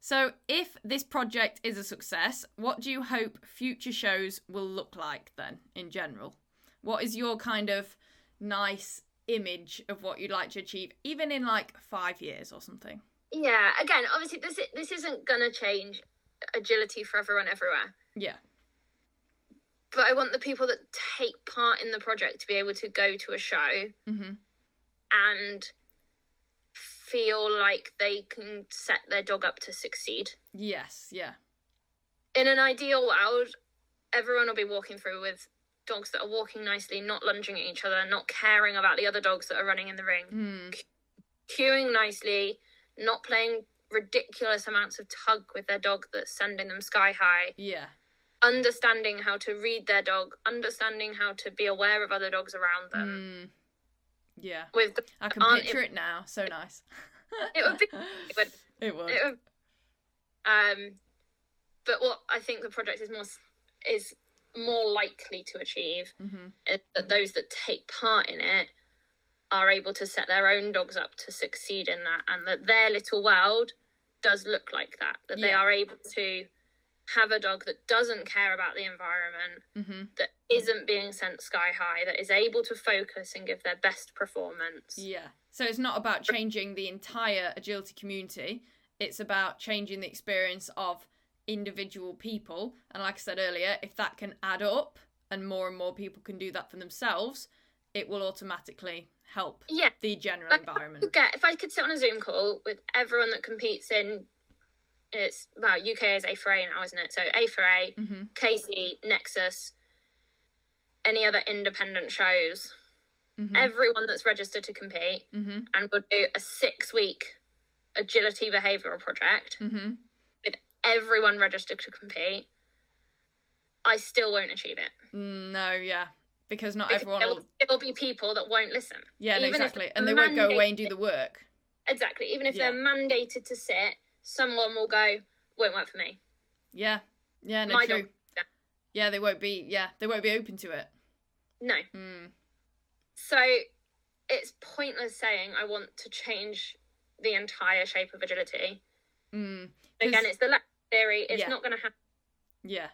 So, if this project is a success, what do you hope future shows will look like, then, in general? What is your kind of nice image of what you'd like to achieve, even in, like, 5 years or something? Yeah, again, obviously, this isn't going to change agility for everyone everywhere. Yeah. But I want the people that take part in the project to be able to go to a show and feel like they can set their dog up to succeed. Yes, yeah. In an ideal world, everyone will be walking through with dogs that are walking nicely, not lunging at each other, not caring about the other dogs that are running in the ring, queuing nicely, not playing ridiculous amounts of tug with their dog that's sending them sky high. Yeah. Understanding how to read their dog, understanding how to be aware of other dogs around them. Yeah. I can picture it now. So nice. It would be. It would. But what I think the project is more likely to achieve is that those that take part in it are able to set their own dogs up to succeed in that, and that their little world does look like that. That they are able to have a dog that doesn't care about the environment, that isn't being sent sky high, that is able to focus and give their best performance. Yeah. So it's not about changing the entire agility community. It's about changing the experience of individual people. And like I said earlier, if that can add up and more people can do that for themselves, it will automatically help the general environment. If I could sit on a Zoom call with everyone that competes in, UK is A4A now, isn't it? So A4A, KC, Nexus, any other independent shows, everyone that's registered to compete, and we'll do a 6-week agility behavioural project with everyone registered to compete, I still won't achieve it. No, yeah. Because everyone will... There'll be people that won't listen. Yeah, no, exactly. And they won't go away and do the work. Exactly. Even if they're mandated to sit, someone will go, won't work for me. Yeah. Yeah, no, true. Yeah, they won't be open to it. No. So it's pointless saying I want to change the entire shape of agility. Again, it's the lecture theory. It's not going to happen. Yeah.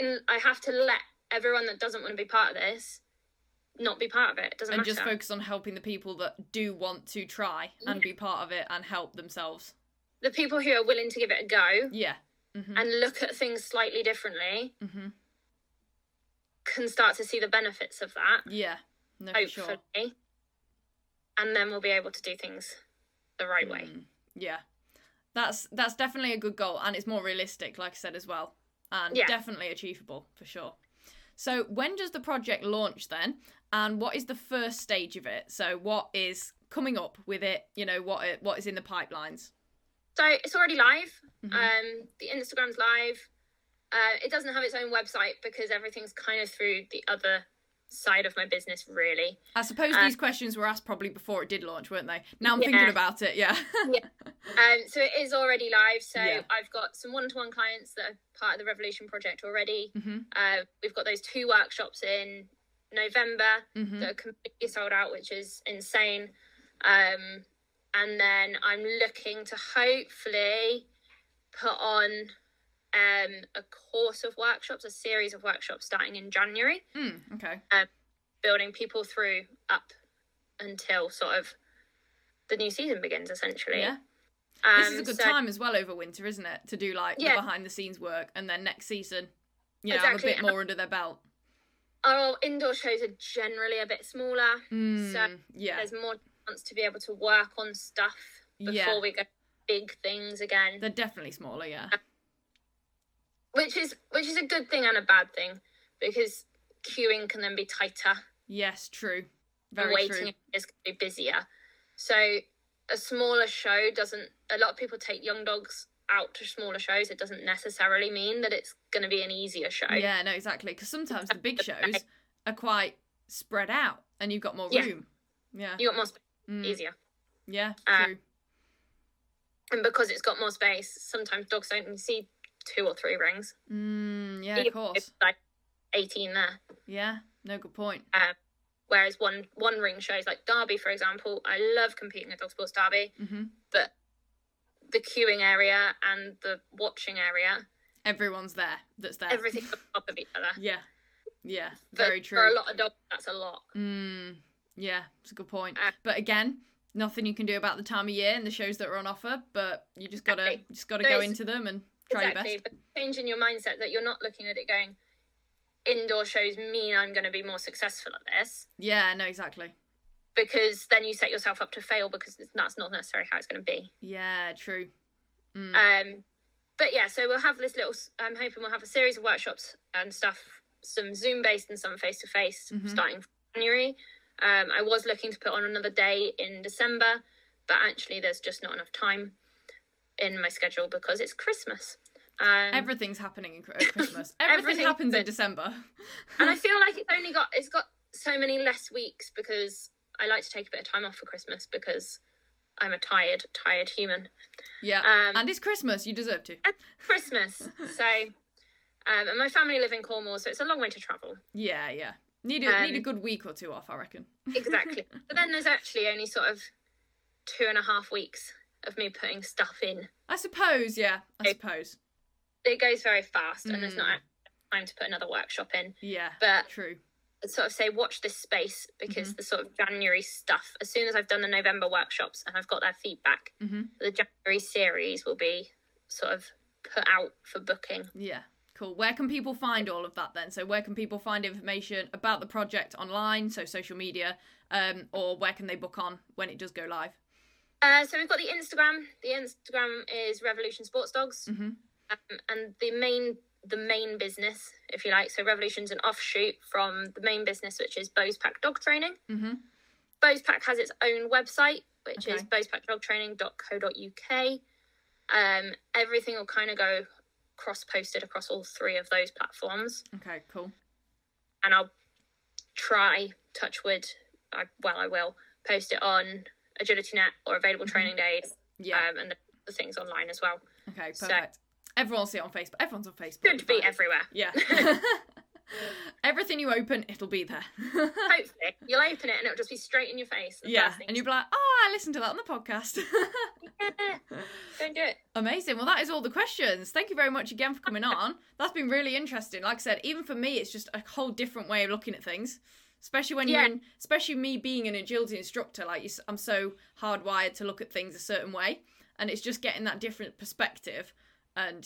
I have to let everyone that doesn't want to be part of this not be part of it. It doesn't matter. And just focus on helping the people that do want to try and be part of it and help themselves. The people who are willing to give it a go. Yeah. And look at things slightly differently. Can start to see the benefits of that. Yeah. No, hopefully. For sure. And then we'll be able to do things the right way. Yeah. That's definitely a good goal, and it's more realistic, like I said, as well. And definitely achievable, for sure. So when does the project launch then? And what is the first stage of it? So what is coming up with it? You know, what is in the pipelines? So it's already live. The Instagram's live. It doesn't have its own website because everything's kind of through the other side of my business, really. I suppose these questions were asked probably before it did launch, weren't they? Now I'm thinking about it, So it is already live. So I've got some one-to-one clients that are part of the Revolution project already. We've got those 2 workshops in November that are completely sold out, which is insane. And then I'm looking to hopefully put on a course of workshops, a series of workshops starting in January. Okay. Building people through up until sort of the new season begins, essentially. Yeah. This is a good time as well over winter, isn't it? To do like the behind the scenes work, and then next season, have a bit more under their belt. Our indoor shows are generally a bit smaller, so there's more chance to be able to work on stuff before we go big things again. They're definitely smaller, which is a good thing and a bad thing, because queuing can then be tighter. Yes, true. Very waiting true. is going to be busier. So a smaller show doesn't... A lot of people take young dogs out to smaller shows. It doesn't necessarily mean that it's going to be an easier show. Yeah, no, exactly. Because sometimes the big shows are quite spread out and you've got more room. Yeah. You got more space. Easier. Yeah, true. And because it's got more space, sometimes dogs don't even see 2 or 3 rings. Yeah, of course. It's like 18 there. Yeah, no, good point. Whereas one ring shows, like Derby, for example, I love competing at Dog Sports Derby, but the queuing area and the watching area, everyone's there. That's there. Everything's on top of each other. Yeah, very true. For a lot of dogs, that's a lot. Yeah, it's a good point. But again, nothing you can do about the time of year and the shows that are on offer. But you just gotta go into them and try your best. But changing your mindset that you're not looking at it going, indoor shows mean I'm going to be more successful at this. Yeah, no, exactly. Because then you set yourself up to fail, because that's not necessarily how it's going to be. Yeah, true. But yeah, so we'll have this little... I'm hoping we'll have a series of workshops and stuff, some Zoom-based and some face-to-face, starting January. I was looking to put on another day in December, but actually there's just not enough time in my schedule because it's Christmas. Everything's happening at Christmas. Everything happens in December. And I feel like it's got so many less weeks, because I like to take a bit of time off for Christmas, because I'm a tired human. Yeah, and it's Christmas. You deserve to. It's Christmas. So, and my family live in Cornwall, so it's a long way to travel. Yeah. Need a good week or 2 off, I reckon. Exactly. But then there's actually only sort of 2.5 weeks of me putting stuff in. I suppose. It goes very fast, and there's not time to put another workshop in. Yeah, but true. I'd sort of say watch this space, because the sort of January stuff, as soon as I've done the November workshops and I've got their feedback, the January series will be sort of put out for booking. Yeah, cool. Where can people find all of that then? So where can people find information about the project online, so social media, or where can they book on when it does go live? So we've got the Instagram. The Instagram is Revolution Sports Dogs. And the main business, if you like, so Revolution's an offshoot from the main business, which is Bose Pack Dog Training. BosePack has its own website, which is bosepackdogtraining.co.uk. Everything will kind of go cross-posted across all 3 of those platforms. Okay, cool. And I'll try, touch wood, I will post it on AgilityNet or Available Training Days. And the things online as well. Okay, perfect. So, everyone will see it on Facebook. Everyone's on Facebook. Good to be everywhere. Yeah. Everything you open, it'll be there. Hopefully. You'll open it and it'll just be straight in your face. Yeah, and you'll be like, oh, I listened to that on the podcast. Yeah, don't do it. Amazing. Well, that is all the questions. Thank you very much again for coming on. That's been really interesting. Like I said, even for me, it's just a whole different way of looking at things. Especially when especially me being an agility instructor, I'm so hardwired to look at things a certain way. And it's just getting that different perspective. And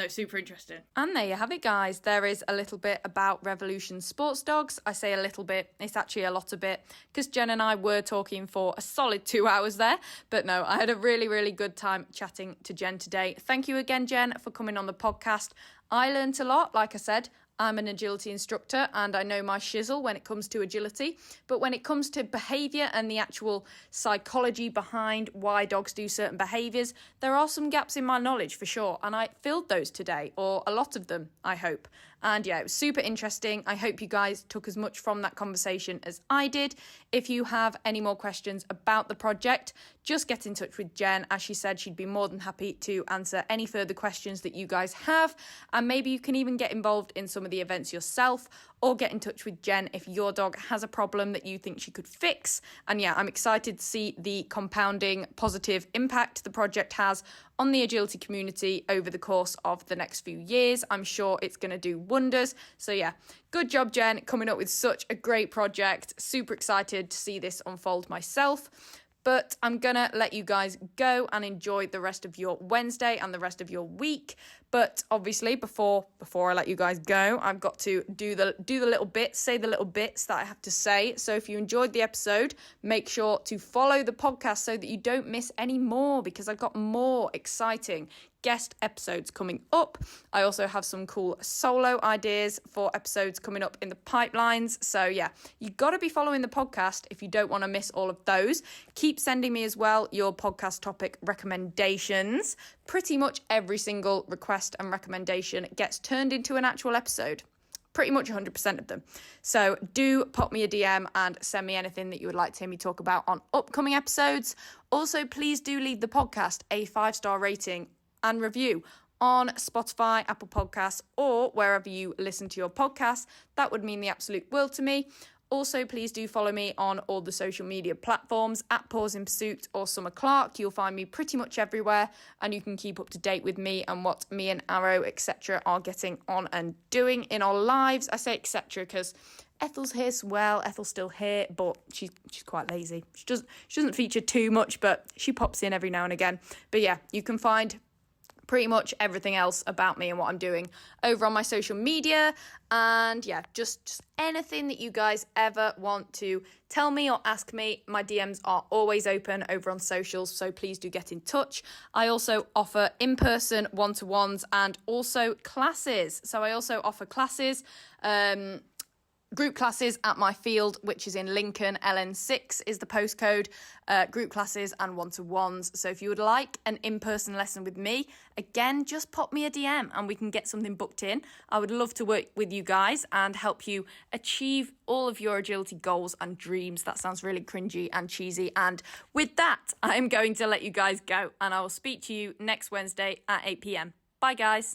super interesting. And there you have it, guys. There is a little bit about Revolution Sports Dogs. I say a little bit, it's actually a lot of bit, because Jen and I were talking for a solid 2 hours there. But no, I had a really, really good time chatting to Jen today. Thank you again, Jen, for coming on the podcast. I learnt a lot, like I said. I'm an agility instructor and I know my shizzle when it comes to agility. But when it comes to behaviour and the actual psychology behind why dogs do certain behaviours, there are some gaps in my knowledge for sure. And I filled those today, or a lot of them, I hope. And it was super interesting. I hope you guys took as much from that conversation as I did. If you have any more questions about the project, just get in touch with Jen. As she said, she'd be more than happy to answer any further questions that you guys have. And maybe you can even get involved in some of the events yourself, or get in touch with Jen if your dog has a problem that you think she could fix. And I'm excited to see the compounding positive impact the project has on the agility community over the course of the next few years. I'm sure it's going to do wonders. So good job, Jen, coming up with such a great project. Super excited to see this unfold myself. But I'm going to let you guys go and enjoy the rest of your Wednesday and the rest of your week. But obviously, before I let you guys go, I've got to do the little bits, say the little bits that I have to say. So if you enjoyed the episode, make sure to follow the podcast so that you don't miss any more, because I've got more exciting guest episodes coming up. I also have some cool solo ideas for episodes coming up in the pipelines. So you got to be following the podcast if you don't want to miss all of those. Keep sending me as well your podcast topic recommendations. Pretty much every single request and recommendation gets turned into an actual episode. Pretty much 100% of them. So do pop me a DM and send me anything that you would like to hear me talk about on upcoming episodes. Also, please do leave the podcast a 5-star rating and review on Spotify, Apple Podcasts, or wherever you listen to your podcasts. That would mean the absolute world to me. Also, please do follow me on all the social media platforms at Paws in Pursuit or Summer Clark. You'll find me pretty much everywhere, and you can keep up to date with me and what me and Arrow, etc. are getting on and doing in our lives. I say etc. because Ethel's here as well. Ethel's still here, but she's quite lazy. She doesn't feature too much, but she pops in every now and again. But you can find pretty much everything else about me and what I'm doing over on my social media. And just anything that you guys ever want to tell me or ask me, my DMs are always open over on socials, so please do get in touch. I also offer in-person one-to-ones and also classes. So I also offer classes, group classes at my field, which is in Lincoln. LN6 is the postcode. Group classes and one-to-ones. So if you would like an in-person lesson with me, again, just pop me a DM and we can get something booked in. I would love to work with you guys and help you achieve all of your agility goals and dreams. That sounds really cringy and cheesy. And with that, I'm going to let you guys go, and I will speak to you next Wednesday at 8 p.m. Bye, guys.